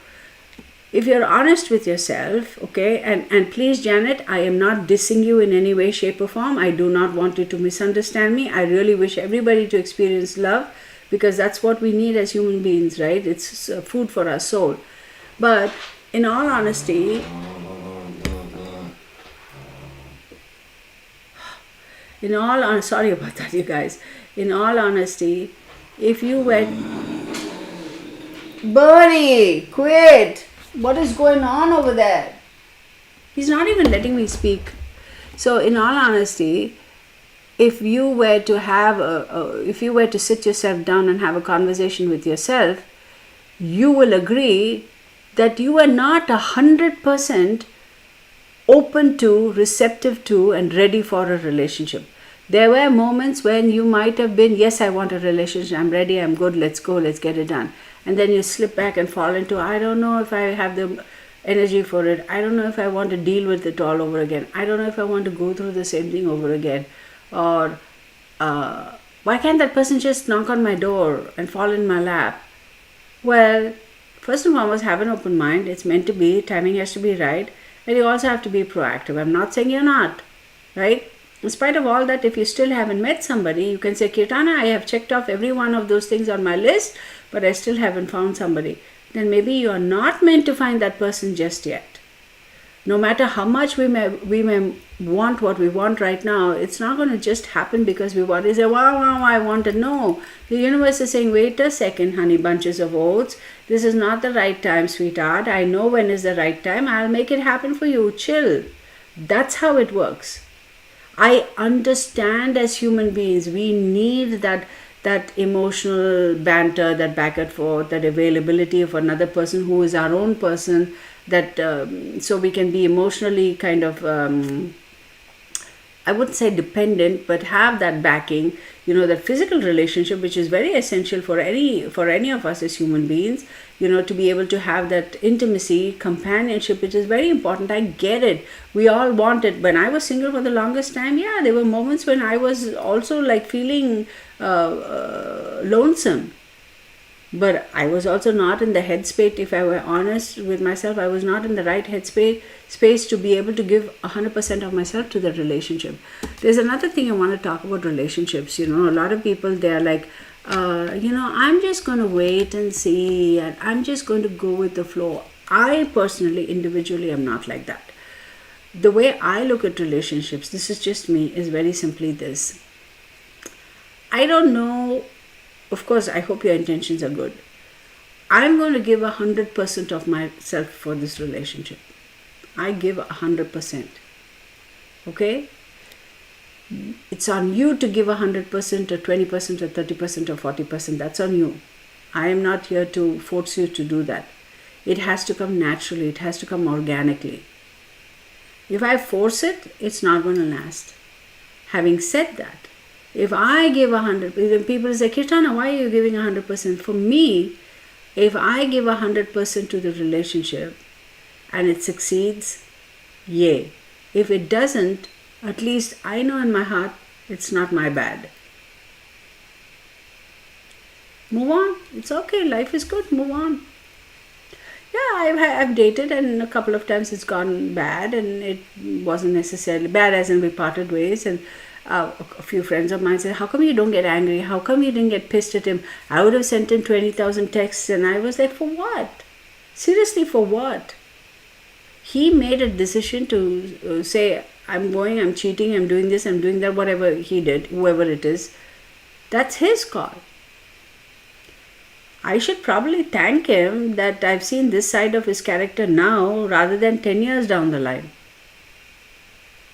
If you're honest with yourself, okay, and please, Janet, I am not dissing you in any way, shape or form. I do not want you to misunderstand me. I really wish everybody to experience love, because that's what we need as human beings, right? It's food for our soul. But in all honesty, sorry about that, you guys. In all honesty, if you were... Bernie, quit! What is going on over there? He's not even letting me speak. So in all honesty, if you were to have if you were to sit yourself down and have a conversation with yourself, you will agree that you are not 100% open to, receptive to, and ready for a relationship. There were moments when you might have been, yes, I want a relationship, I'm ready, I'm good, let's go, let's get it done. And then you slip back and fall into, I don't know if I have the energy for it. I don't know if I want to deal with it all over again. I don't know if I want to go through the same thing over again. Or why can't that person just knock on my door and fall in my lap? Well, first and foremost, have an open mind. It's meant to be. Timing has to be right. And you also have to be proactive. I'm not saying you're not, right? In spite of all that, if you still haven't met somebody, you can say, Kirtana, I have checked off every one of those things on my list, but I still haven't found somebody. Then maybe you are not meant to find that person just yet. No matter how much we may want what we want right now, it's not going to just happen because we want to say, wow, I want to know. The universe is saying, wait a second, honey bunches of oats. This is not the right time, sweetheart. I know when is the right time. I'll make it happen for you. Chill. That's how it works. I understand as human beings, we need that emotional banter, that back and forth, that availability of another person who is our own person, that so we can be emotionally kind of, I wouldn't say dependent, but have that backing, that physical relationship, which is very essential for any of us as human beings, to be able to have that intimacy, companionship, which is very important. I get it. We all want it. When I was single for the longest time, yeah, there were moments when I was also like feeling lonesome. But I was also not in the headspace, if I were honest with myself, I was not in the right headspace to be able to give 100% of myself to the relationship. There's another thing I want to talk about relationships. A lot of people, they're like, I'm just going to wait and see, and I'm just going to go with the flow. I personally, individually, am not like that. The way I look at relationships, this is just me, is very simply this. I don't know. Of course, I hope your intentions are good. I'm going to give 100% of myself for this relationship. I give 100%. Okay? It's on you to give 100% or 20% or 30% or 40%. That's on you. I am not here to force you to do that. It has to come naturally. It has to come organically. If I force it, it's not going to last. Having said that, if I give 100%, people say, Kirtana, why are you giving 100%? For me, if I give 100% to the relationship and it succeeds, yay. If it doesn't, at least I know in my heart it's not my bad. Move on. It's okay. Life is good. Move on. Yeah, I've dated, and a couple of times it's gone bad, and it wasn't necessarily bad as in we parted ways. And a few friends of mine said, how come you don't get angry? How come you didn't get pissed at him? I would have sent him 20,000 texts. And I was like, for what? Seriously, for what? He made a decision to say, I'm cheating, I'm doing this, I'm doing that, whatever he did, whoever it is. That's his call. I should probably thank him that I've seen this side of his character now rather than 10 years down the line.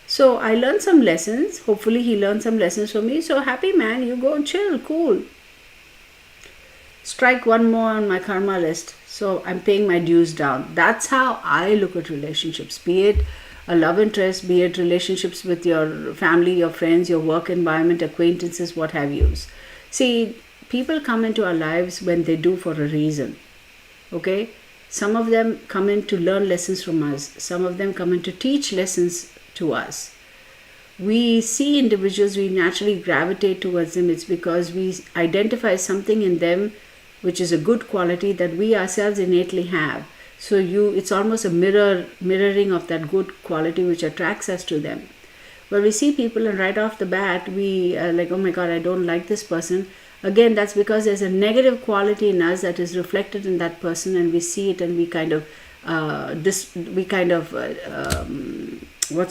So I learned some lessons. Hopefully he learned some lessons from me. So happy man, you go chill, cool. Strike one more on my karma list. So I'm paying my dues down. That's how I look at relationships. Be it a love interest, be it relationships with your family, your friends, your work environment, acquaintances, what have you. See, people come into our lives when they do for a reason. Okay? Some of them come in to learn lessons from us. Some of them come in to teach lessons to us. We see individuals, we naturally gravitate towards them. It's because we identify something in them which is a good quality that we ourselves innately have. So it's almost a mirroring of that good quality which attracts us to them. When we see people and right off the bat, we are like, oh my God, I don't like this person. Again, that's because there's a negative quality in us that is reflected in that person, and we see it, and we kind of, what's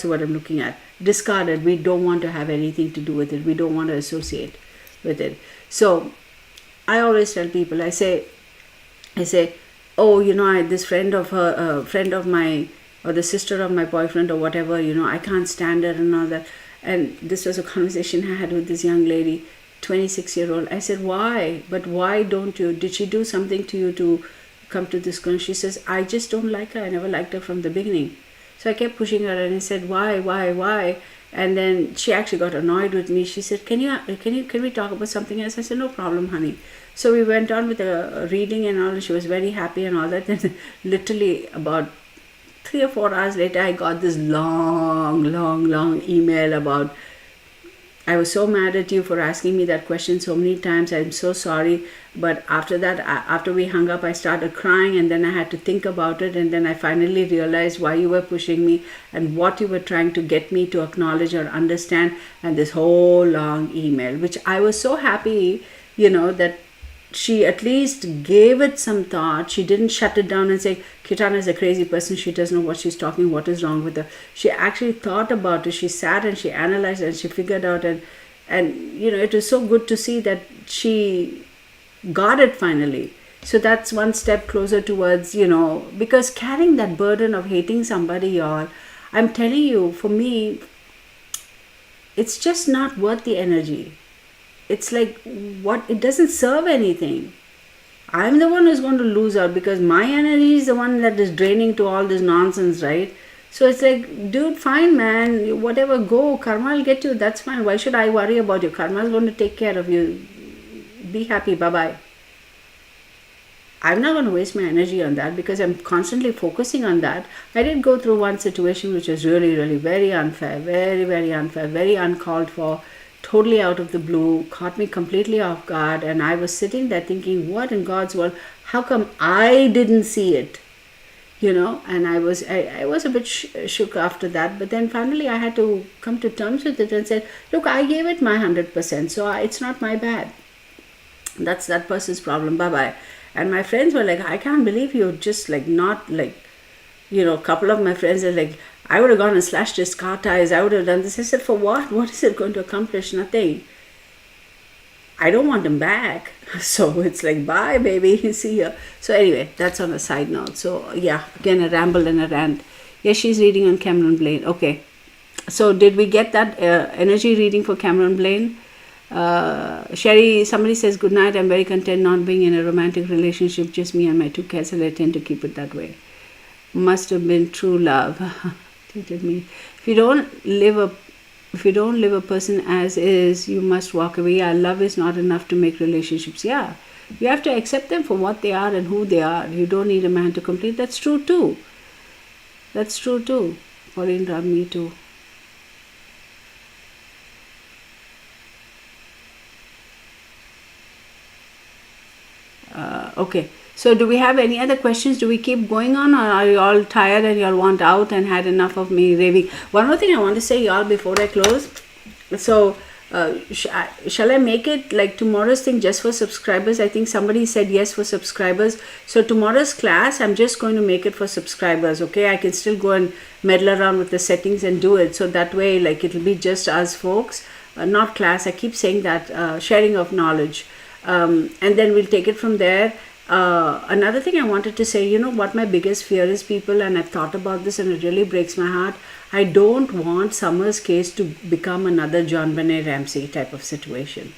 the word I'm looking at? Discard it. We don't want to have anything to do with it. We don't want to associate with it. So I always tell people, I say, oh, this friend of her, friend of my, or the sister of my boyfriend or whatever, I can't stand her and all that. And this was a conversation I had with this young lady, 26-year-old. I said, why? But why don't you? Did she do something to you to come to this conclusion? She says, I just don't like her. I never liked her from the beginning. So I kept pushing her and I said, why? And then she actually got annoyed with me. She said, can we talk about something else? I said, no problem, honey. So we went on with a reading and all. She was very happy and all that. And literally about 3 or 4 hours later, I got this long email about, I was so mad at you for asking me that question so many times. I'm so sorry. But after that, after we hung up, I started crying, and then I had to think about it. And then I finally realized why you were pushing me and what you were trying to get me to acknowledge or understand. And this whole long email, which I was so happy, that she at least gave it some thought. She didn't shut it down and say, Kirtana is a crazy person. She doesn't know what she's talking. What is wrong with her? She actually thought about it. She sat and she analyzed and she figured out. And it was so good to see that she got it finally. So that's one step closer towards, because carrying that burden of hating somebody, y'all, I'm telling you, for me, it's just not worth the energy. It's like, it doesn't serve anything. I'm the one who's going to lose out because my energy is the one that is draining to all this nonsense, right? So it's like, dude, fine, man, whatever, go. Karma will get you. That's fine. Why should I worry about you? Karma is going to take care of you. Be happy. Bye-bye. I'm not going to waste my energy on that because I'm constantly focusing on that. I did go through one situation which was really, really very unfair, very, very unfair, very uncalled for. Totally out of the blue, caught me completely off guard, and I was sitting there thinking, what in God's world, how come I didn't see it? And I was a bit shook after that, but then finally I had to come to terms with it and said, look, I gave it my 100%, so it's not my bad. That's that person's problem, bye-bye. And my friends were like, I can't believe you're just like not like, a couple of my friends are like, I would have gone and slashed his car tires. I would have done this. I said, for what? What is it going to accomplish? Nothing. I don't want him back. So it's like, bye, baby. See ya. So anyway, that's on a side note. So yeah, again, a ramble and a rant. Yes, she's reading on Cameron Blaine. Okay. So did we get that energy reading for Cameron Blaine? Sherry, somebody says, good night. I'm very content not being in a romantic relationship, just me and my 2 cats, and I tend to keep it that way. Must have been true love. Treated me. If you don't live a person as is, you must walk away. Yeah, love is not enough to make relationships. Yeah, you have to accept them for what they are and who they are. You don't need a man to complete. That's true too. Pauline Rab, me too. Okay, so do we have any other questions? Do we keep going on, or are you all tired and you all want out and had enough of me raving? One more thing I want to say, y'all, before I close. So shall I make it like tomorrow's thing just for subscribers? I think somebody said yes for subscribers. So tomorrow's class, I'm just going to make it for subscribers. Okay, I can still go and meddle around with the settings and do it, so that way like it'll be just us folks, not class. I keep saying that, sharing of knowledge, and then we'll take it from there. Another thing I wanted to say, you know what my biggest fear is, people, and I've thought about this and it really breaks my heart. I don't want Summer's case to become another John Benet Ramsey type of situation.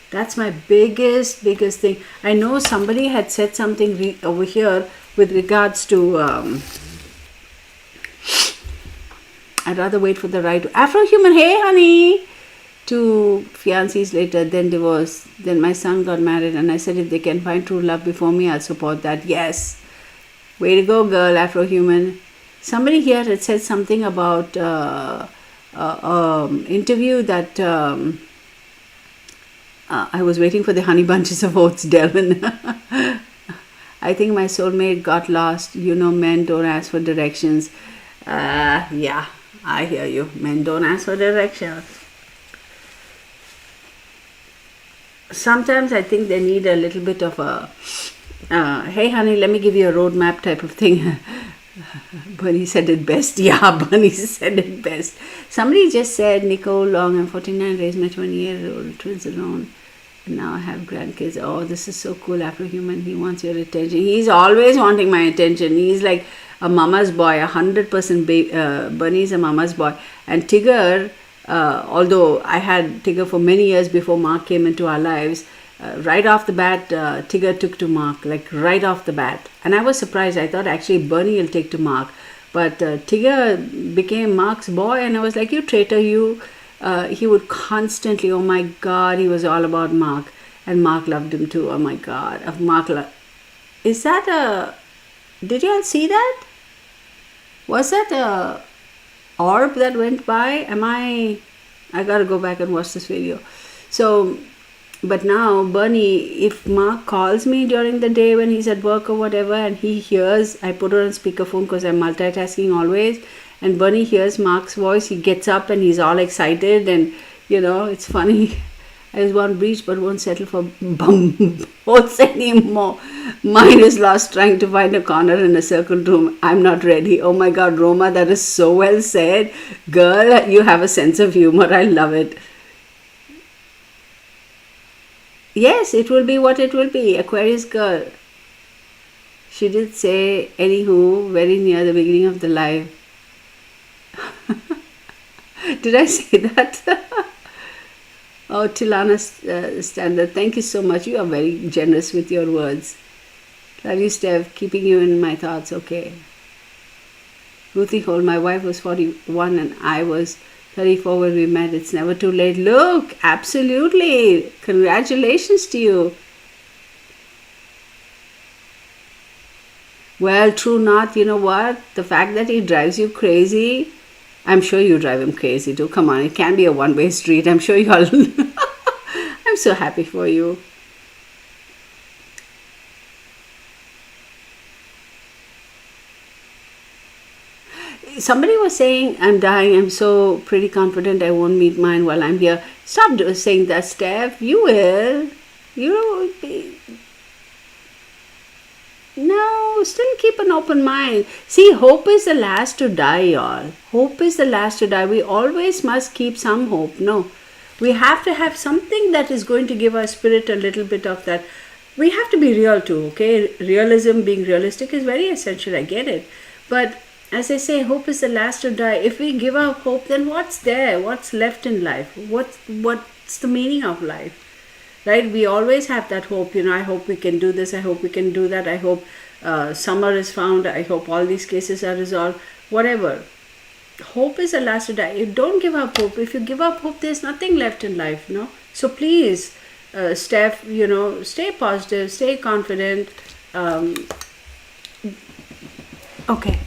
That's my biggest thing. I know somebody had said something over here with regards to, I'd rather wait for the right Afro-human, hey honey, 2 fiancés later, then divorce, then my son got married, and I said if they can find true love before me, I'll support that. Yes, way to go, girl, Afro-human. Somebody here had said something about interview that I was waiting for the honey bunches of oats, Delvin. I think my soulmate got lost. You know, men don't ask for directions. Yeah, I hear you. Men don't ask for directions. Sometimes I think they need a little bit of a, hey honey, let me give you a roadmap type of thing. Bunny said it best. Yeah, Bunny said it best. Somebody just said, Nicole Long, I'm 49, raised my 20-year-old twins alone, and now I have grandkids. Oh, this is so cool, Afro-human. He wants your attention. He's always wanting my attention. He's like a mama's boy, 100%. Bunny's a mama's boy. And Tigger, although I had Tigger for many years before Mark came into our lives, right off the bat, Tigger took to Mark, like right off the bat. And I was surprised. I thought actually Bernie will take to Mark. But Tigger became Mark's boy, and I was like, you traitor, you. He would constantly, oh my God, he was all about Mark. And Mark loved him too, oh my God. Is that a, did you all see that? Was that a orb that went by? I gotta go back and watch this video. So, but now Bernie, if Mark calls me during the day when he's at work or whatever, and he hears, I put her on speakerphone because I'm multitasking always, and Bernie hears Mark's voice, he gets up and he's all excited, and you know, it's funny. I just want breach but won't settle for boats anymore. Mine is lost trying to find a corner in a circle room. I'm not ready. Oh my God, Roma, that is so well said. Girl, you have a sense of humor. I love it. Yes, it will be what it will be. Aquarius girl. She did say, anywho, very near the beginning of the live. Did I say that? Oh, Tilana Standard, thank you so much. You are very generous with your words. Love you, Steph. Keeping you in my thoughts. Okay. Ruthie Hole, my wife was 41 and I was 34 when we met. It's never too late. Look, absolutely. Congratulations to you. Well, true not. You know what? The fact that he drives you crazy, I'm sure you drive him crazy too. Come on, it can be a one-way street. I'm sure you all... I'm so happy for you. Somebody was saying, I'm dying. I'm so pretty confident I won't meet mine while I'm here. Stop saying that, Steph. You will. You will be... No, still keep an open mind. See, hope is the last to die, y'all. Hope is the last to die. We always must keep some hope. No, we have to have something that is going to give our spirit a little bit of that. We have to be real too, okay? Realism, being realistic is very essential. I get it. But as I say, hope is the last to die. If we give up hope, then what's there? What's left in life? What's the meaning of life? Right? We always have that hope. I hope we can do this. I hope we can do that. I hope summer is found. I hope all these cases are resolved. Whatever. Hope is the last to die. You don't give up hope. If you give up hope, there's nothing left in life. So please, Steph, stay positive, stay confident. Okay.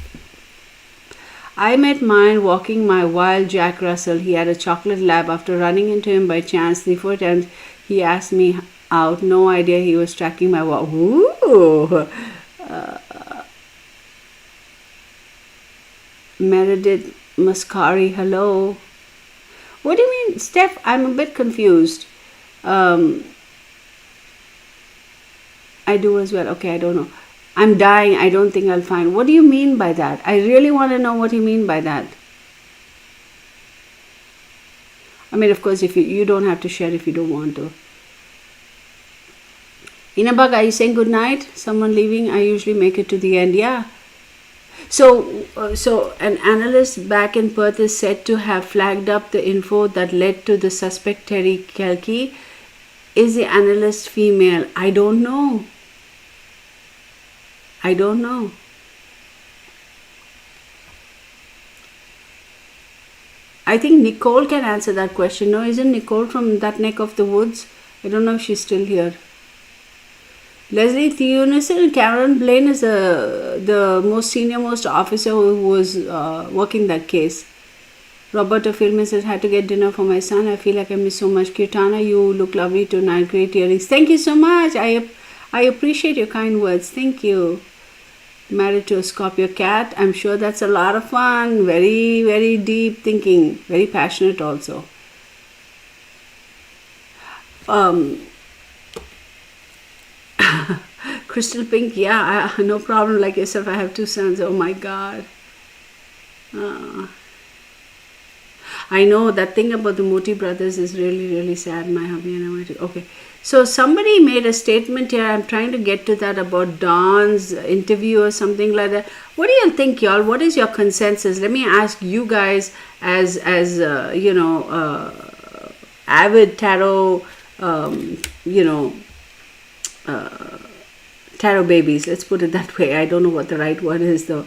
I met mine walking my wild Jack Russell. He had a chocolate lab. After running into him by chance 3-4 times, he asked me out. No idea he was tracking my walk. Ooh. Meredith Mascari, hello. What do you mean, Steph? I'm a bit confused. I do as well. Okay, I don't know. I'm dying. I don't think I'll find. What do you mean by that? I really want to know what you mean by that. I mean, of course, if you don't have to share if you don't want to. Inabag, are you saying good night? Someone leaving? I usually make it to the end. Yeah. So an analyst back in Perth is said to have flagged up the info that led to the suspect Terry Kelke. Is the analyst female? I don't know. I think Nicole can answer that question. No, isn't Nicole from that neck of the woods? I don't know if she's still here. Leslie Theunison, Cameron Blaine is the most senior-most officer who was working that case. Roberto Filman says, had to get dinner for my son. I feel like I miss so much. Kirtana, you look lovely tonight. Great earrings. Thank you so much. I appreciate your kind words. Thank you. Married to a Scorpio cat. I'm sure that's a lot of fun. Very, very deep thinking. Very passionate also. Crystal Pink, yeah, no problem. Like yourself, I have 2 sons. Oh my God. I know that thing about the Moti brothers is really, really sad. My hubby and I went to. Okay. So somebody made a statement here. I'm trying to get to that about Dawn's interview or something like that. What do you think, y'all? What is your consensus? Let me ask you guys, as avid tarot, tarot babies. Let's put it that way. I don't know what the right word is though.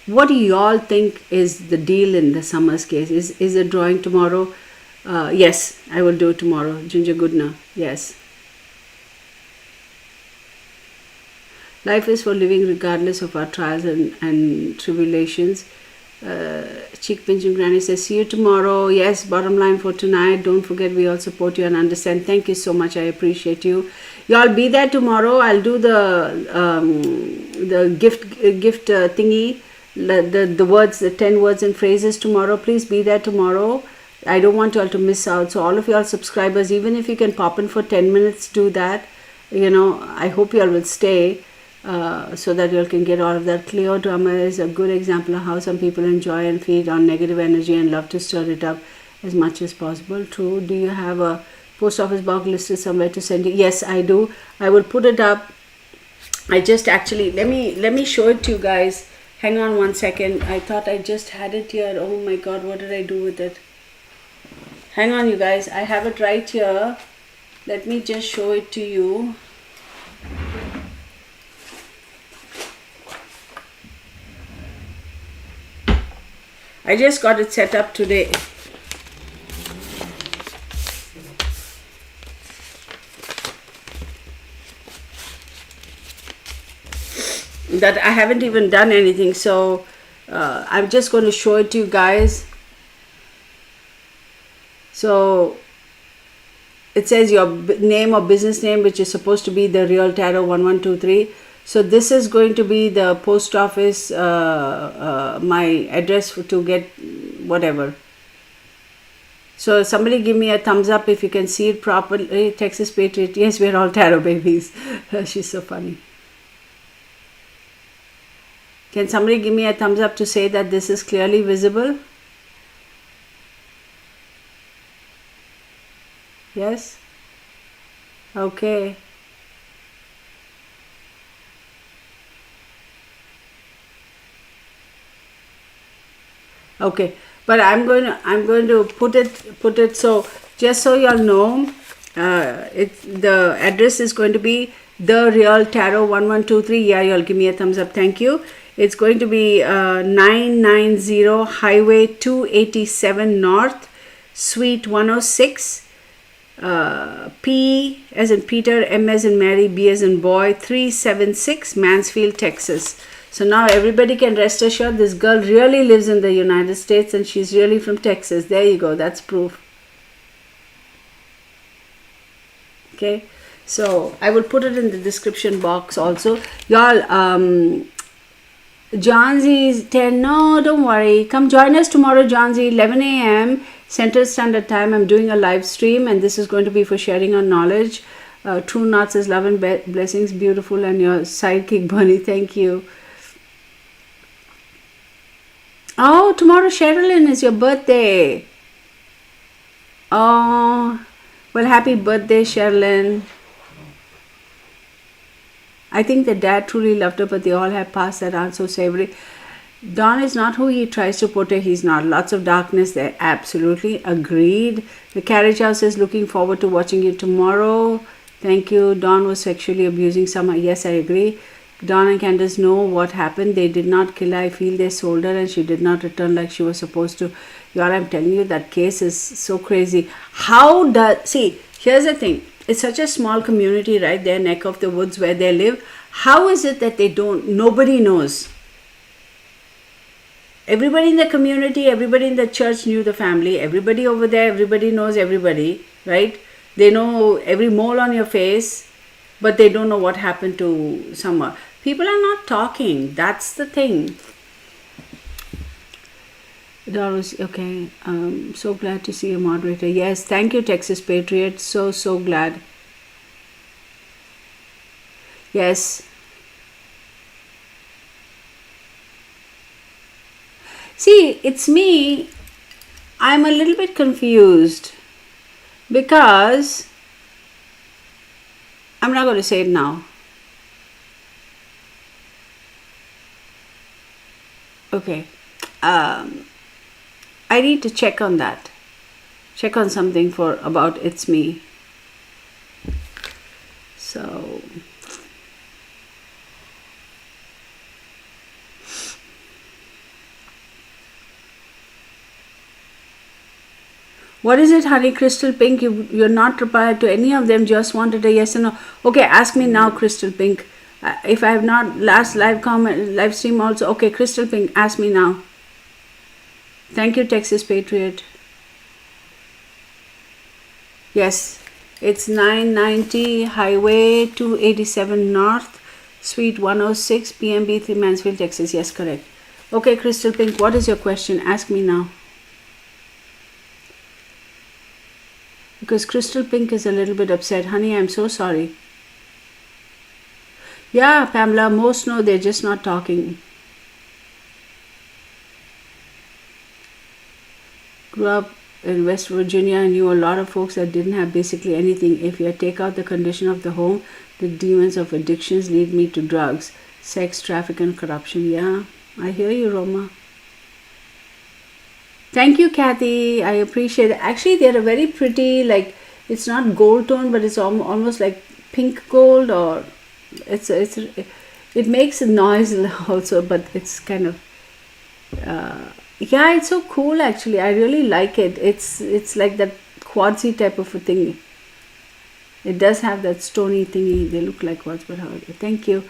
What do y'all think is the deal in the Summers case? Is it drawing tomorrow? Yes, I will do it tomorrow. Ginger Goodna. Yes. Life is for living regardless of our trials and tribulations. Cheek pinching Granny says, see you tomorrow. Yes, bottom line for tonight. Don't forget we all support you and understand. Thank you so much. I appreciate you. Y'all be there tomorrow. I'll do the gift thingy. The words, the 10 words and phrases tomorrow. Please be there tomorrow. I don't want you all to miss out. So all of y'all subscribers, even if you can pop in for 10 minutes, do that. I hope y'all will stay so that y'all can get all of that. Cleo drama is a good example of how some people enjoy and feed on negative energy and love to stir it up as much as possible. True. Do you have a post office box listed somewhere to send you? Yes, I do. I will put it up. I just actually, let me show it to you guys. Hang on one second. I thought I just had it here. Oh my God, what did I do with it? Hang on, you guys. I have it right here. Let me just show it to you. I just got it set up today. That I haven't even done anything, so I'm just going to show it to you guys. So it says your name or business name, which is supposed to be the Real Tarot 1123. So this is going to be the post office, my address to get whatever. So somebody give me a thumbs up if you can see it properly. Texas Patriot. Yes, we're all tarot babies. She's so funny. Can somebody give me a thumbs up to say that this is clearly visible? Yes? Okay. Okay, but I'm going to put it so just so y'all know, the address is going to be The Real Tarot 1123. Yeah, y'all give me a thumbs up. Thank you. It's going to be 990 Highway 287 North, Suite 106. P as in Peter, M as in Mary, B as in boy, 376 Mansfield, Texas. So now everybody can rest assured this girl really lives in the United States and she's really from Texas. There you go, that's proof. Okay, so I will put it in the description box also. Y'all, John Z's 10. No, don't worry. Come join us tomorrow, John Z, 11 a.m. Central Standard Time. I'm doing a live stream and this is going to be for sharing our knowledge. True Knot says love and blessings, beautiful, and your sidekick Bunny. Thank you. Oh, tomorrow, Sherilyn, is your birthday. Oh, well, happy birthday, Sherilyn. I think the dad truly loved her, but they all have passed that aren't so savory. Don is not who he tries to portray. He's not. Lots of darkness there. Absolutely. Agreed. The carriage house is looking forward to watching you tomorrow. Thank you. Don was sexually abusing someone. Yes, I agree. Don and Candace know what happened. They did not kill her. I feel they sold her and she did not return like she was supposed to. Y'all, I'm telling you, that case is so crazy. See, here's the thing. It's such a small community right there, neck of the woods where they live. How is it that nobody knows? Everybody in the community, everybody in the church knew the family. Everybody over there, everybody knows everybody, right? They know every mole on your face, but they don't know what happened to someone. People are not talking. That's the thing. Doris, okay. So glad to see a moderator. Yes, thank you, Texas Patriot. So glad. Yes. See, it's me. I'm a little bit confused because I'm not going to say it now. Okay. I need to check on that. Check on something about it's me. So what is it, honey? Crystal Pink, you're not replied to any of them, just wanted a yes or no. Okay, ask me now, Crystal Pink. If I have not last live stream also. Okay, Crystal Pink, ask me now. Thank you, Texas Patriot. Yes, it's 990 Highway 287 North, Suite 106, PMB 3, Mansfield, Texas. Yes, correct. Okay, Crystal Pink, what is your question? Ask me now. Because Crystal Pink is a little bit upset. Honey, I'm so sorry. Yeah, Pamela, most know, they're just not talking. Grew up in West Virginia and knew a lot of folks that didn't have basically anything. If you take out the condition of the home, the demons of addictions lead me to drugs, sex, traffic, and corruption. Yeah, I hear you, Roma. Thank you, Kathy. I appreciate it. Actually, they're a very pretty, like, it's not gold tone, but it's almost like pink gold, or it makes a noise also, but it's kind of, yeah, it's so cool actually. I really like it. It's like that quartzy type of a thing. It does have that stony thingy. They look like quartz, but thank you.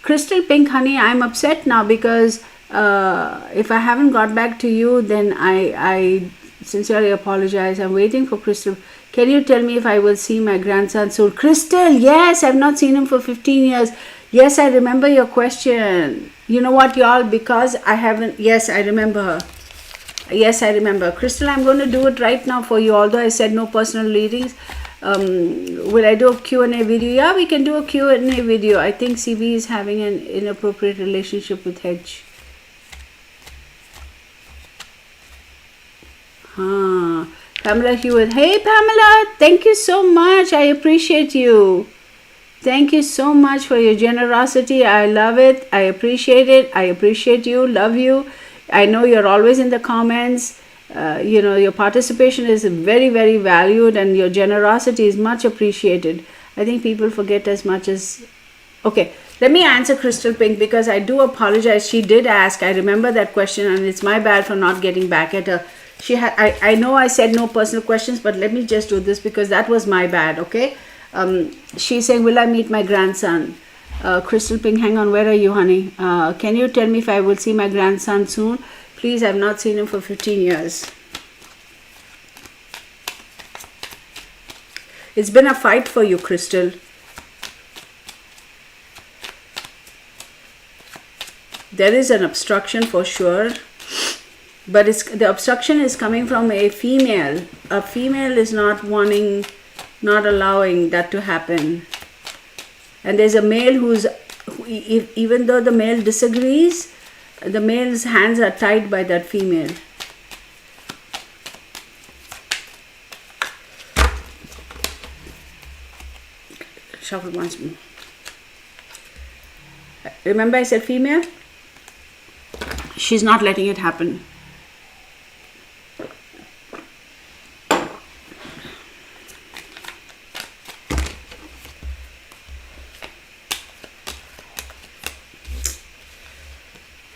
Crystal Pink, honey, I'm upset now because if I haven't got back to you, then I sincerely apologize. I'm waiting for Crystal. Can you tell me if I will see my grandson soon? Crystal, yes, I've not seen him for 15 years. Yes, I remember your question. You know what, y'all? Because I haven't. Yes, I remember her. Yes, I remember. Crystal, I'm going to do it right now for you. Although I said no personal readings. Will I do a Q&A video? Yeah, we can do a Q&A video. I think CB is having an inappropriate relationship with Hedge. Pamela Hewitt. Hey, Pamela. Thank you so much. I appreciate you. Thank you so much for your generosity. I love it. I appreciate it. I appreciate you. Love you. I know you're always in the comments. Your participation is very, very valued, and your generosity is much appreciated. I think people forget as much as... Okay, let me answer Crystal Pink, because I do apologize. She did ask. I remember that question, and it's my bad for not getting back at her. I know I said no personal questions, but let me just do this because that was my bad, okay? She's saying, will I meet my grandson? Crystal Pink, hang on, where are you, honey? Can you tell me if I will see my grandson soon? Please, I've not seen him for 15 years. It's been a fight for you, Crystal. There is an obstruction for sure, but the obstruction is coming from a female. A female is not allowing that to happen. And there's a male even though the male disagrees, the male's hands are tied by that female. Shuffle once more. Remember I said female? She's not letting it happen.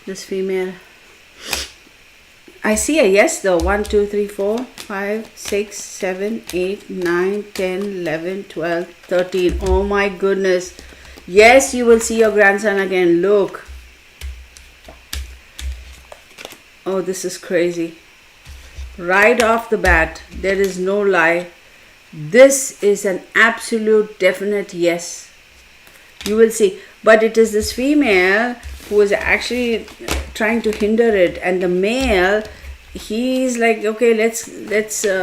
This female. I see a yes though. 1, 2, 3, 4, 5, 6, 7, 8, 9, 10, 11, 12, 13. Oh my goodness. Yes, you will see your grandson again. Look. Oh, this is crazy. Right off the bat, there is no lie. This is an absolute definite yes. You will see. But it is this female who is actually trying to hinder it, and the male, he's like, okay, let's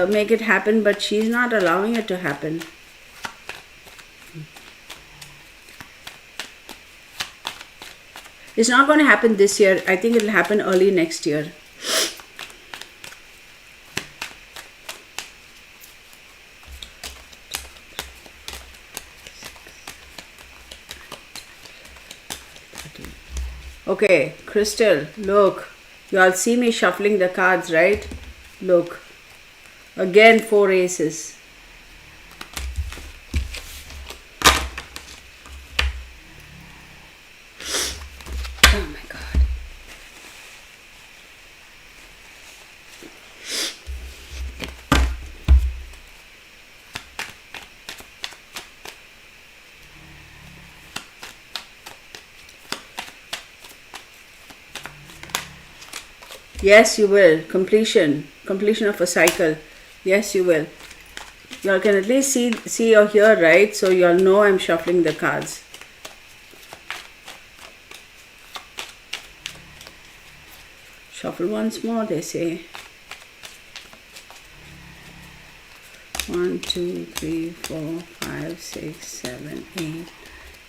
make it happen, but she's not allowing it to happen. It's not going to happen this year. I think it'll happen early next year. Okay, Crystal, look. You all see me shuffling the cards, right? Look. Again, 4 aces. Oh my God. Yes, you will. Completion of a cycle. Yes, you will. You all can at least see or hear, right? So you all know I'm shuffling the cards. Shuffle once more, they say. 1, 2, 3, 4, 5, 6, 7, 8,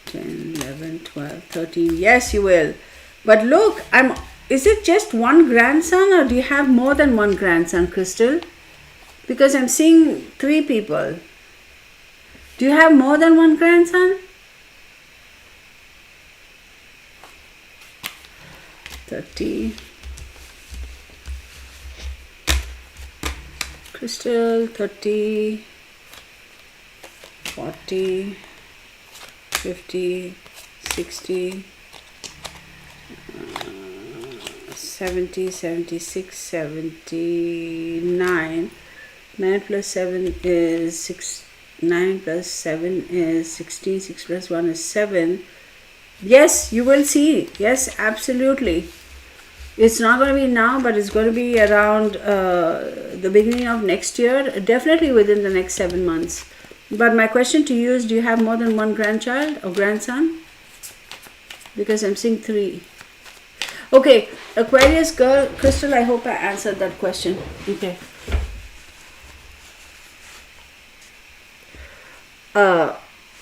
10, 11, 12, 13. Yes, you will. But look, is it just one grandson, or do you have more than one grandson, Crystal? Because I'm seeing 3 people. Do you have more than one grandson? 30. Crystal, 30, 40, 50, 60, 70, 76, 79. 9 plus 7 is 6. 9 plus 7 is 16. 6 plus 1 is 7. Yes, you will see. Yes, absolutely. It's not going to be now, but it's going to be around the beginning of next year. Definitely within the next 7 months. But my question to you is, do you have more than one grandchild or grandson? Because I'm seeing 3. Okay, Aquarius girl, Crystal, I hope I answered that question. Okay.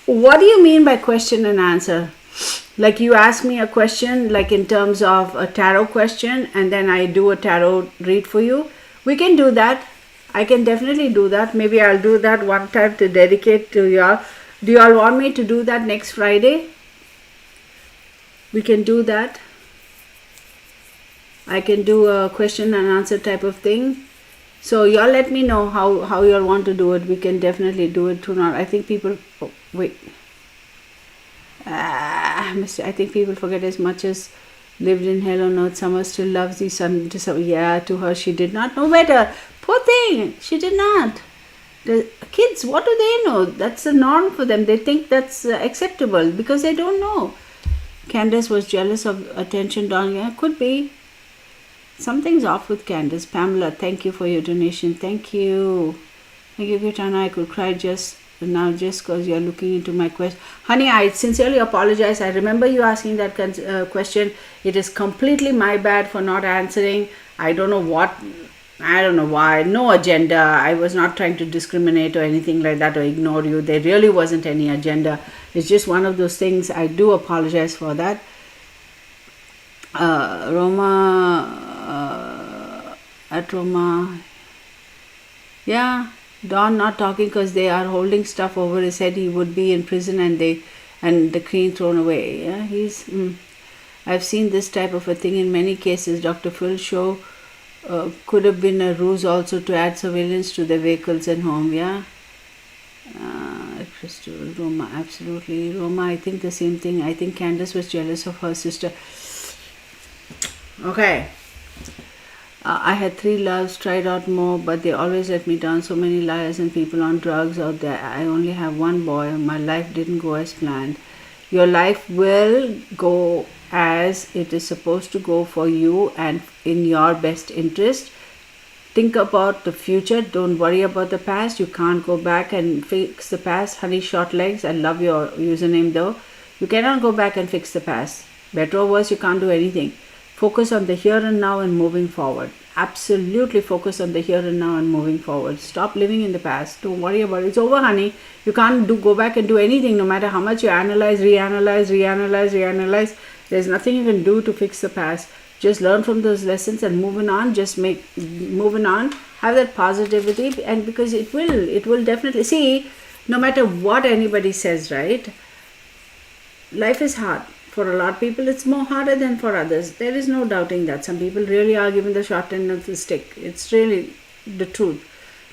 What do you mean by question and answer? Like you ask me a question, like in terms of a tarot question, and then I do a tarot read for you. We can do that. I can definitely do that. Maybe I'll do that one time to dedicate to y'all. Do y'all want me to do that next Friday? We can do that. I can do a question and answer type of thing. So y'all let me know how y'all want to do it. We can definitely do it tonight. I think people, oh, wait. I think people forget as much as lived in hell on earth, summer still loves the sun. Yeah, to her, she did not know better. Poor thing, she did not. The kids, what do they know? That's the norm for them. They think that's acceptable because they don't know. Candace was jealous of attention down here. Could be. Something's off with Candace. Pamela, thank you for your donation. Thank you. Thank you, Kitana. I could cry just now just because you're looking into my question. Honey, I sincerely apologize. I remember you asking that question. It is completely my bad for not answering. I don't know why. No agenda. I was not trying to discriminate or anything like that or ignore you. There really wasn't any agenda. It's just one of those things. I do apologize for that. Roma. Yeah. Don not talking because they are holding stuff over his head. He would be in prison and the queen thrown away. Yeah, I've seen this type of a thing in many cases. Dr. Phil's show could have been a ruse also to add surveillance to the vehicles and home. Yeah, Crystal, Roma, absolutely. Roma, I think the same thing. I think Candace was jealous of her sister. Okay. I had 3 loves, tried out more, but they always let me down. So many liars and people on drugs out there. I only have one boy. My life didn't go as planned. Your life will go as it is supposed to go for you and in your best interest. Think about the future. Don't worry about the past. You can't go back and fix the past. Honey Short Legs, I love your username though. You cannot go back and fix the past. Better or worse, you can't do anything. Focus on the here and now and moving forward. Absolutely focus on the here and now and moving forward. Stop living in the past. Don't worry about it. It's over, honey. You can't go back and do anything no matter how much you analyze, reanalyze. There's nothing you can do to fix the past. Just learn from those lessons and moving on. Moving on. Have that positivity, and because it will definitely, see, no matter what anybody says, right? Life is hard. For a lot of people, it's more harder than for others. There is no doubting that. Some people really are given the short end of the stick. It's really the truth.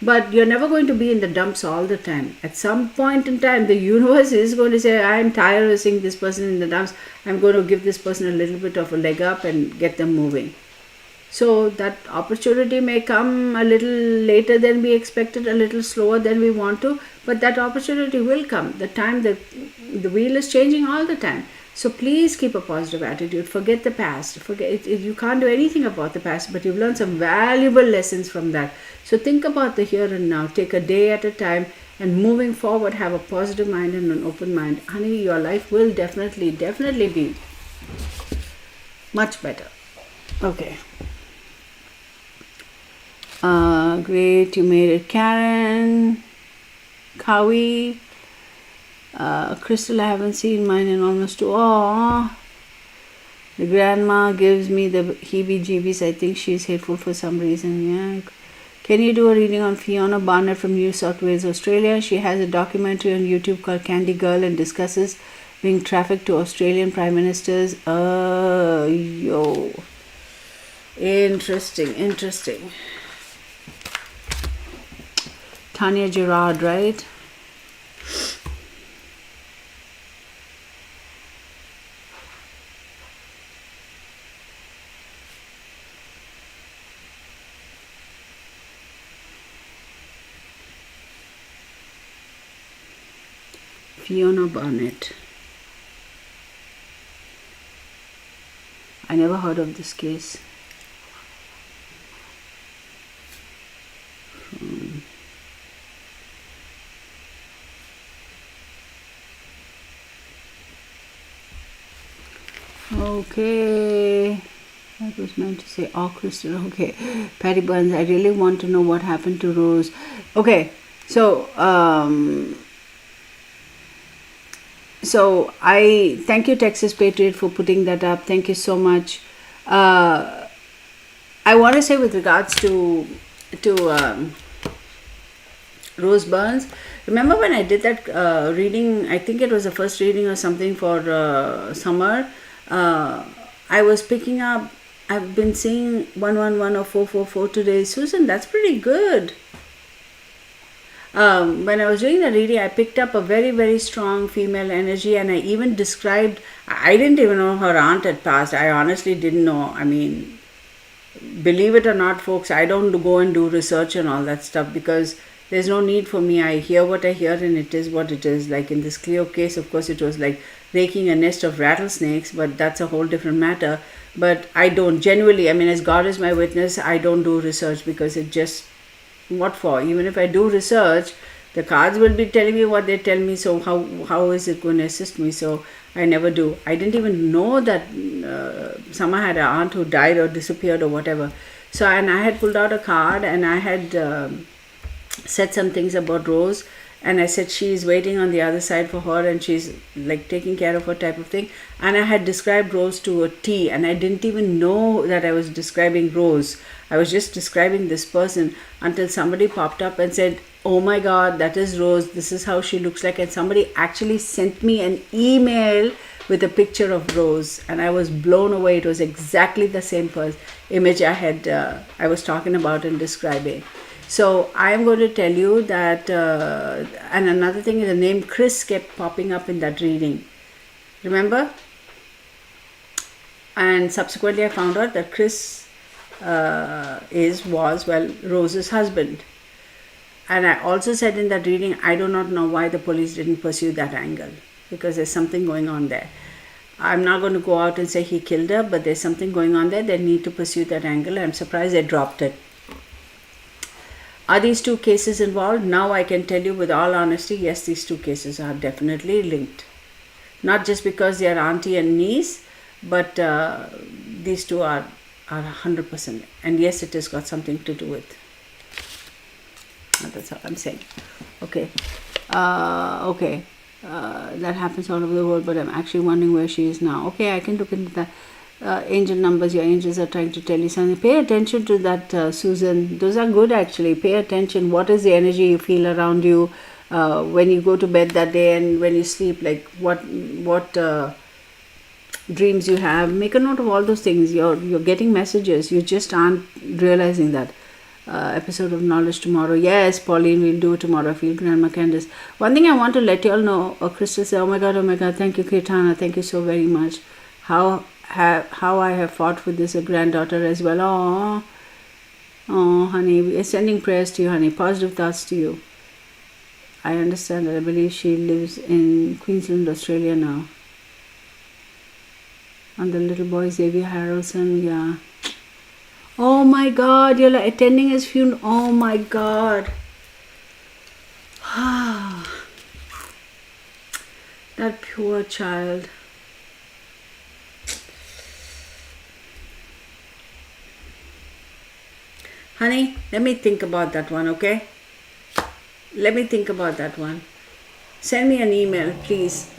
But you're never going to be in the dumps all the time. At some point in time, the universe is going to say, I'm tired of seeing this person in the dumps. I'm going to give this person a little bit of a leg up and get them moving. So that opportunity may come a little later than we expected, a little slower than we want to, but that opportunity will come. The wheel is changing all the time. So please keep a positive attitude. Forget the past. You can't do anything about the past, but you've learned some valuable lessons from that. So think about the here and now. Take a day at a time, and moving forward, have a positive mind and an open mind. Honey, your life will definitely be much better. Okay. Great, you made it, Karen. Kawi. Crystal, I haven't seen mine in almost 2. Oh, the grandma gives me the heebie-jeebies. I think she's hateful for some reason. Yeah. Can you do a reading on Fiona Barnett from New South Wales, Australia? She has a documentary on YouTube called Candy Girl and discusses being trafficked to Australian Prime Ministers. Interesting. Tanya Gerard, right? Fiona Barnett. I never heard of this case. Okay. That was meant to say, oh, Crystal. Okay. Patty Burns, I really want to know what happened to Rose. Okay. So I thank you, Texas Patriot, for putting that up. Thank you so much. I want to say with regards to Rose Burns, remember when I did that reading, I think it was the first reading or something for summer, I was picking up I've been seeing 111 or 444 today. Susan, that's pretty good. When I was doing the reading, I picked up a very, very strong female energy, and I even described, I didn't even know her aunt had passed. I honestly didn't know. I mean, believe it or not, folks, I don't go and do research and all that stuff because there's no need for me. I hear what I hear and it is what it is. Like in this Cleo case, of course, it was like raking a nest of rattlesnakes, but that's a whole different matter. But I don't genuinely, I mean, as God is my witness, I don't do research because it just, what for? Even if I do research, the cards will be telling me what they tell me, so how is it going to assist me? So I never do. I didn't even know that someone had an aunt who died or disappeared or whatever. So, and I had pulled out a card and I had said some things about Rose, and I said she's waiting on the other side for her and she's like taking care of her type of thing. And I had described Rose to a T, and I didn't even know that I was describing Rose. I was just describing this person until somebody popped up and said, oh my God, that is Rose, this is how she looks like. And somebody actually sent me an email with a picture of Rose, and I was blown away. It was exactly the same image I was talking about and describing. So I am going to tell you that, and another thing is the name Chris kept popping up in that reading. Remember? And subsequently I found out that Chris was Rose's husband. And I also said in that reading, I do not know why the police didn't pursue that angle, because there's something going on there. I'm not going to go out and say he killed her, but there's something going on there. They need to pursue that angle. I'm surprised they dropped it. Are these two cases involved? Now I can tell you with all honesty, yes, these two cases are definitely linked. Not just because they are auntie and niece, but these two are 100%. And yes, it has got something to do with. That's all I'm saying. Okay. That happens all over the world, but I'm actually wondering where she is now. Okay, I can look into that. Angel numbers, your angels are trying to tell you something. Pay attention to that, Susan. Those are good actually. Pay attention. What is the energy you feel around you when you go to bed that day and when you sleep? Like what dreams you have. Make a note of all those things. You're getting messages. You just aren't realizing that. Episode of Knowledge tomorrow. Yes, Pauline, we'll do it tomorrow. I feel Grandma Candace. One thing I want to let you all know, Crystal said, oh my God, thank you, Kirtana. Thank you so very much. How I have fought for this granddaughter as well. Oh, honey, we are sending prayers to you, honey. Positive thoughts to you. I understand that. I believe she lives in Queensland, Australia now. And the little boy, Xavier Harrelson, yeah. Oh my God, you're like attending his funeral. Oh my God. That poor child. Honey, let me think about that one, okay? Let me think about that one. Send me an email, please.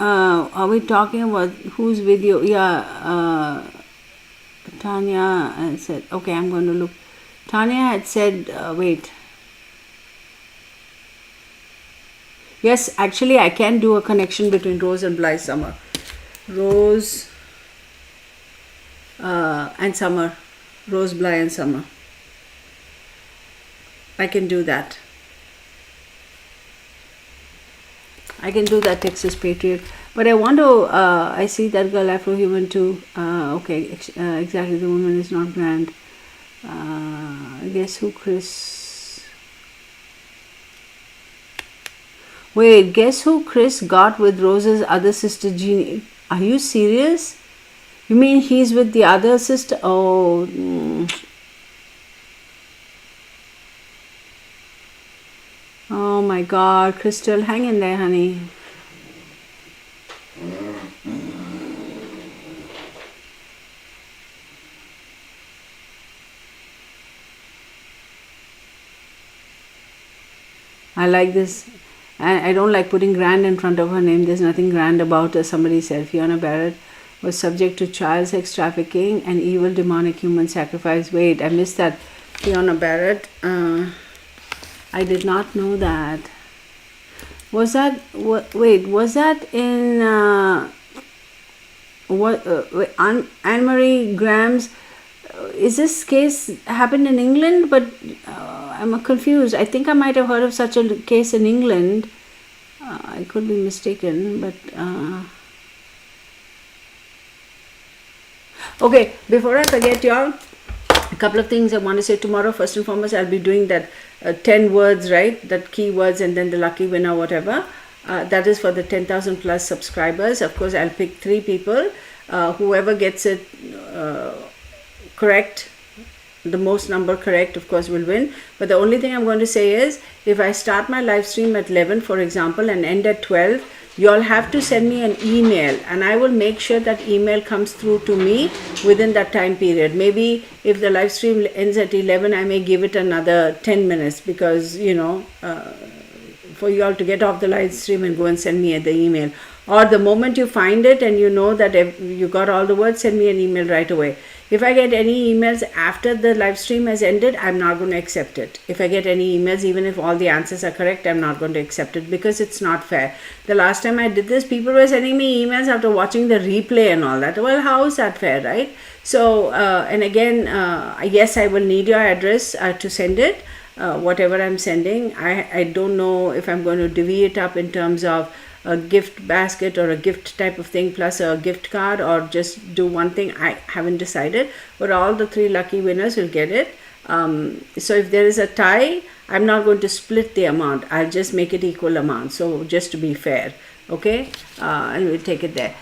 Are we talking about whose video? Yeah, Tanya had said, okay, I'm going to look. Tanya had said, wait. Yes, actually, I can do a connection between Rose and Bly Summer. Rose and Summer. Rose, Bly and Summer. I can do that. I can do that, Texas Patriot. But I want to, I see that girl Afro-Human too. Okay, exactly, the woman is not grand. Guess who, Chris? Wait, guess who Chris got with Rose's other sister, Jeannie? Are you serious? You mean he's with the other sister? Oh, Oh my God, Crystal, hang in there, honey. I like this. I don't like putting grand in front of her name. There's nothing grand about her. Somebody said Fiona Barrett was subject to child sex trafficking and evil demonic human sacrifice. Wait, I missed that. Fiona Barrett. I did not know that. Was that, wait, was that in, Anne-Marie Graham's, is this case happened in England? But I'm confused. I think I might have heard of such a case in England. I could be mistaken, but okay, before I forget, y'all, a couple of things I want to say. Tomorrow, first and foremost, I'll be doing that 10 words, right? That keywords and then the lucky winner, whatever. That is for the 10,000 plus subscribers. Of course, I'll pick 3 people. Whoever gets it correct, the most number correct, of course, will win. But the only thing I'm going to say is, if I start my live stream at 11, for example, and end at 12, you all have to send me an email, and I will make sure that email comes through to me within that time period. Maybe if the live stream ends at 11, I may give it another 10 minutes because, for you all to get off the live stream and go and send me the email. Or the moment you find it and you know that you got all the words, send me an email right away. If I get any emails after the live stream has ended, I'm not going to accept it. If I get any emails, even if all the answers are correct, I'm not going to accept it because it's not fair. The last time I did this, people were sending me emails after watching the replay and all that. Well, how is that fair, right? So, and again, yes, I will need your address to send it. Whatever I'm sending, I don't know if I'm going to divvy it up in terms of a gift basket or a gift type of thing plus a gift card, or just do one thing. I haven't decided, but all the 3 lucky winners will get it. So if there is a tie, I'm not going to split the amount. I'll just make it equal amount. So just to be fair, okay? And we'll take it there.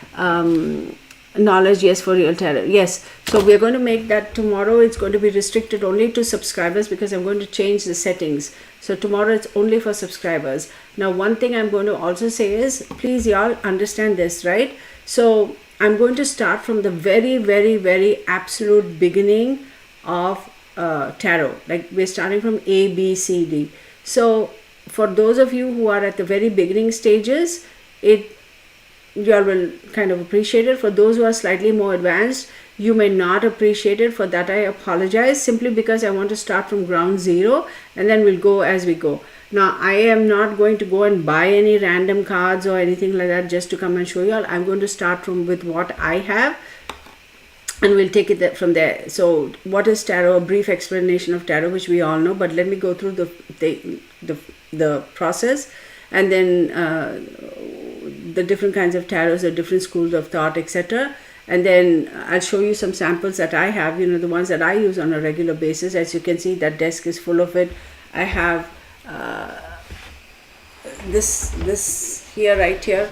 Knowledge, yes, for real tarot, yes. So we're going to make that tomorrow. It's going to be restricted only to subscribers because I'm going to change the settings. So tomorrow it's only for subscribers. Now, one thing I'm going to also say is, please y'all understand this, right? So I'm going to start from the very, very, very absolute beginning of tarot. Like, we're starting from A, B, C, D. So for those of you who are at the very beginning stages, you all will kind of appreciate it. For those who are slightly more advanced, you may not appreciate it. For that, I apologize, simply because I want to start from ground zero and then we'll go as we go. Now, I am not going to go and buy any random cards or anything like that just to come and show you all. I'm going to start with what I have, and we'll take it from there. So what is tarot? A brief explanation of tarot, which we all know, but let me go through the process, and then the different kinds of tarots, the different schools of thought, etc. And then I'll show you some samples that I have, the ones that I use on a regular basis. As you can see, that desk is full of it. I have this here, right here,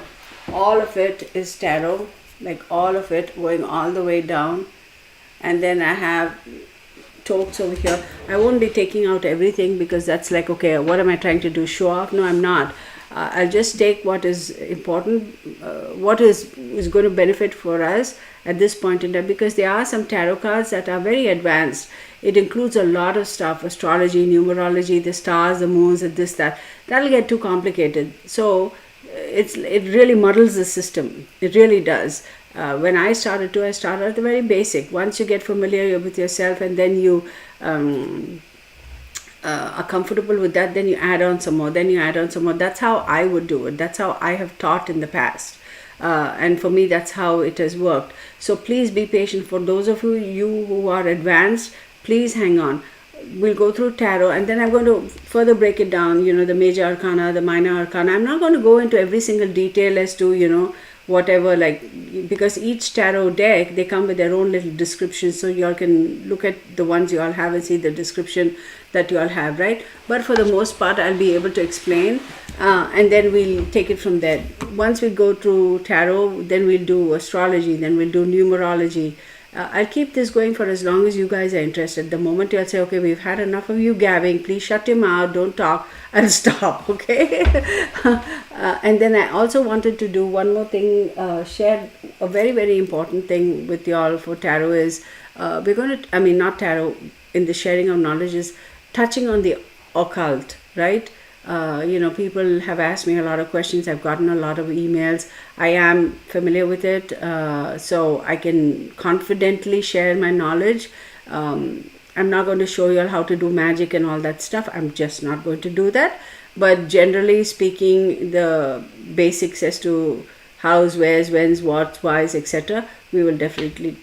all of it is tarot, like all of it going all the way down. And then I have totes over here. I won't be taking out everything because that's like, okay, what am I trying to do, show off? No, I'm not. I'll just take what is important, what is going to benefit for us at this point in time, because there are some tarot cards that are very advanced. It includes a lot of stuff, astrology, numerology, the stars, the moons, and this, that. That'll get too complicated. So it really muddles the system. It really does. When I started at the very basic. Once you get familiar with yourself and then you are comfortable with that, then you add on some more, That's how I would do it. That's how I have taught in the past. And for me, that's how it has worked. So please be patient. For those of you who are advanced, please hang on. We'll go through tarot, and then I'm going to further break it down, the major arcana, the minor arcana. I'm not going to go into every single detail as to, whatever, because each tarot deck, they come with their own little description, so you all can look at the ones you all have and see the description that you all have, right? But for the most part, I'll be able to explain, and then we'll take it from there. Once we go through tarot, then we'll do astrology, then we'll do numerology. I'll keep this going for as long as you guys are interested. The moment you'll say, okay, we've had enough of you gabbing, please shut your mouth, don't talk, I'll stop, okay? And then I also wanted to do one more thing, share a very, very important thing with y'all for tarot is, we're going to, not tarot, in the sharing of knowledge is touching on the occult, right? People have asked me a lot of questions. I've gotten a lot of emails. I am familiar with it, so I can confidently share my knowledge. I'm not going to show you all how to do magic and all that stuff. I'm just not going to do that. But generally speaking, the basics as to hows, where's, when's, what's, why's, etc., we will definitely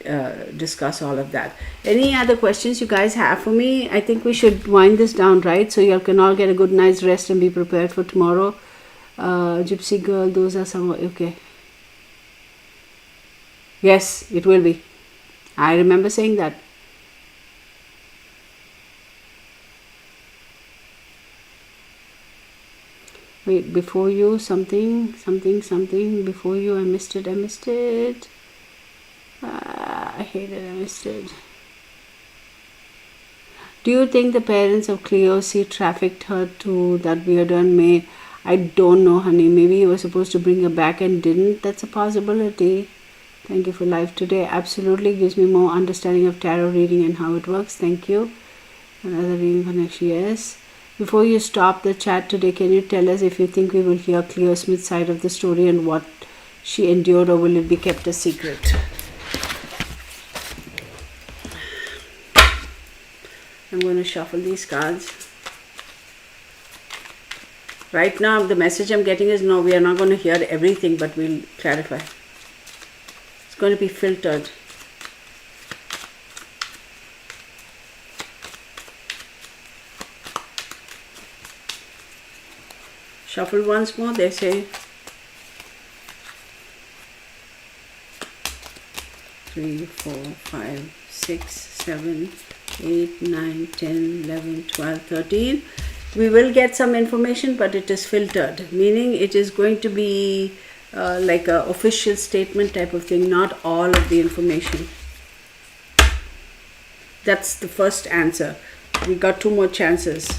discuss all of that. Any other questions you guys have for me? I think we should wind this down, right? So you all can all get a good night's rest and be prepared for tomorrow. Gypsy girl, those are some, okay. Yes, it will be. I remember saying that. Wait, before you, something, before you, I missed it. I hate it, I missed it. Do you think the parents of Cleo trafficked her to that weirdo maid? I don't know, honey. Maybe you were supposed to bring her back and didn't. That's a possibility. Thank you for life today. Absolutely gives me more understanding of tarot reading and how it works. Thank you. Another reading connection, yes. Before you stop the chat today, can you tell us if you think we will hear Cleo Smith's side of the story and what she endured, or will it be kept a secret? I'm going to shuffle these cards. Right now, the message I'm getting is no, we are not going to hear everything, but we'll clarify. It's going to be filtered. Shuffle once more, they say. 3, 4, 5, 6, 7, 8, 9, 10, 11, 12, 13. We will get some information, but it is filtered, meaning it is going to be like an official statement type of thing, not all of the information. That's the first answer. We got 2 more chances.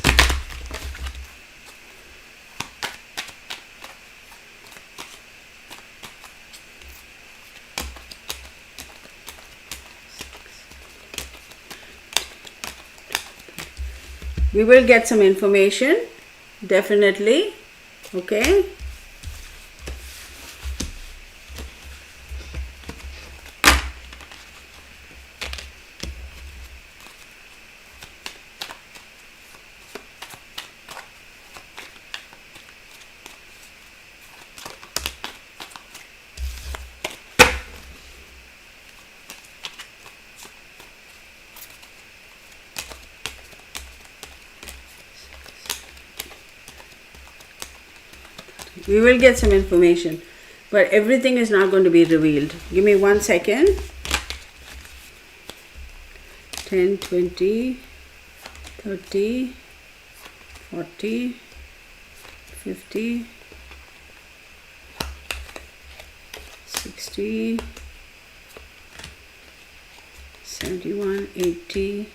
We will get some information, definitely, okay? We will get some information, but everything is not going to be revealed. Give me 1 second. 10, 20, 30, 40, 50, 60, 71, 80,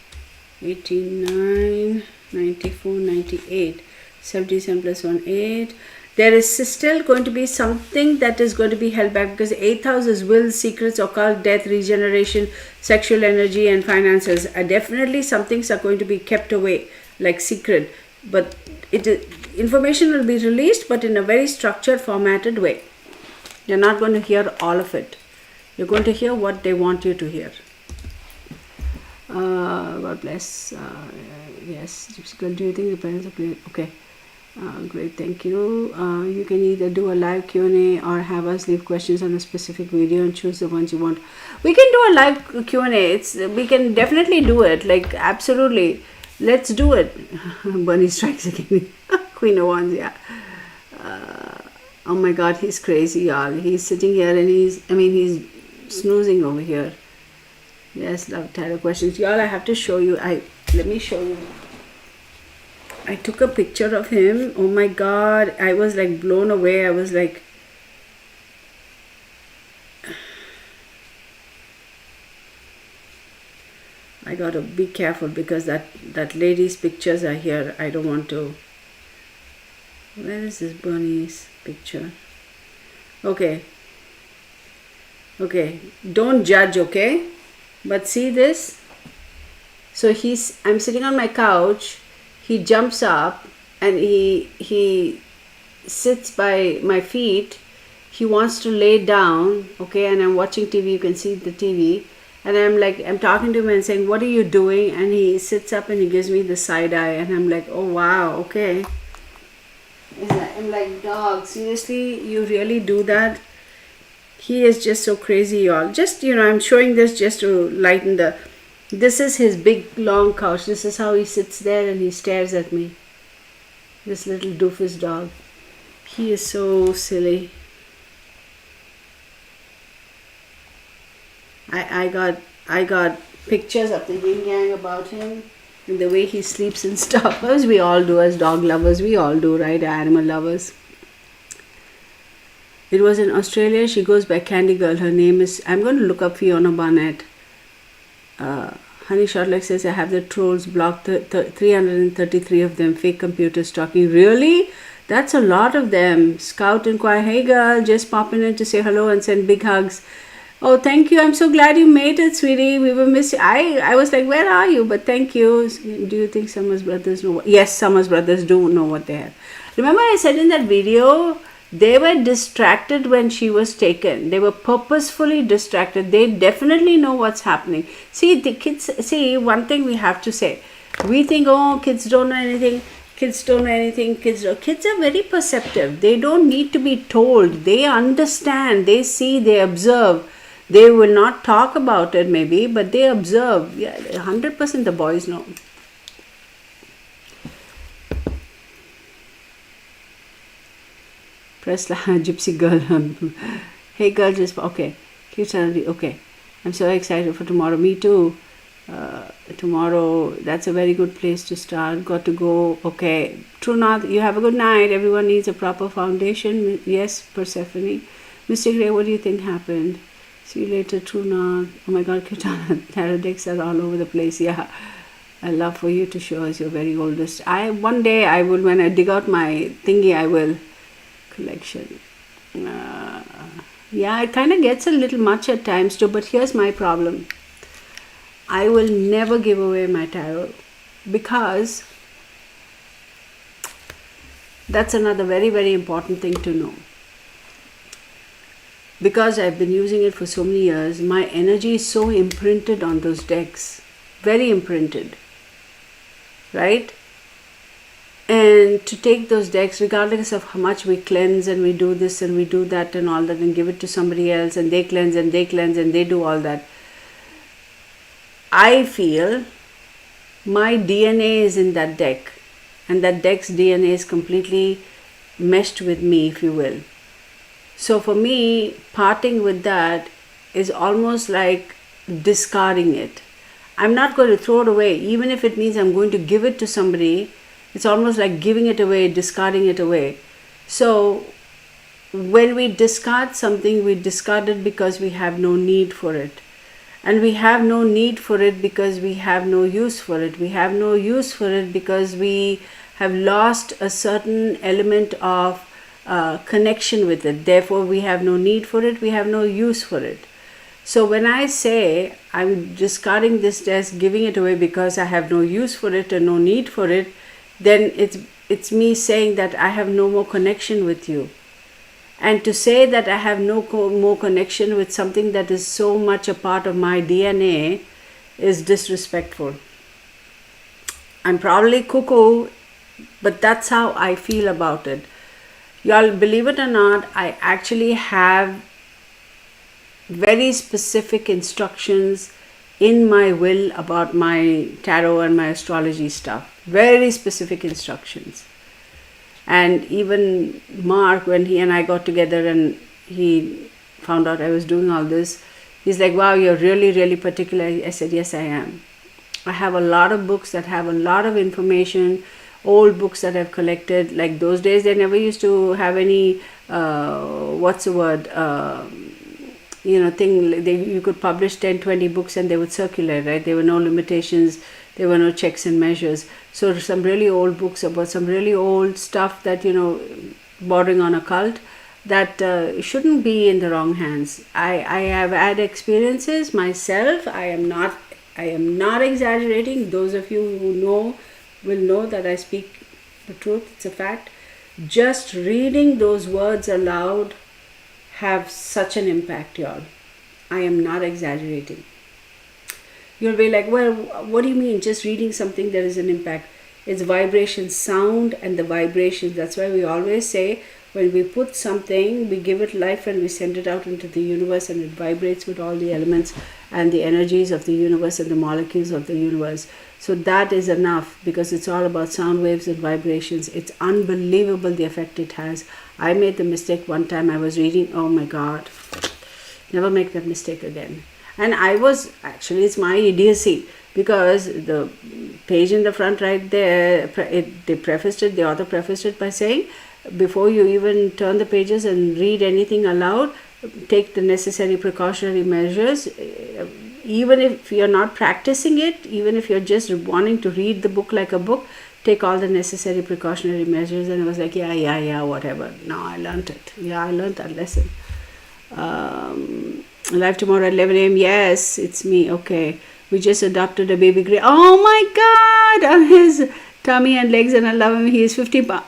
89, 94, 98, 77 plus 1, 8. There is still going to be something that is going to be held back, because 8th house is will, secrets, occult, death, regeneration, sexual energy, and finances. Definitely some things are going to be kept away, like secret. But information will be released, but in a very structured, formatted way. You're not going to hear all of it. You're going to hear what they want you to hear. God bless. Yes, do you think the parents are clear? Okay. Great, thank you. You can either do a live Q&A or have us leave questions on a specific video and choose the ones you want. We can do a live Q&A. We can definitely do it. Like, absolutely. Let's do it. Bunny strikes again. Queen of Wands, yeah. Oh my God, he's crazy, y'all. He's sitting here and he's snoozing over here. Yes, love tarot questions. Y'all, I have to show you. Let me show you. I took a picture of him. Oh my God, I was like blown away. I was like, I gotta be careful because that lady's pictures are here. I don't want to. Where is this bunny's picture? Okay. Okay, don't judge, okay? But see this? So I'm sitting on my couch. He jumps up and he sits by my feet. He wants to lay down, okay, and I'm watching TV. You can see the TV. And I'm talking to him and saying, what are you doing? And he sits up and he gives me the side eye, and I'm like, oh wow, okay. I'm like, dog, seriously, you really do that? He is just so crazy, y'all. Just, I'm showing this just to lighten this is his big long couch. This is how he sits there and he stares at me. This little doofus dog. He is so silly. I got pictures of the yin yang about him and the way he sleeps and stuff, as we all do as dog lovers. We all do, right? Animal lovers. It was in Australia. She goes by Candy Girl. Her name is, I'm going to look up Fiona Barnett. Honey Shortleg says, I have the trolls blocked, 333 of them, fake computers talking. Really? That's a lot of them. Scout inquire, hey girl, just popping in to say hello and send big hugs. Oh, thank you. I'm so glad you made it, sweetie. We were missing. I was like, where are you? But thank you. Do you think Summer's brothers know? Yes, Summer's brothers do know what they have. Remember I said in that video, they were distracted when she was taken. They were purposefully distracted. They definitely know what's happening. See, the kids, one thing we have to say. We think, oh, kids don't know anything. Kids don't know anything. Kids are very perceptive. They don't need to be told. They understand. They see. They observe. They will not talk about it maybe, but they observe. Yeah, 100% the boys know. Press gypsy girl. Hey girl, just okay. Okay. I'm so excited for tomorrow. Me too. Tomorrow, that's a very good place to start. Got to go. Okay. True North, you have a good night. Everyone needs a proper foundation. Yes, Persephone. Mr. Gray, what do you think happened? See you later, True North. Oh my God, Kitana, tarot decks are all over the place. Yeah. I love for you to show us your very oldest. One day I will, when I dig out my thingy, I will. Collection. Yeah, it kind of gets a little much at times too, but here's my problem. I will never give away my tarot because that's another very, very important thing to know. Because I've been using it for so many years, my energy is so imprinted on those decks. Very imprinted. Right? And to take those decks, regardless of how much we cleanse and we do this and we do that and all that and give it to somebody else and they cleanse and they cleanse and they do all that, I feel my DNA is in that deck and that deck's DNA is completely meshed with me, if you will. So for me, parting with that is almost like discarding it. I'm not going to throw it away, even if it means I'm going to give it to somebody. It's almost like giving it away, discarding it away. So when we discard something, we discard it because we have no need for it. And we have no need for it because we have no use for it. We have no use for it because we have lost a certain element of connection with it. Therefore, we have no need for it. We have no use for it. So when I say I'm discarding this desk, giving it away because I have no use for it and no need for it, then it's me saying that I have no more connection with you. And to say that I have no more connection with something that is so much a part of my DNA is disrespectful. I'm probably cuckoo, but that's how I feel about it. Y'all, believe it or not, I actually have very specific instructions in my will about my tarot and my astrology stuff. Very specific instructions. And even Mark, when he and I got together and he found out I was doing all this, he's like, wow, you're really, really particular. I said, yes, I am. I have a lot of books that have a lot of information, old books that I've collected. Like those days, they never used to have any, you could publish 10, 20 books and they would circulate, right? There were no limitations. There were no checks and measures. So some really old books about some really old stuff that, bordering on occult, that shouldn't be in the wrong hands. I have had experiences myself. I am not exaggerating. Those of you who know will know that I speak the truth. It's a fact. Just reading those words aloud have such an impact, y'all. I am not exaggerating. You'll be like, well, what do you mean? Just reading something, there is an impact. It's vibration, sound, and the vibration. That's why we always say when we put something, we give it life and we send it out into the universe, and it vibrates with all the elements and the energies of the universe and the molecules of the universe. So that is enough, because it's all about sound waves and vibrations. It's unbelievable the effect it has. I made the mistake one time. I was reading, oh my God, never make that mistake again. And I was, actually, it's my idiocy, because the page in the front right there, the author prefaced it by saying, before you even turn the pages and read anything aloud, take the necessary precautionary measures. Even if you're not practicing it, even if you're just wanting to read the book like a book, take all the necessary precautionary measures. And I was like, yeah, whatever. No, I learned it. Yeah, I learned that lesson. Live tomorrow at 11 a.m. Yes, it's me. Okay. We just adopted a baby gray. Oh my God! On his tummy and legs, and I love him. He is 50 pounds.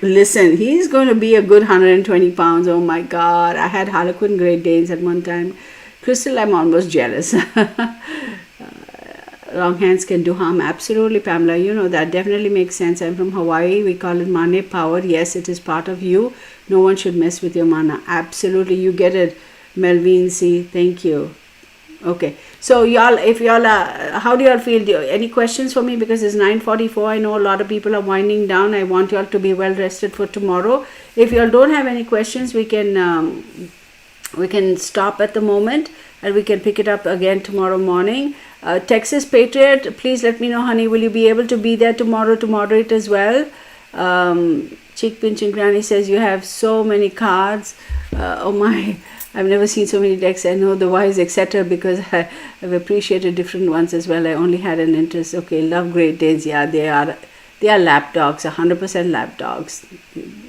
Listen, he's going to be a good 120 pounds. Oh my God. I had Harlequin Great Danes at one time. Crystal, I'm almost jealous. Long hands can do harm. Absolutely, Pamela. You know that definitely makes sense. I'm from Hawaii. We call it Mane power. Yes, it is part of you. No one should mess with your mana. Absolutely. You get it, Melvin C. Thank you. Okay. So y'all, if y'all, how do y'all feel? Any questions for me? Because it's 9:44. I know a lot of people are winding down. I want y'all to be well rested for tomorrow. If y'all don't have any questions, we can stop at the moment, and we can pick it up again tomorrow morning. Texas Patriot, please let me know, honey. Will you be able to be there tomorrow to moderate as well? Cheek pinching Granny says you have so many cards. Oh my, I've never seen so many decks. I know the wise, etc. because I've appreciated different ones as well. I only had an interest. Okay, love Great Danes. Yeah, they are lap dogs, 100% lap dogs.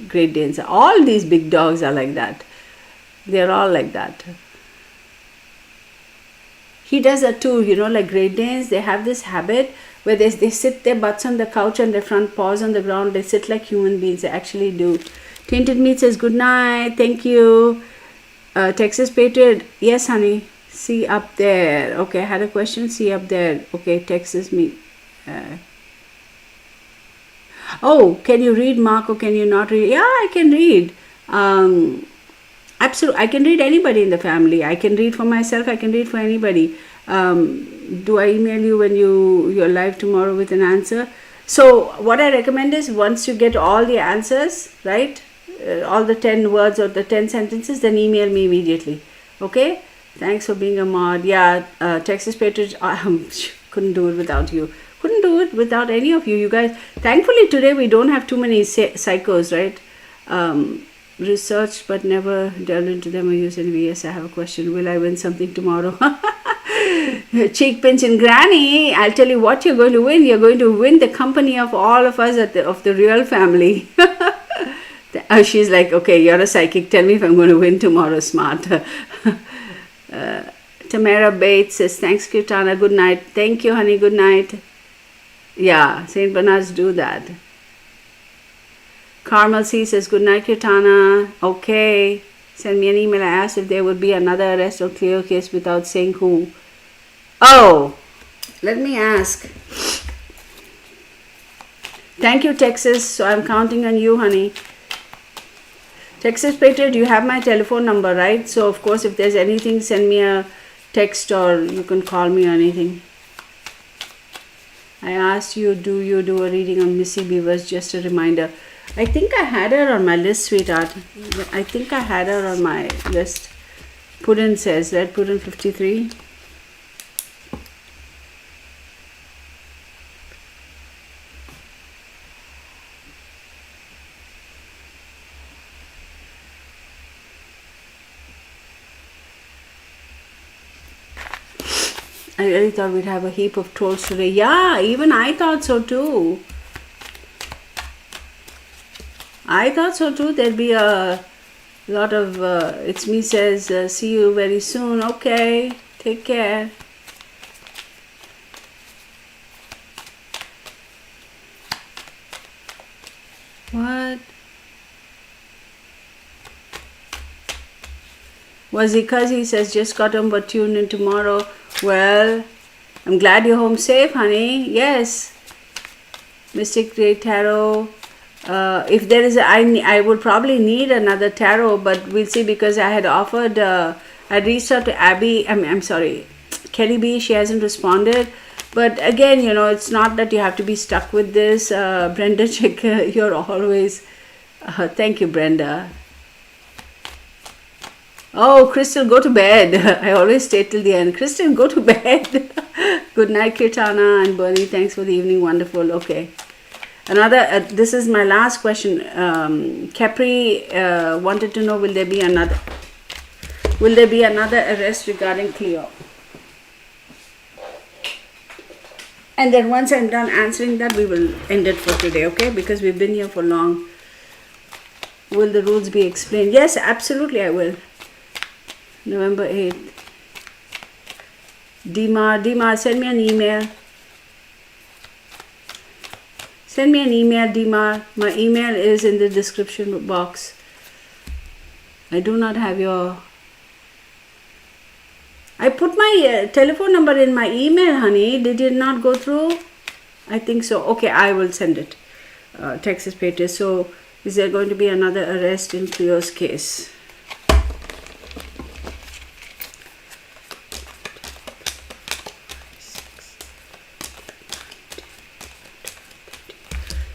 Great Danes. All these big dogs are like that. They're all like that. He does that too, like Great Danes. They have this habit where they sit their butts on the couch and their front paws on the ground. They sit like human beings. They actually do. Tainted Meat says good night. Thank you. Texas Patriot. Yes, honey. See up there. Okay, I had a question. See up there. Okay, Texas Meat. Oh, can you read, Mark, or can you not read? Yeah, I can read. Absolutely, I can read anybody in the family. I can read for myself. I can read for anybody. Do I email you when you're live tomorrow with an answer? So what I recommend is, once you get all the answers, right, all the 10 words or the 10 sentences, then email me immediately. Okay? Thanks for being a mod. Yeah, Texas Patriot, couldn't do it without you. Couldn't do it without any of you. You guys, thankfully today we don't have too many psychos, right? Researched but never delved into them or used any. Yes, I have a question. Will I win something tomorrow? Cheek pinch and Granny, I'll tell you what you're going to win. You're going to win the company of all of us of the real family. She's like, okay, you're a psychic. Tell me if I'm going to win tomorrow, smart. Tamara Bates says, thanks, Kirtana. Good night. Thank you, honey. Good night. Yeah, St. Bernards do that. Carmel C says, good night, Kirtana. Okay. Send me an email. I asked if there would be another arrest or Cleo case without saying who. Oh, let me ask. Thank you, Texas. So I'm counting on you, honey. Texas Patriot, you have my telephone number, right? So, of course, if there's anything, send me a text or you can call me or anything. I asked you, do you do a reading on Missy Beavers? Just a reminder. I think I had her on my list, sweetheart. I think I had her on my list. Puddin says, right? Puddin 53. I really thought we'd have a heap of trolls today. Yeah, even I thought so too. I thought so too. There'd be a lot of, it's me says, see you very soon. Okay, take care. What? Wazikazi says, just got on but tune in tomorrow. Well, I'm glad you're home safe, honey. Yes. Mystic Great Tarot. If there is I would probably need another tarot, but we'll see, because I had offered, I reached out to Abby, I'm sorry, Kelly B, she hasn't responded. But again, it's not that you have to be stuck with this. Brenda Chick, you're always, thank you, Brenda. Oh, Crystal, go to bed. I always stay till the end. Crystal, go to bed. Good night, Kirtana and Bernie. Thanks for the evening. Wonderful. Okay. Another, this is my last question. Capri wanted to know, will there be another arrest regarding Cleo? And then once I'm done answering that, we will end it for today, okay? Because we've been here for long. Will the rules be explained? Yes, absolutely I will. November 8th. Dima, send me an email. Send me an email, Dima. My email is in the description box. I do not have your... I put my telephone number in my email, honey. Did it not go through? I think so. Okay, I will send it. Texas Patriots. So, is there going to be another arrest in Cleo's case?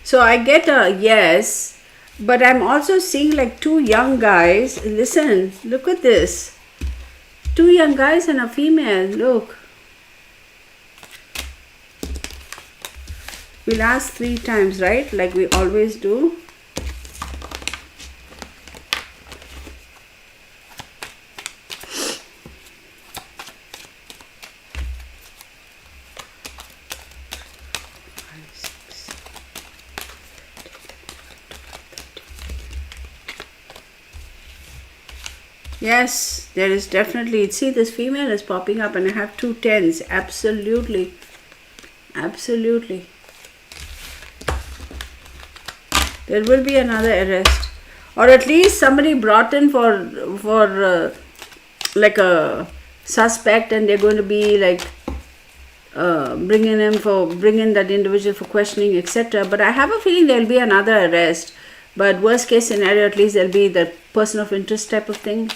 So I get a yes, but I'm also seeing like two young guys. Listen, look at this. Two young guys and a female. Look. We'll ask 3 times, right? Like we always do. Yes, there is definitely. See, this female is popping up and I have 2 10s. Absolutely. Absolutely. There will be another arrest. Or at least somebody brought in for like a suspect, and they're going to be like bringing that individual for questioning, etc. But I have a feeling there will be another arrest. But worst case scenario, at least there'll be the person of interest type of thing.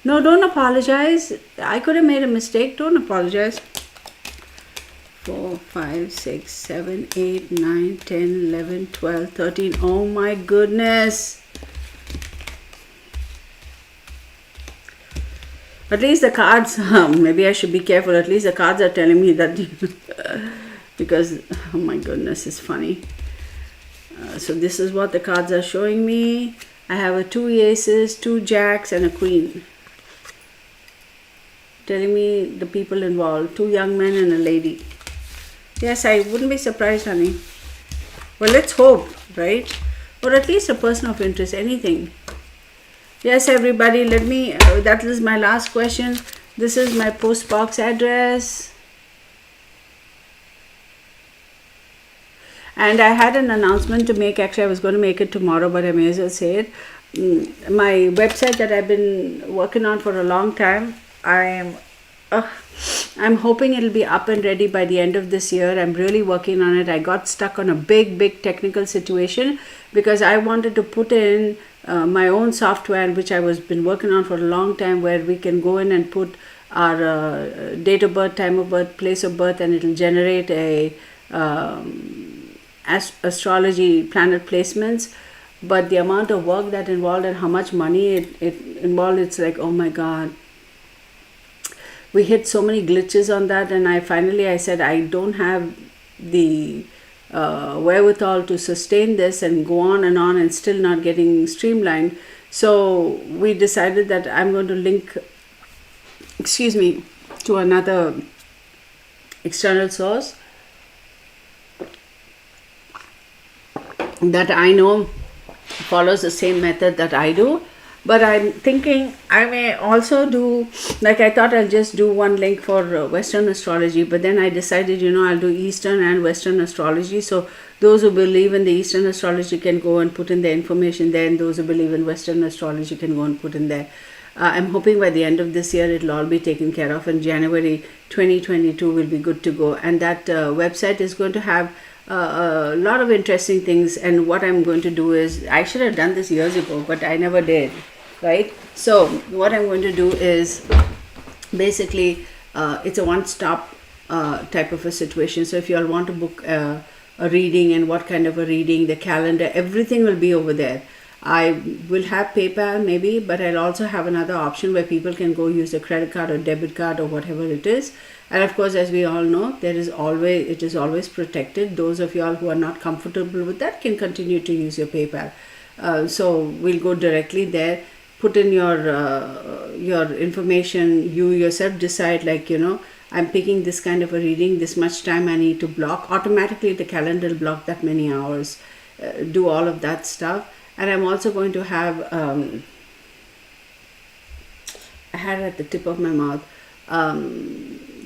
No, don't apologize. I could have made a mistake. Don't apologize. 4, 5, 6, 7, 8, 9, 10, 11, 12, 13. Oh my goodness. At least the cards, maybe I should be careful. At least the cards are telling me that, because, oh my goodness, it's funny. So this is what the cards are showing me. I have a 2 aces, 2 jacks, and a queen. Telling me the people involved. 2 young men and a lady. Yes, I wouldn't be surprised, honey. Well, let's hope, right? Or at least a person of interest, anything. Yes, everybody, let me, that is my last question. This is my post box address. And I had an announcement to make. Actually, I was going to make it tomorrow, but I may as well say it. My website that I've been working on for a long time, I'm hoping it'll be up and ready by the end of this year. I'm really working on it. I got stuck on a big technical situation because I wanted to put in my own software, which I was been working on for a long time, where we can go in and put our date of birth, time of birth, place of birth, and it'll generate a astrology planet placements. But the amount of work that involved and how much money it involved, it's like, oh my God. We hit so many glitches on that, and I said I don't have the wherewithal to sustain this and go on and still not getting streamlined. So we decided that I'm going to link, to another external source that I know follows the same method that I do. But I'm thinking I may also do, like I thought I'll just do one link for Western astrology, but then I decided, I'll do Eastern and Western astrology. So those who believe in the Eastern astrology can go and put in their information there, and those who believe in Western astrology can go and put in their I'm hoping by the end of this year it'll all be taken care of, and January 2022 will be good to go. And that website is going to have a lot of interesting things. And what I'm going to do is, I should have done this years ago, but I never did, right? So what I'm going to do is basically it's a one-stop type of a situation. So if you all want to book a reading, and what kind of a reading, the calendar, everything will be over there. I will have PayPal maybe, but I'll also have another option where people can go use a credit card or debit card or whatever it is. And of course, as we all know, it is always protected. Those of you all who are not comfortable with that can continue to use your PayPal. So we'll go directly there, put in your information, you yourself decide, like, I'm picking this kind of a reading, this much time I need to block. Automatically the calendar will block that many hours, do all of that stuff. And I'm also going to have, I had it at the tip of my mouth,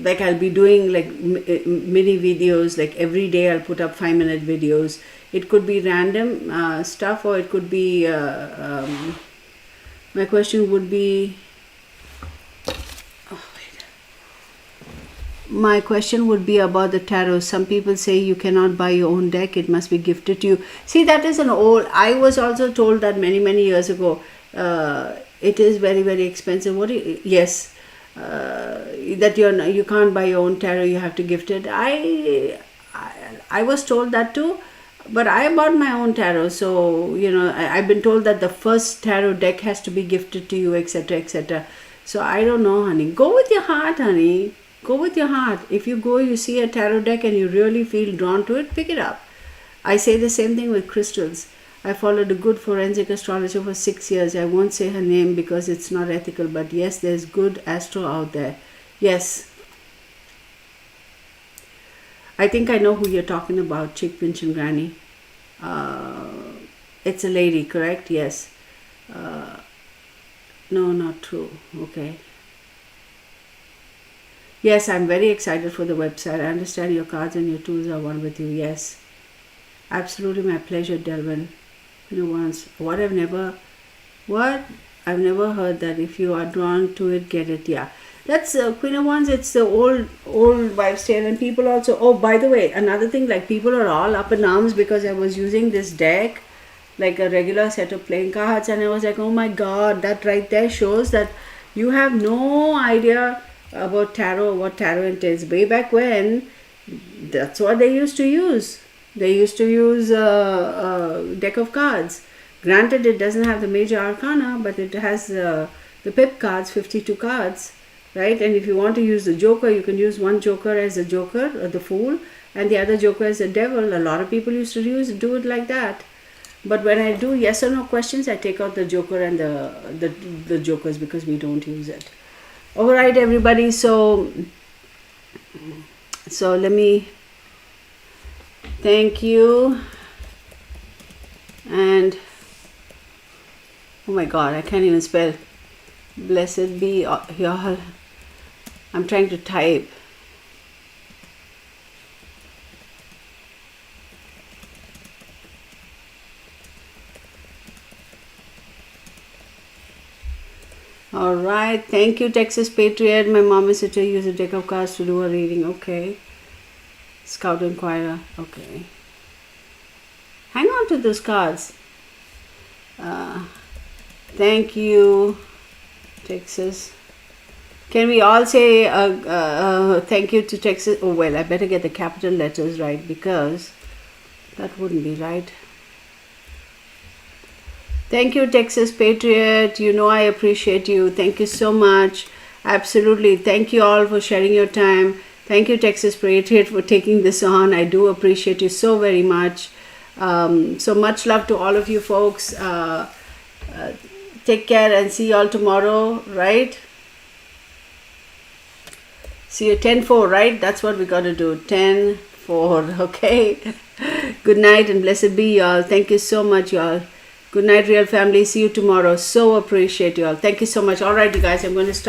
like I'll be doing like mini videos, like every day I'll put up 5-minute videos. It could be random stuff, or it could be, my question would be, my question would be about the tarot. Some people say you cannot buy your own deck, it must be gifted to you. See, that is I was also told that many years ago. It is very, very expensive. Yes, that you can't buy your own tarot, you have to gift it. I was told that too, but I bought my own tarot. So I've been told that the first tarot deck has to be gifted to you, etc., etc. So I don't know, honey. Go with your heart, honey. Go with your heart. If you see a tarot deck and you really feel drawn to it, pick it up. I say the same thing with crystals. I followed a good forensic astrologer for 6 years. I won't say her name because it's not ethical, but yes, there's good astro out there. Yes. I think I know who you're talking about, Chick Pinch and Granny. It's a lady, correct? Yes. No, not true. Okay. Yes, I'm very excited for the website. I understand your cards and your tools are one with you. Yes, absolutely my pleasure, Delvin. I've never heard that if you are drawn to it, get it. Yeah, that's Queen of Wands. It's the old wives' tale, and people also. Oh, by the way, another thing, like people are all up in arms because I was using this deck, like a regular set of playing cards, and I was like, oh my God, that right there shows that you have no idea about tarot, what tarot entails. Way back when, that's what they used to use. They used to use a deck of cards. Granted, it doesn't have the major arcana, but it has the pip cards, 52 cards, right? And if you want to use the joker, you can use one joker as a joker, or the fool, and the other joker as a devil. A lot of people used to do it like that. But when I do yes or no questions, I take out the joker and the jokers because we don't use it. All right, everybody. So let me thank you. And oh my God, I can't even spell. Blessed be y'all. I'm trying to type. All right, thank you, Texas Patriot. My mom is to use a deck of cards to do a reading. Okay. Scout Inquirer. Okay. Hang on to those cards. Thank you, Texas. Can we all say thank you to Texas? Oh, well, I better get the capital letters right because that wouldn't be right. Thank you, Texas Patriot. I appreciate you. Thank you so much. Absolutely. Thank you all for sharing your time. Thank you, Texas Patriot, for taking this on. I do appreciate you so very much. So much love to all of you folks. Take care and see you all tomorrow, right? See you 10-4, right? That's what we got to do. 10-4, okay? Good night and blessed be y'all. Thank you so much, y'all. Good night, real family. See you tomorrow. So appreciate you all. Thank you so much. All right, you guys, I'm going to stop.